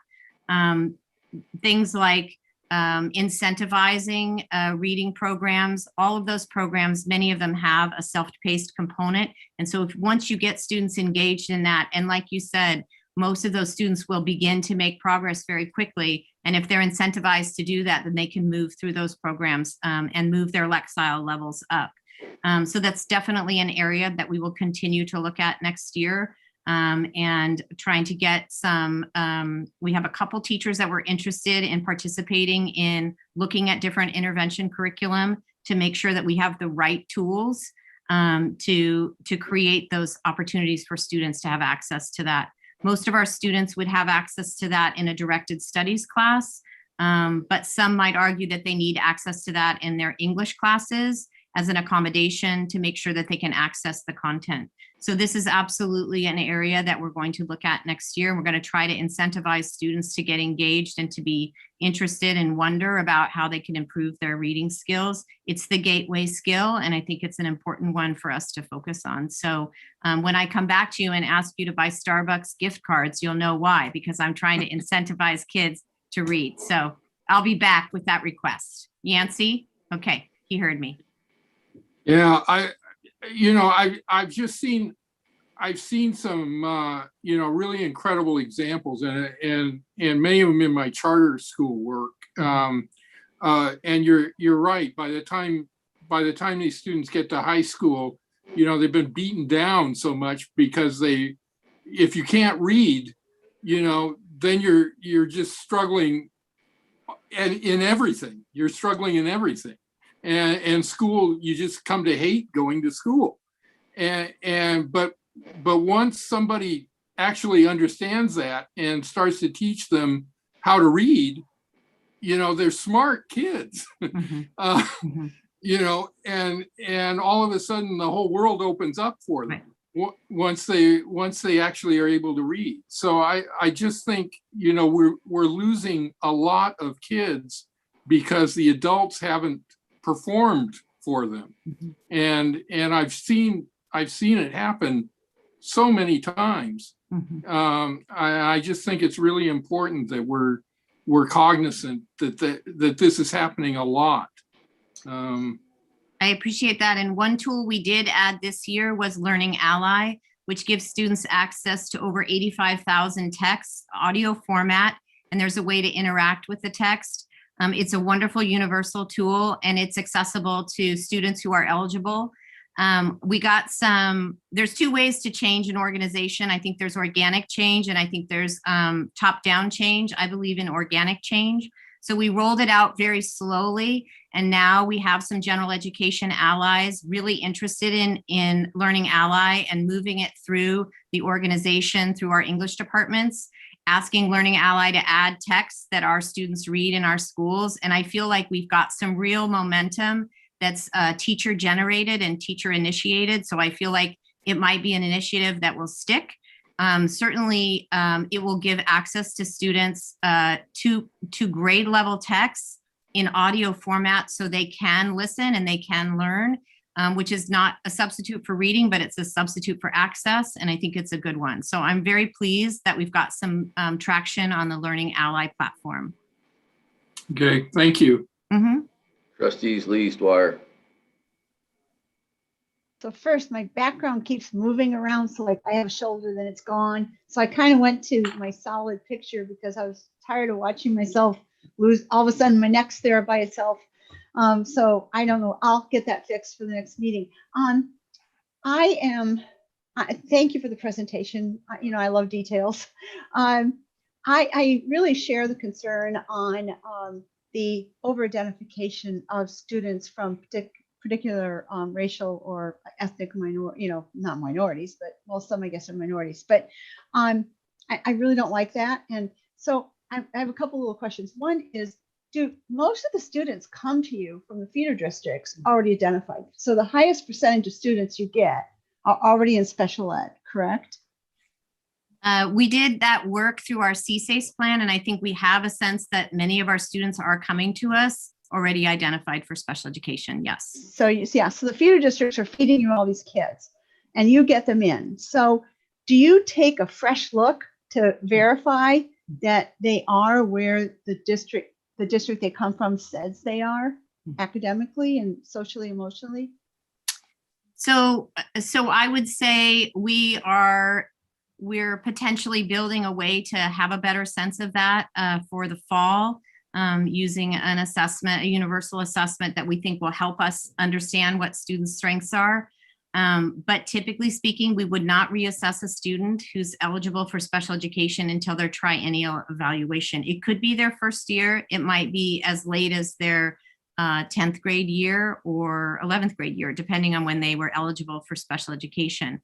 Things like incentivizing reading programs, all of those programs, many of them have a self-paced component. And so once you get students engaged in that, and like you said, most of those students will begin to make progress very quickly. And if they're incentivized to do that, then they can move through those programs and move their Lexile levels up. So that's definitely an area that we will continue to look at next year. And trying to get some, we have a couple teachers that were interested in participating in looking at different intervention curriculum to make sure that we have the right tools to create those opportunities for students to have access to that. Most of our students would have access to that in a directed studies class, but some might argue that they need access to that in their English classes as an accommodation to make sure that they can access the content. So this is absolutely an area that we're going to look at next year. We're going to try to incentivize students to get engaged and to be interested and wonder about how they can improve their reading skills. It's the gateway skill, and I think it's an important one for us to focus on. So when I come back to you and ask you to buy Starbucks gift cards, you'll know why, because I'm trying to incentivize kids to read. So I'll be back with that request. Yancey? Okay, he heard me. Yeah, I've seen some really incredible examples and many of them in my charter school work. And you're right. By the time these students get to high school, they've been beaten down so much because if you can't read, then you're just struggling in everything. You're struggling in everything. And school, you just come to hate going to school. But once somebody actually understands that and starts to teach them how to read, they're smart kids. And all of a sudden the whole world opens up for them once they actually are able to read. So I just think we're losing a lot of kids because the adults haven't performed for them. And I've seen it happen so many times. I just think it's really important that we're cognizant that this is happening a lot. I appreciate that. And one tool we did add this year was Learning Ally, which gives students access to over 85,000 texts, audio format, and there's a way to interact with the text. It's a wonderful universal tool, and it's accessible to students who are eligible. There's two ways to change an organization. I think there's organic change, and I think there's top-down change. I believe in organic change. So we rolled it out very slowly, and now we have some general education allies really interested in Learning Ally and moving it through the organization, through our English departments, asking Learning Ally to add texts that our students read in our schools. And I feel like we've got some real momentum that's teacher generated and teacher initiated. So I feel like it might be an initiative that will stick. Certainly, it will give access to students to grade level texts in audio format so they can listen and they can learn. which is not a substitute for reading, but it's a substitute for access. And I think it's a good one. So I'm very pleased that we've got some traction on the Learning Ally platform. Okay, thank you. Trustees Lees, Dwyer. So first, my background keeps moving around. So like I have a shoulder, then it's gone. So I kind of went to my solid picture because I was tired of watching myself lose. All of a sudden, my neck's there by itself. So I don't know. I'll get that fixed for the next meeting. Thank you for the presentation. I love details. I really share the concern on the over-identification of students from particular racial or ethnic minority, not minorities, but well, some I guess are minorities. But I really don't like that. And so I have a couple little questions. One is, do most of the students come to you from the feeder districts already identified? So the highest percentage of students you get are already in special ed, correct? We did that work through our CSACE plan, and I think we have a sense that many of our students are coming to us already identified for special education, yes. So so the feeder districts are feeding you all these kids and you get them in. So do you take a fresh look to verify that they are where the district they come from says they are academically and socially, emotionally? So I would say we're potentially building a way to have a better sense of that for the fall, using an assessment, a universal assessment that we think will help us understand what students' strengths are. But typically speaking, we would not reassess a student who's eligible for special education until their triennial evaluation. It could be their first year. It might be as late as their 10th grade year or 11th grade year, depending on when they were eligible for special education.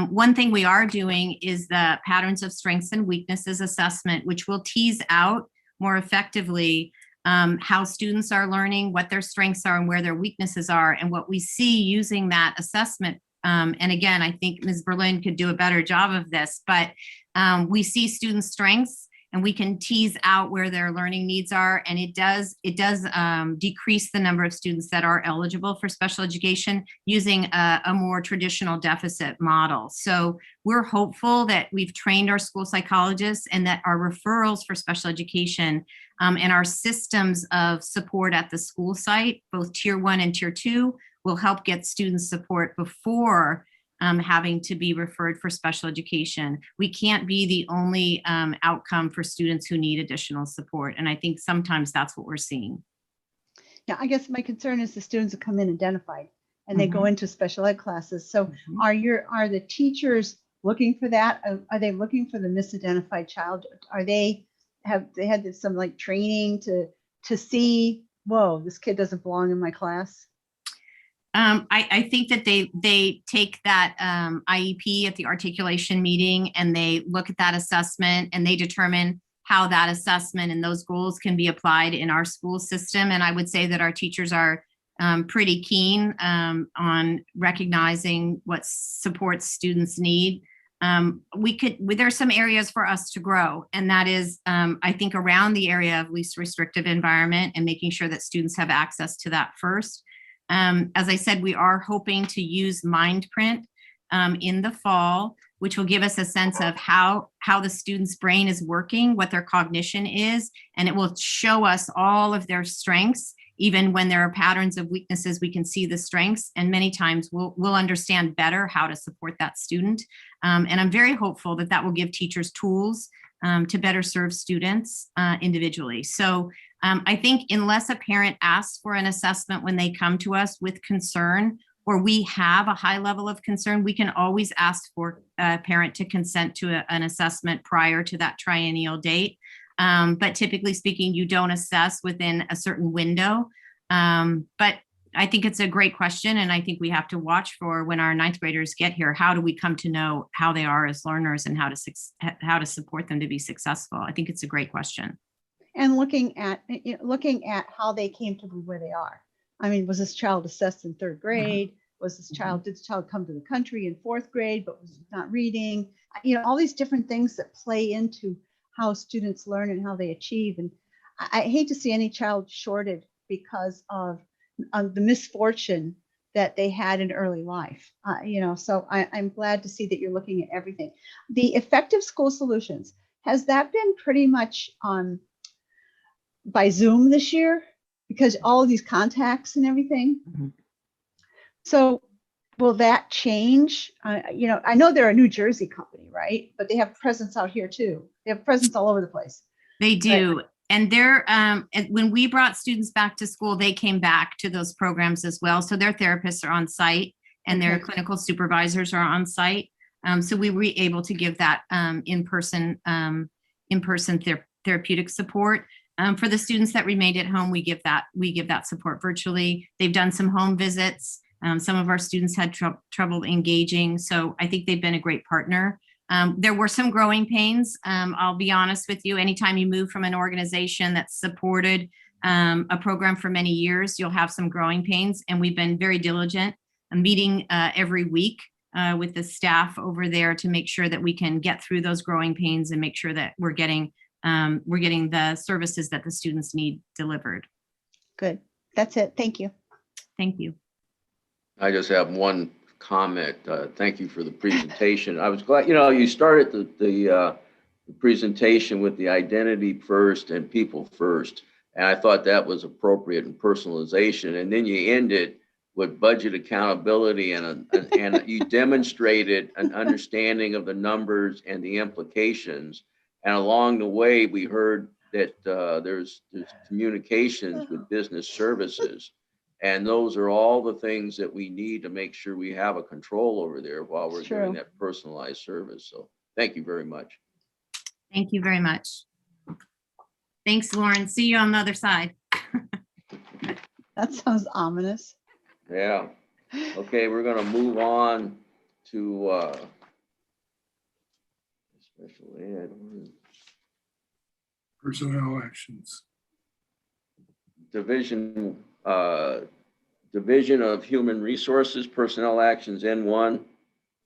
One thing we are doing is the patterns of strengths and weaknesses assessment, which will tease out more effectively how students are learning, what their strengths are and where their weaknesses are. And what we see using that assessment, and again, I think Ms. Berlin could do a better job of this, but we see students' strengths and we can tease out where their learning needs are. And it does decrease the number of students that are eligible for special education using a more traditional deficit model. So we're hopeful that we've trained our school psychologists and that our referrals for special education and our systems of support at the school site, both tier 1 and tier 2, will help get students support before having to be referred for special education. We can't be the only outcome for students who need additional support. And I think sometimes that's what we're seeing. Yeah, I guess my concern is the students that come in identified and they go into special ed classes. So are the teachers looking for that? Are they looking for the misidentified child? Have they had some like training to see, whoa, this kid doesn't belong in my class? I think that they take that IEP at the articulation meeting and they look at that assessment and they determine how that assessment and those goals can be applied in our school system. And I would say that our teachers are pretty keen on recognizing what supports students need. There's some areas for us to grow, and that is, I think, around the area of least restrictive environment and making sure that students have access to that first. As I said, we are hoping to use MindPrint in the fall, which will give us a sense of how the student's brain is working, what their cognition is, and it will show us all of their strengths. Even when there are patterns of weaknesses, we can see the strengths, and many times we'll understand better how to support that student. And I'm very hopeful that will give teachers tools to better serve students individually. So I think unless a parent asks for an assessment when they come to us with concern, or we have a high level of concern, we can always ask for a parent to consent to an assessment prior to that triennial date. But typically speaking, you don't assess within a certain window. But I think it's a great question. And I think we have to watch for when our 9th graders get here, how do we come to know how they are as learners and how to support them to be successful? I think it's a great question. And looking at how they came to be where they are. I mean, was this child assessed in 3rd grade? Did this child come to the country in 4th grade, but was not reading? All these different things that play into how students learn and how they achieve. And I hate to see any child shorted because of the misfortune that they had in early life. So I'm glad to see that you're looking at everything. The effective school solutions, has that been pretty much by Zoom this year? Because all of these contacts and everything. Mhm. So will that change? I know they're a New Jersey company, right? But they have presence out here too. They have presence all over the place. They do. And they're, when we brought students back to school, they came back to those programs as well. So their therapists are on site and their Okay. clinical supervisors are on site. So we were able to give that in-person therapeutic support. For the students that remained at home, we give that support virtually. They've done some home visits. Some of our students had trouble engaging. So I think they've been a great partner. There were some growing pains. I'll be honest with you, anytime you move from an organization that's supported a program for many years, you'll have some growing pains. And we've been very diligent, meeting every week with the staff over there to make sure that we can get through those growing pains and make sure that we're getting the services that the students need delivered. Good. That's it. Thank you. Thank you. I just have one comment. Thank you for the presentation. I was glad, you started the presentation with the identity first and people first. And I thought that was appropriate in personalization. And then you ended with budget accountability and you demonstrated an understanding of the numbers and the implications. And along the way, we heard that there's communications with business services. And those are all the things that we need to make sure we have a control over there while we're doing that personalized service. So thank you very much. Thank you very much. Thanks, Lauren. See you on the other side. That sounds ominous. Yeah. Okay, we're going to move on to special ed. Personnel actions. Division of Human Resources, Personnel Actions N1.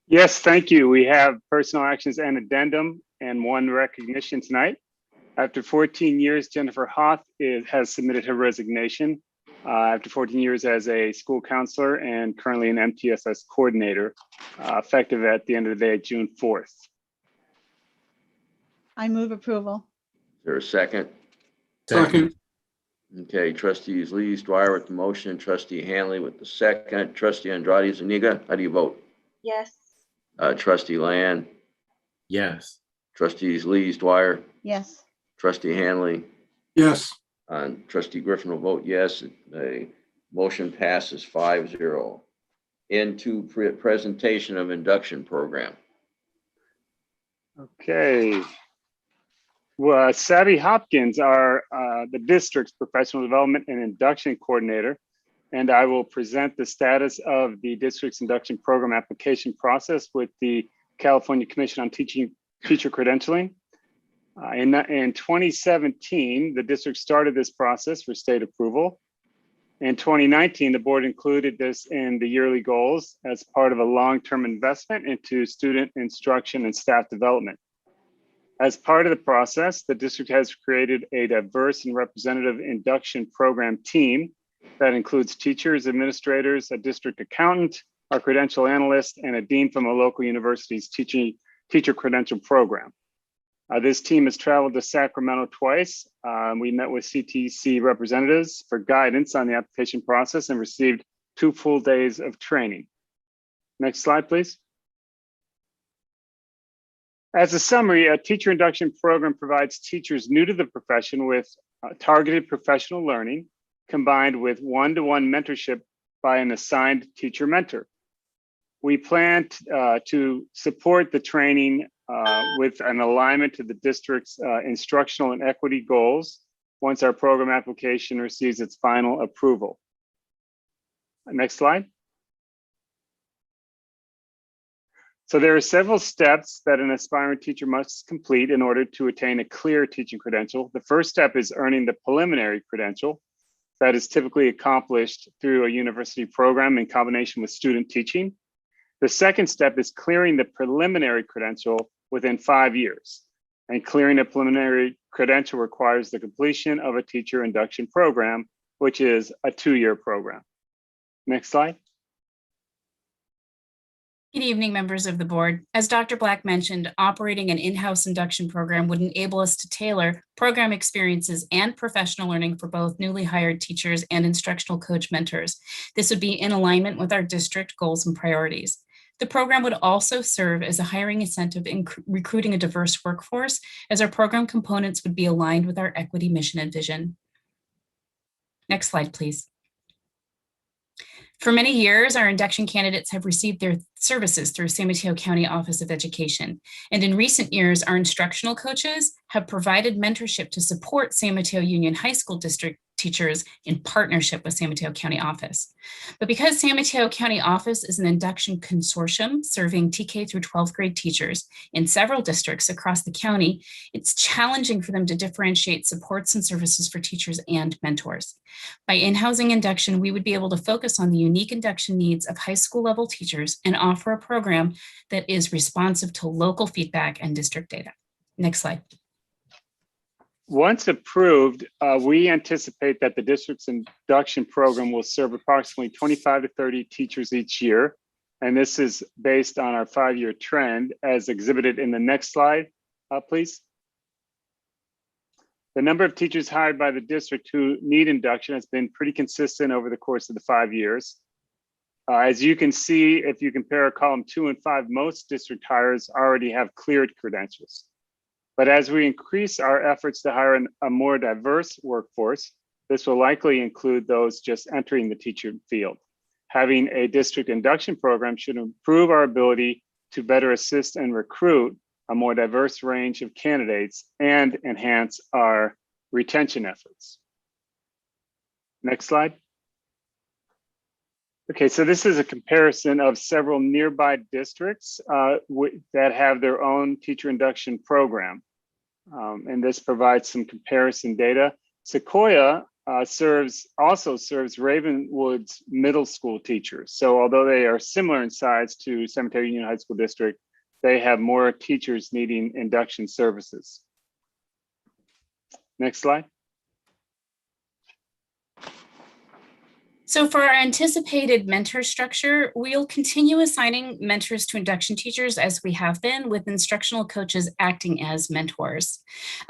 Yes, thank you. We have personnel actions and addendum and one recognition tonight. After 14 years, Jennifer Hoth has submitted her resignation after 14 years as a school counselor and currently an MTSS coordinator, effective at the end of the day, June 4th. I move approval. Is there a second? Second. Okay, trustees Lees, Dwyer with the motion, trustee Hanley with the second, trustee Andrade Zuniga, how do you vote? Yes. Trustee Land, Yes. trustees Lees, Dwyer, Yes. trustee Hanley, Yes. trustee Griffin will vote yes. The motion passes 5-0. Into presentation of induction program. Okay. Well, Savvy Hopkins are the district's professional development and induction coordinator, and I will present the status of the district's induction program application process with the California Commission on Teacher Credentialing. In 2017, the district started this process for state approval. In 2019, the board included this in the yearly goals as part of a long-term investment into student instruction and staff development. As part of the process, the district has created a diverse and representative induction program team that includes teachers, administrators, a district accountant, a credential analyst, and a dean from a local university's teacher credential program. This team has traveled to Sacramento twice. We met with CTC representatives for guidance on the application process and received 2 full days of training. Next slide, please. As a summary, a teacher induction program provides teachers new to the profession with targeted professional learning combined with one-to-one mentorship by an assigned teacher mentor. We plan to support the training with an alignment to the district's instructional and equity goals once our program application receives its final approval. Next slide. So there are several steps that an aspiring teacher must complete in order to attain a clear teaching credential. The first step is earning the preliminary credential that is typically accomplished through a university program in combination with student teaching. The second step is clearing the preliminary credential within 5 years. And clearing a preliminary credential requires the completion of a teacher induction program, which is a 2-year program. Next slide. Good evening, members of the board. As Dr. Black mentioned, operating an in-house induction program would enable us to tailor program experiences and professional learning for both newly hired teachers and instructional coach mentors. This would be in alignment with our district goals and priorities. The program would also serve as a hiring incentive in recruiting a diverse workforce, as our program components would be aligned with our equity mission and vision. Next slide, please. For many years, our induction candidates have received their services through San Mateo County Office of Education. And in recent years, our instructional coaches have provided mentorship to support San Mateo Union High School District teachers in partnership with San Mateo County Office. But because San Mateo County Office is an induction consortium serving TK through 12th grade teachers in several districts across the county, it's challenging for them to differentiate supports and services for teachers and mentors. By in-housing induction, we would be able to focus on the unique induction needs of high school level teachers and offer a program that is responsive to local feedback and district data. Next slide. Once approved, we anticipate that the district's induction program will serve approximately 25 to 30 teachers each year. And this is based on our 5-year trend as exhibited in the next slide, please. The number of teachers hired by the district who need induction has been pretty consistent over the course of the 5 years. As you can see, if you compare column 2 and 5, most district hires already have cleared credentials. But as we increase our efforts to hire a more diverse workforce, this will likely include those just entering the teacher field. Having a district induction program should improve our ability to better assist and recruit a more diverse range of candidates and enhance our retention efforts. Next slide. Okay, so this is a comparison of several nearby districts that have their own teacher induction program. And this provides some comparison data. Sequoia also serves Ravenwood's middle school teachers. So although they are similar in size to San Mateo Union High School District, they have more teachers needing induction services. Next slide. So for our anticipated mentor structure, we'll continue assigning mentors to induction teachers as we have been, with instructional coaches acting as mentors.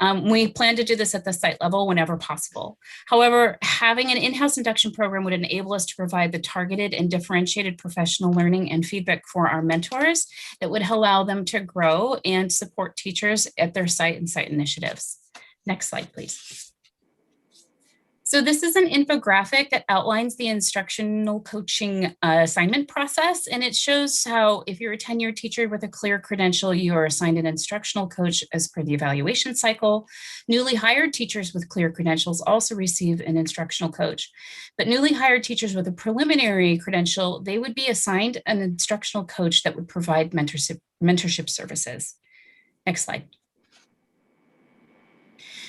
We plan to do this at the site level whenever possible. However, having an in-house induction program would enable us to provide the targeted and differentiated professional learning and feedback for our mentors that would allow them to grow and support teachers at their site and site initiatives. Next slide, please. So this is an infographic that outlines the instructional coaching assignment process, and it shows how if you're a tenured teacher with a clear credential, you are assigned an instructional coach as per the evaluation cycle. Newly hired teachers with clear credentials also receive an instructional coach, but newly hired teachers with a preliminary credential, they would be assigned an instructional coach that would provide mentorship services. Next slide.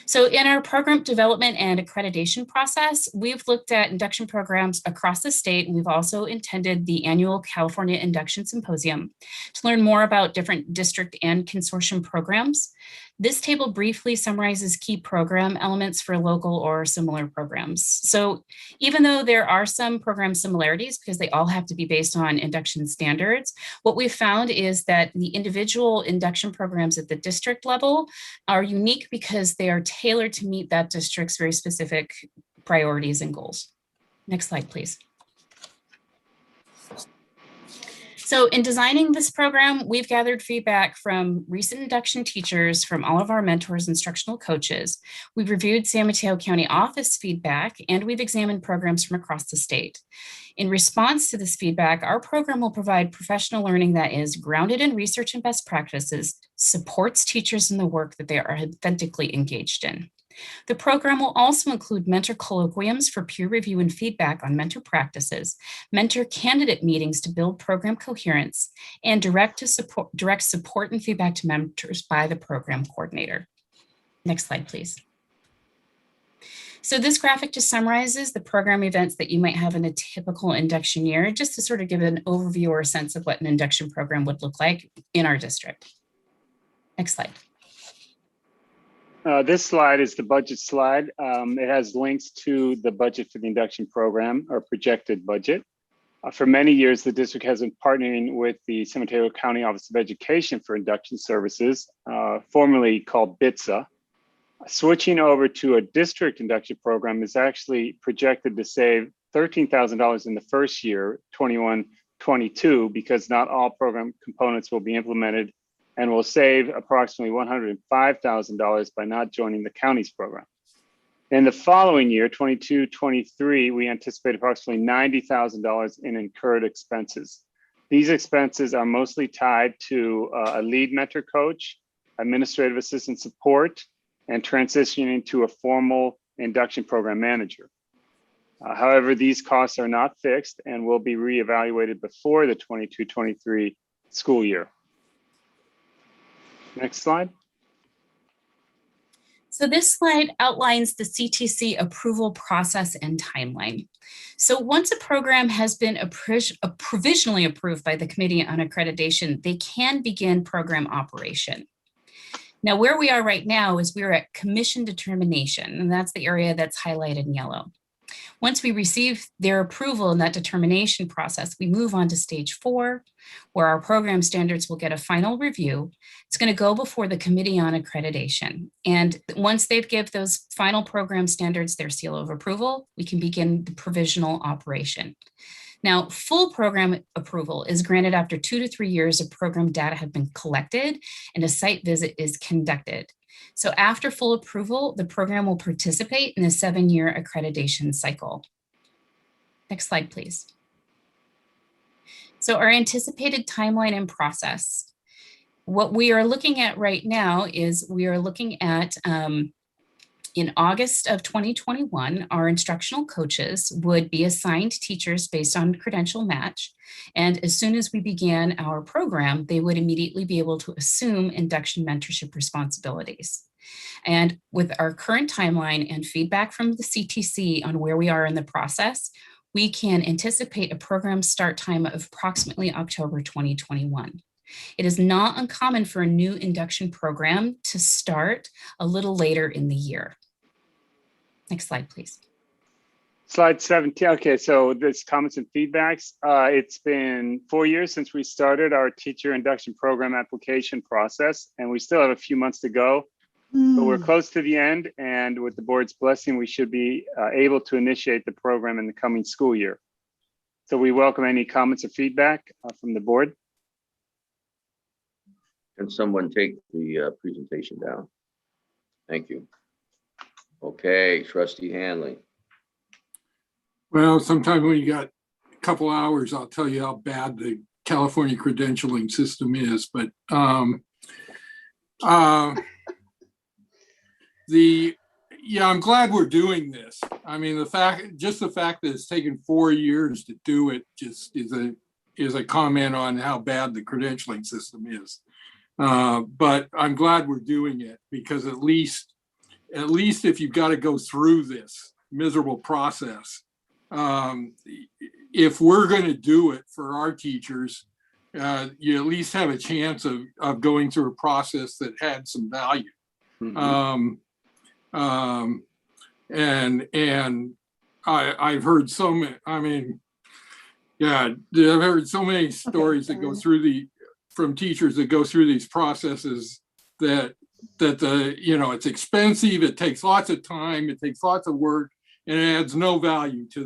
So in our program development and accreditation process, we've looked at induction programs across the state. We've also attended the annual California Induction Symposium to learn more about different district and consortium programs. This table briefly summarizes key program elements for local or similar programs. So even though there are some program similarities because they all have to be based on induction standards, what we've found is that the individual induction programs at the district level are unique because they are tailored to meet that district's very specific priorities and goals. Next slide, please. So in designing this program, we've gathered feedback from recent induction teachers, from all of our mentors, instructional coaches. We've reviewed San Mateo County Office feedback, and we've examined programs from across the state. In response to this feedback, our program will provide professional learning that is grounded in research and best practices, supports teachers in the work that they are authentically engaged in. The program will also include mentor colloquiums for peer review and feedback on mentor practices, mentor candidate meetings to build program coherence, and direct support and feedback to mentors by the program coordinator. Next slide, please. So this graphic just summarizes the program events that you might have in a typical induction year, just to sort of give an overview or a sense of what an induction program would look like in our district. Next slide. This slide is the budget slide. It has links to the budget for the induction program, or projected budget. For many years, the district has been partnering with the San Mateo County Office of Education for induction services, formerly called BITSA. Switching over to a district induction program is actually projected to save $13,000 in the first year, 21-22, because not all program components will be implemented, and will save approximately $105,000 by not joining the county's program. In the following year, 22-23, we anticipate approximately $90,000 in incurred expenses. These expenses are mostly tied to a lead mentor coach, administrative assistant support, and transitioning to a formal induction program manager. However, these costs are not fixed and will be reevaluated before the 22-23 school year. Next slide. So this slide outlines the CTC approval process and timeline. So once a program has been provisionally approved by the Committee on Accreditation, they can begin program operation. Now, where we are right now is we're at commission determination, and that's the area that's highlighted in yellow. Once we receive their approval in that determination process, we move on to stage 4, where our program standards will get a final review. It's going to go before the Committee on Accreditation. And once they've given those final program standards their seal of approval, we can begin the provisional operation. Now, full program approval is granted after 2 to 3 years of program data have been collected and a site visit is conducted. So after full approval, the program will participate in a 7-year accreditation cycle. Next slide, please. So our anticipated timeline and process. What we are looking at right now is we are looking at in August of 2021, our instructional coaches would be assigned teachers based on credential match. And as soon as we began our program, they would immediately be able to assume induction mentorship responsibilities. And with our current timeline and feedback from the CTC on where we are in the process, we can anticipate a program start time of approximately October 2021. It is not uncommon for a new induction program to start a little later in the year. Next slide, please. Slide 17. Okay, so this comments and feedbacks. It's been 4 years since we started our teacher induction program application process, and we still have a few months to go, but we're close to the end, and with the board's blessing, we should be able to initiate the program in the coming school year. So we welcome any comments or feedback from the board. Can someone take the presentation down? Thank you. Okay, Trustee Hanley. Well, sometime when you got a couple hours, I'll tell you how bad the California credentialing system is. But yeah, I'm glad we're doing this. I mean, the fact that it's taken 4 years to do it just is a comment on how bad the credentialing system is. But I'm glad we're doing it, because at least if you've got to go through this miserable process, if we're going to do it for our teachers, you at least have a chance of going through a process that had some value. Mm-hmm. And I've heard so many, I mean, yeah, I've heard so many stories that go through from teachers that go through these processes that it's expensive, it takes lots of time, it takes lots of work, and it adds no value to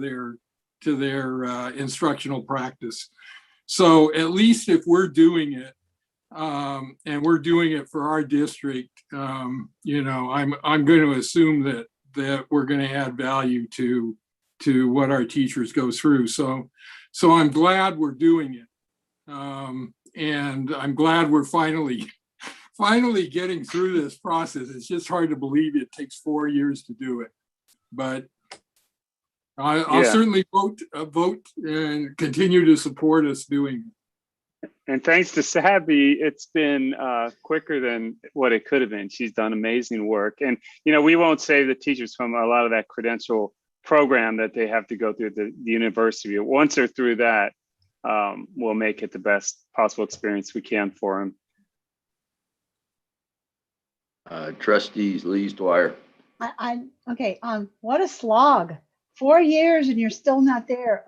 their instructional practice. So at least if we're doing it, and we're doing it for our district, I'm going to assume that we're going to add value to what our teachers go through. So I'm glad we're doing it, and I'm glad we're finally getting through this process. It's just hard to believe it takes 4 years to do it, but I'll certainly vote and continue to support us doing it. And thanks to Sabby, it's been quicker than what it could have been. She's done amazing work. And, we won't save the teachers from a lot of that credential program that they have to go through at the university. Once they're through that, we'll make it the best possible experience we can for them. Trustees Lees Dwyer. Okay. What a slog! 4 years and you're still not there.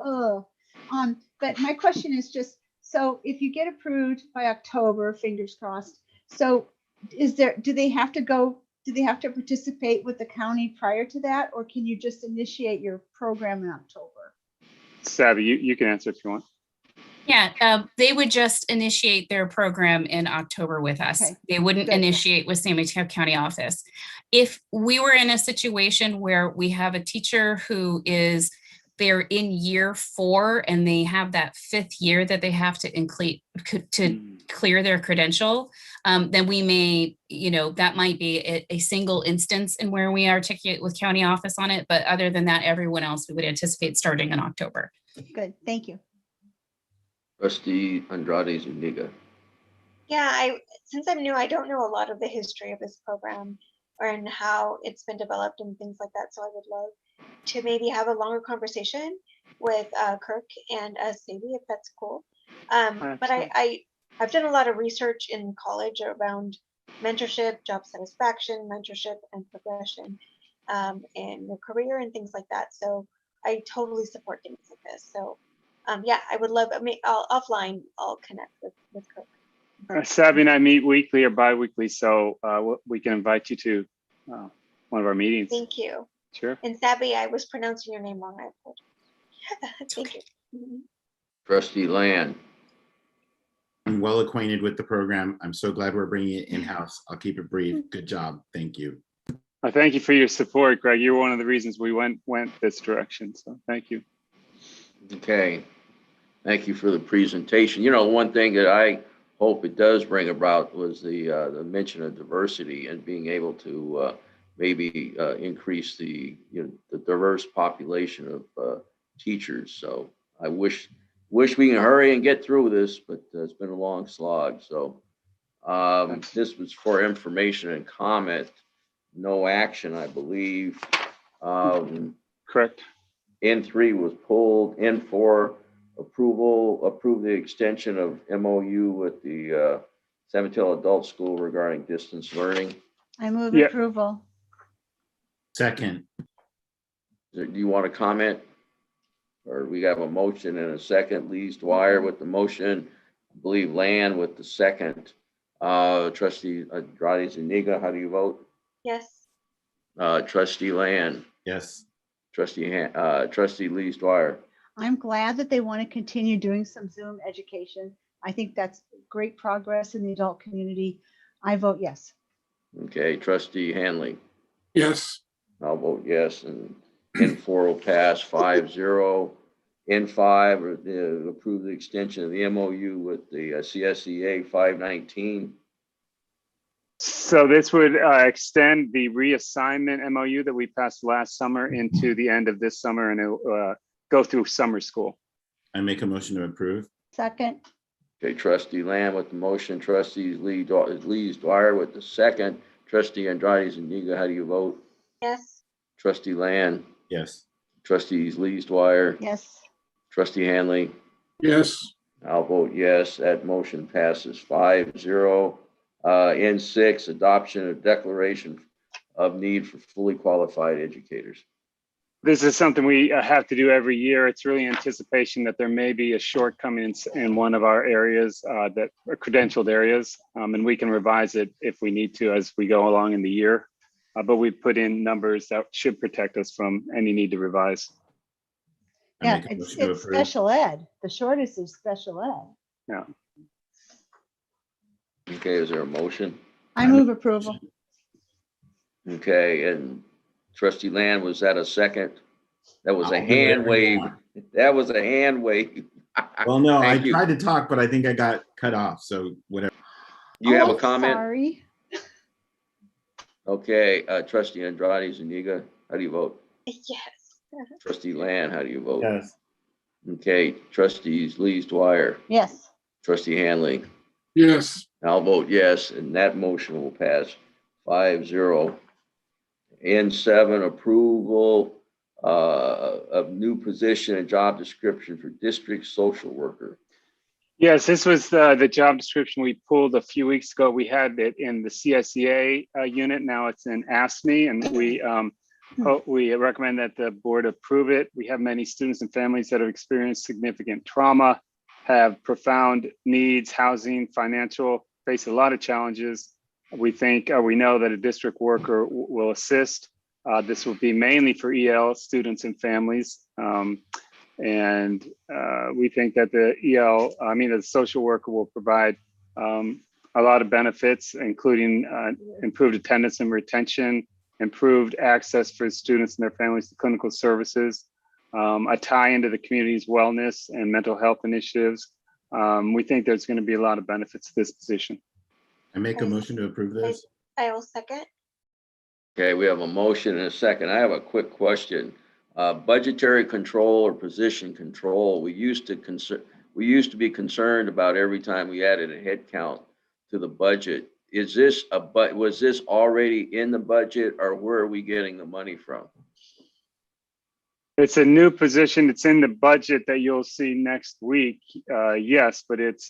but my question is just, so if you get approved by October, fingers crossed, so do they have to participate with the county prior to that, or can you just initiate your program in October? Savvy, you can answer if you want. Yeah, they would just initiate their program in October with us. Okay, They wouldn't good. initiate with San Mateo County office. If we were in a situation where we have a teacher who is, they're in year 4 and they have that 5th year that they have to clear their credential, then we may, that might be a single instance in where we articulate with county office on it. But other than that, everyone else we would anticipate starting in October. Good, thank you. Trustee Andrade Zuniga. Yeah, since I'm new, I don't know a lot of the history of this program and how it's been developed and things like that. So I would love to maybe have a longer conversation with Kirk and Sadie, if that's cool. But I've done a lot of research in college around mentorship, job satisfaction, mentorship, and progression in your career and things like that. So I totally support things like this. So yeah, I would love, offline, I'll connect with Kirk. Savvy and I meet weekly or bi-weekly, so we can invite you to one of our meetings. Thank you. Sure. And Sabby, I was pronouncing your name wrong. I apologize. Thank you. Mhm. Trustee Land. I'm well acquainted with the program. I'm so glad we're bringing it in-house. I'll keep it brief. Good job. Thank you. Thank you for your support, Greg. You're one of the reasons we went this direction, so thank you. Okay. Thank you for the presentation. One thing that I hope it does bring about was the mention of diversity and being able to maybe increase the diverse population of teachers. So I wish we can hurry and get through this, but it's been a long slog. So this was for information and comment, no action, I believe. Correct. N3 was pulled. N4 approve the extension of MOU with the San Mateo Adult School regarding distance learning. I move Yeah. approval. Second. Do you want to comment? Or we have a motion and a second. Lees Dwyer with the motion. I believe Land with the second. Trustee Andrade Zuniga, how do you vote? Yes. Trustee Land. Yes. Trustee Lees Dwyer. I'm glad that they want to continue doing some Zoom education. I think that's great progress in the adult community. I vote yes. Okay, Trustee Hanley. Yes. I'll vote yes, and N4 will pass 5-0. N5 approve the extension of the MOU with the CSEA 519. So this would extend the reassignment MOU that we passed last summer into the end of this summer, and it'll go through summer school. I make a motion to approve. Second. Okay, Trustee Lamb with the motion, Trustee Lees Dwyer with the second. Trustee Andrade Zuniga, how do you vote? Yes. Trustee Land. Yes. Trustees Lees Dwyer. Yes. Trustee Hanley. Yes. I'll vote yes. That motion passes 5-0. N6, adoption of declaration of need for fully qualified educators. This is something we have to do every year. It's really anticipation that there may be a shortcoming in one of our areas that are credentialed areas, and we can revise it if we need to as we go along in the year. But we put in numbers that should protect us from any need to revise. Yeah, it's special ed. The shortest is special ed. Yeah. Okay, is there a motion? I move approval. Okay, and Trustee Land, was that a second? That was a I'll do hand whatever you wave. want. That was a hand wave. Well, no, I Thank you. tried to talk, but I think I got cut off. So whatever. You have a I'm comment? Sorry. Okay, Trustee Andrade Zuniga, how do you vote? Yes. Trustee Land, how do you vote? Yes. Okay, Trustees Lees Dwyer, Yes. Trustee Hanley. Yes. I'll vote yes, and that motion will pass 5-0. N7, approval of new position and job description for district social worker. Yes, this was the job description we pulled a few weeks ago. We had it in the CSEA unit. Now it's in ASME, and We recommend that the board approve it. We have many students and families that have experienced significant trauma, have profound needs, housing, financial, face a lot of challenges. We know that a district worker will assist. This will be mainly for EL students and families. And we think that the social worker will provide a lot of benefits, including improved attendance and retention, improved access for students and their families to clinical services, a tie into the community's wellness and mental health initiatives. We think there's going to be a lot of benefits to this position. I make a motion to approve this. I will second. Okay, we have a motion and a second. I have a quick question. Budgetary control or position control. We used to be concerned about every time we added a head count to the budget. Was this already in the budget, or where are we getting the money from? It's a new position. It's in the budget that you'll see next week. Yes, but it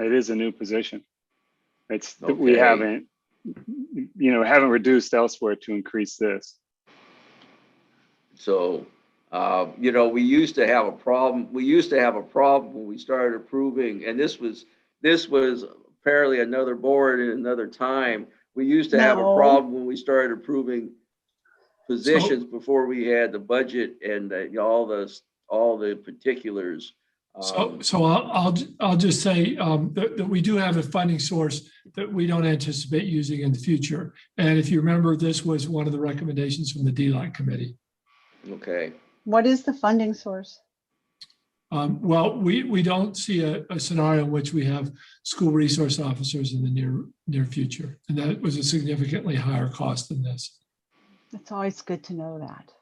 is a new position. We haven't reduced elsewhere to increase this. So, we used to have a problem. We used to have a problem when we started approving, and this was apparently another board at another time. We used to have a problem when we started approving positions before we had the budget and all the particulars. So I'll just say that we do have a funding source that we don't anticipate using in the future. And if you remember, this was one of the recommendations from the DLAC committee. Okay. What is the funding source? Well, we don't see a scenario in which we have school resource officers in the near future. And that was a significantly higher cost than this. It's always good to know that.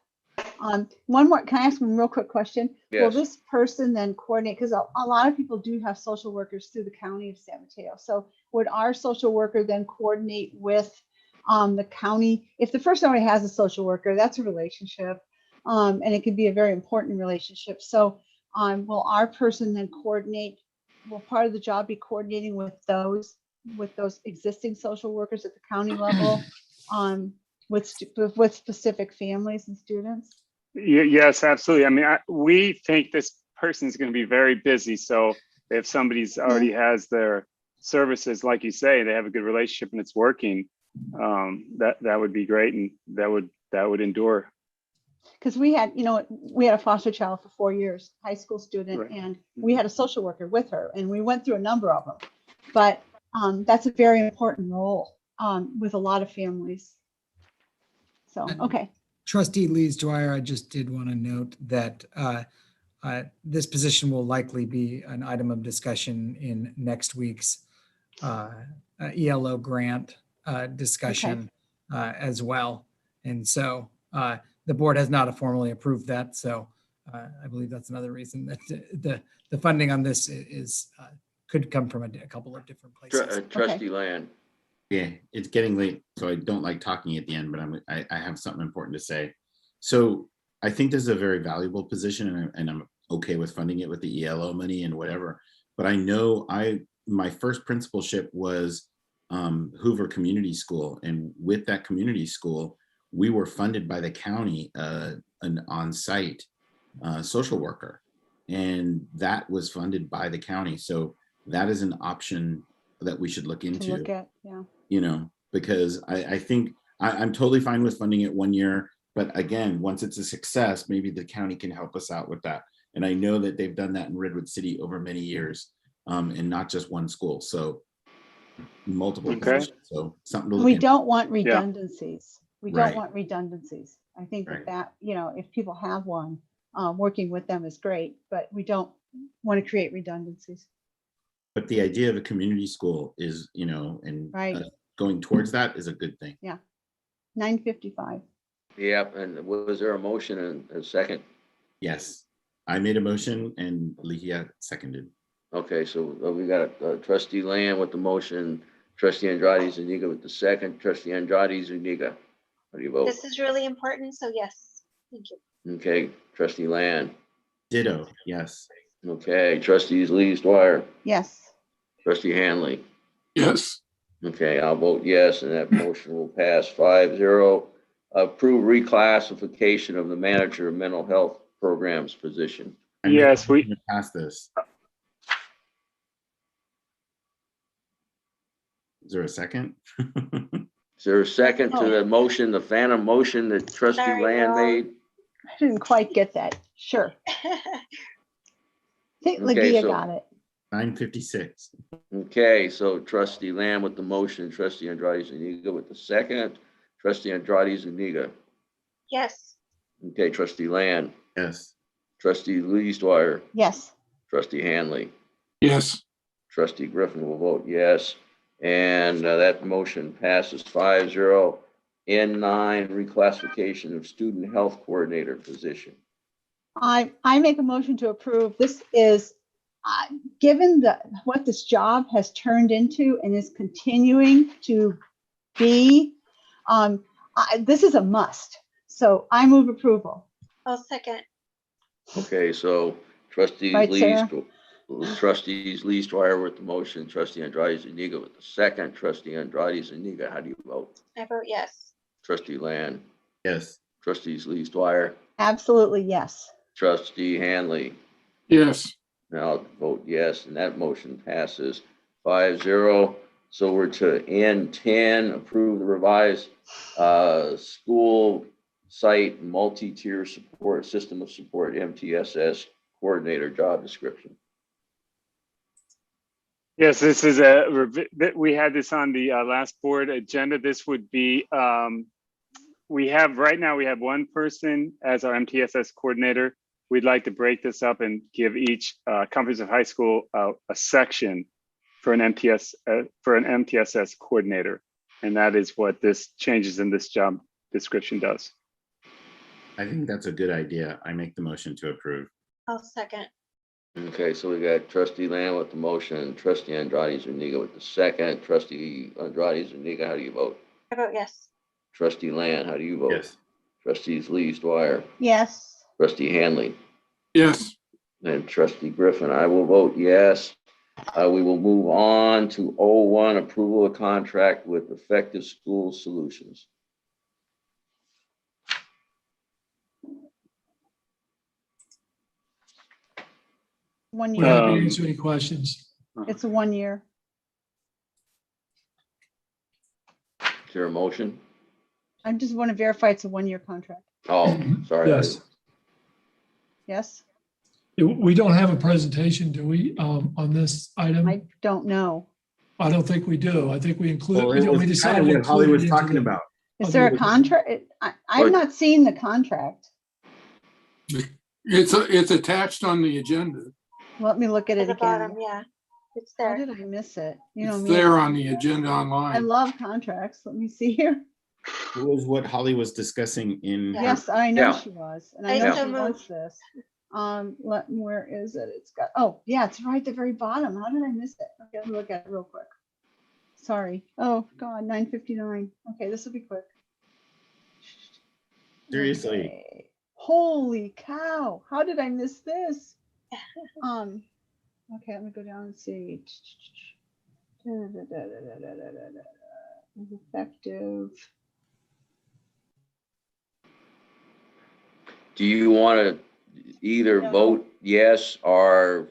One more, can I ask one real quick question? Yes. Will this person then coordinate, because a lot of people do have social workers through the county of San Mateo. So would our social worker then coordinate with the county? If the person already has a social worker, that's a relationship. And it can be a very important relationship. So will our person then coordinate, will part of the job be coordinating with those existing social workers at the county level with specific families and students? Yes, absolutely. I mean, we think this person is going to be very busy. So if somebody's already has their services, like you say, they have a good relationship and it's working, that would be great, and that would endure. Because we had a foster child for 4 years, high school student, right. And we had a social worker with her, and we went through a number of them. But that's a very important role with a lot of families. So, okay. Trustee Lees Dwyer, I just did want to note that this position will likely be an item of discussion in next week's ELO grant discussion as well. And so the board has not formally approved that. So I believe that's another reason that the funding on this could come from a couple of different places. Trustee Land. Yeah, it's getting late, so I don't like talking at the end, but I have something important to say. So I think this is a very valuable position, and I'm okay with funding it with the ELO money and whatever. But I know my first principalship was Hoover Community School, and with that community school, we were funded by the county, an on-site social worker, and that was funded by the county. So that is an option that we should look into. To look at, yeah. Because I think I'm totally fine with funding it 1 year, but again, once it's a success, maybe the county can help us out with that. And I know that they've done that in Redwood City over many years, and not just one school. So multiple positions. So something to look We into. don't want redundancies. We don't Right. want redundancies. I think Right. that if people have one, working with them is great, but we don't want to create redundancies. But the idea of a community school is, and Right. Going towards that is a good thing. Yeah. 9:55. Yep. And was there a motion and a second? Yes, I made a motion and Lehia seconded. Okay, so we got Trustee Land with the motion, Trustee Andrade Zuniga with the second, Trustee Andrade Zuniga. How do you vote? This is really important, so yes, thank you. Okay, Trustee Land. Ditto, yes. Okay, Trustees Lees Dwyer, Yes. Trustee Hanley. Yes. Okay, I'll vote yes, and that motion will pass 5-0. approve reclassification of the manager of mental health programs position. Yes, we passed this. Is there a second? Is there a second to the motion, the phantom motion that trustee Sorry, Land Rob. made? I didn't quite get that. Sure. I think Okay, Lagia so- got it. 9:56. Okay, so trustee Lamb with the motion, trustee Andrade Zuniga with the second, trustee Andrade Zuniga. Yes. Okay, trustee Land, Yes. trustee Leesdwyer, Yes. trustee Hanley, Yes. trustee Griffin will vote yes. And that motion passes 5-0. N9, reclassification of student health coordinator position. I make a motion to approve. This is, given what this job has turned into and is continuing to be, this is a must. So I move approval. I'll second. Okay, so trustees Right, Sarah? trustees Leesdwyer with the motion, trustee Andrade Zuniga with the second, trustee Andrade Zuniga, how do you vote? I vote yes. Trustee Land, Yes. trustees Leesdwyer, Absolutely, yes. trustee Hanley. Yes. And I'll vote yes, and that motion passes 5-0. So we're to N10, approve the revised school site multi-tier support system of support, MTSS coordinator job description. Yes, this is we had this on the last board agenda. This would be, right now we have one person as our MTSS coordinator. We'd like to break this up and give each comprehensive high school a section for an MTSS coordinator. And that is what this changes in this job description does. I think that's a good idea. I make the motion to approve. I'll second. Okay, so we got trustee Lamb with the motion, trustee Andrade Zuniga with the second, trustee Andrade Zuniga, how do you vote? I vote yes. Trustee Land, how do you vote? Yes. Trustees Leesdwyer, Yes. trustee Hanley, Yes. and trustee Griffin, I will vote yes. We will move on to 01, approval of contract with Effective School Solutions. One We're year. happy to answer any questions. It's a 1 year. Is there a motion? I just want to verify it's a 1 year contract. Oh, sorry. Yes. Yes? We don't have a presentation, do we, on this item? I don't know. I don't think we do. I think we include, Well, we it was decided kind to of what Holly include was it into talking the- about. Is there a contract? I've not seen the contract. It's attached on the agenda. Let me look at At it the again. bottom, yeah. It's How there. did I miss it? You know It's me. there on the agenda I online. love contracts. Let me see here. It was what Holly was discussing in her. Yes, I know Yeah. she was. And I I know so she wants moved. this. Where is it? It's got, oh, yeah, it's right at the very bottom. How did I miss it? Okay, let me look at it real quick. Sorry. Oh, God, 9:59. Okay, this will be quick. Seriously. Okay. Holy cow. How did I miss this? Okay, let me go down and see. Effective. Do you want to either No. vote yes or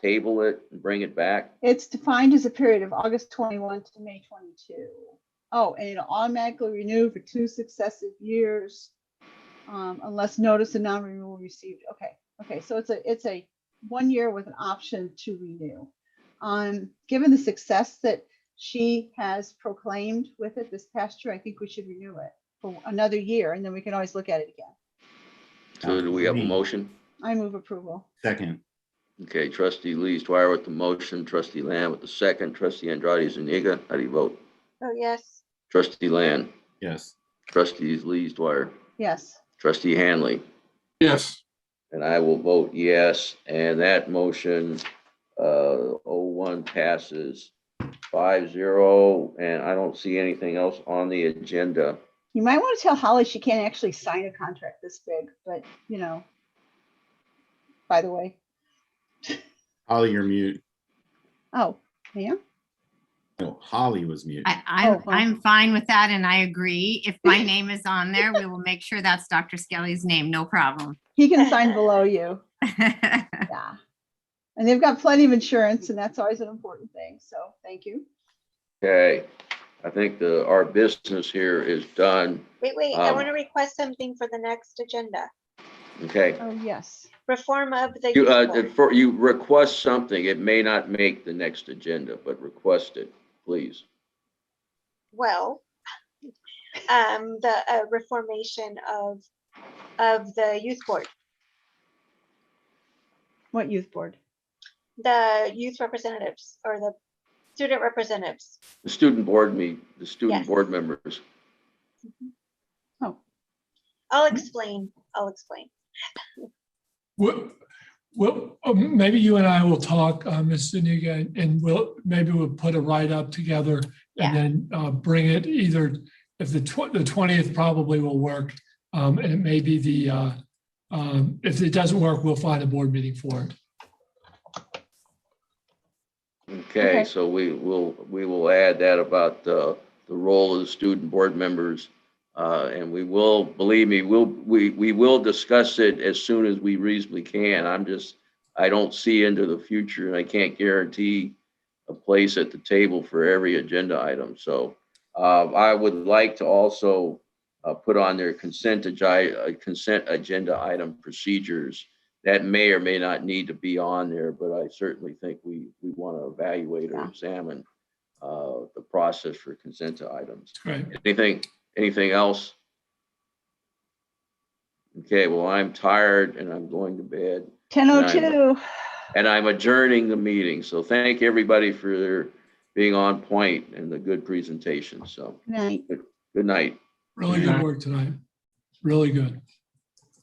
table it and bring it back? It's defined as a period of August 21 to May 22. Oh, and it'll automatically renew for 2 successive years unless notice of non-renewal received. Okay, so it's a 1 year with an option to renew. Given the success that she has proclaimed with it this past year, I think we should renew it for another year, and then we can always look at it again. So do we have a motion? I move approval. Second. Okay, trustee Leesdwyer with the motion, trustee Land with the second, trustee Andrade Zuniga, how do you vote? Oh, yes. Trustee Land, Yes. trustees Leesdwyer, Yes. trustee Hanley, Yes. and I will vote yes. And that motion, 01 passes 5-0, and I don't see anything else on the agenda. You might want to tell Holly she can't actually sign a contract this big, but you know, by the way. Holly, you're mute. Oh, yeah. Oh, Holly was muted. I'm fine with that, and I agree. If my name is on there, we will make sure that's Dr. Skelly's name, no problem. He can sign below you. Yeah. And they've got plenty of insurance, and that's always an important thing. So thank you. Okay, I think our business here is done. Wait, I want to request something for the next agenda. Okay. Oh, yes. Reform of the youth board. You request something, it may not make the next agenda, but request it, please. Well, the reformation of the youth board, What youth board? the youth representatives or the student representatives. The student board Yes. board members. Oh. I'll explain. Well, maybe you and I will talk, Ms. Zuniga, and we'll put a write-up together and then bring it either, if the 20th probably will work, and it may be if it doesn't work, we'll find a board meeting for it. Okay, so we will add that about the role of the student board members. And we will, believe me, we will discuss it as soon as we reasonably can. I don't see into the future, and I can't guarantee a place at the table for every agenda item. So I would like to also put on their consent agenda item procedures that may or may not need to be on there, but I certainly think we want to evaluate or examine the process for consent items. Right. Anything else? Okay, well, I'm tired and I'm going to bed. 10:02. And I'm adjourning the meeting. So thank everybody for their being on point and the good presentation. So Good night. Good night. Really good work tonight. Really good.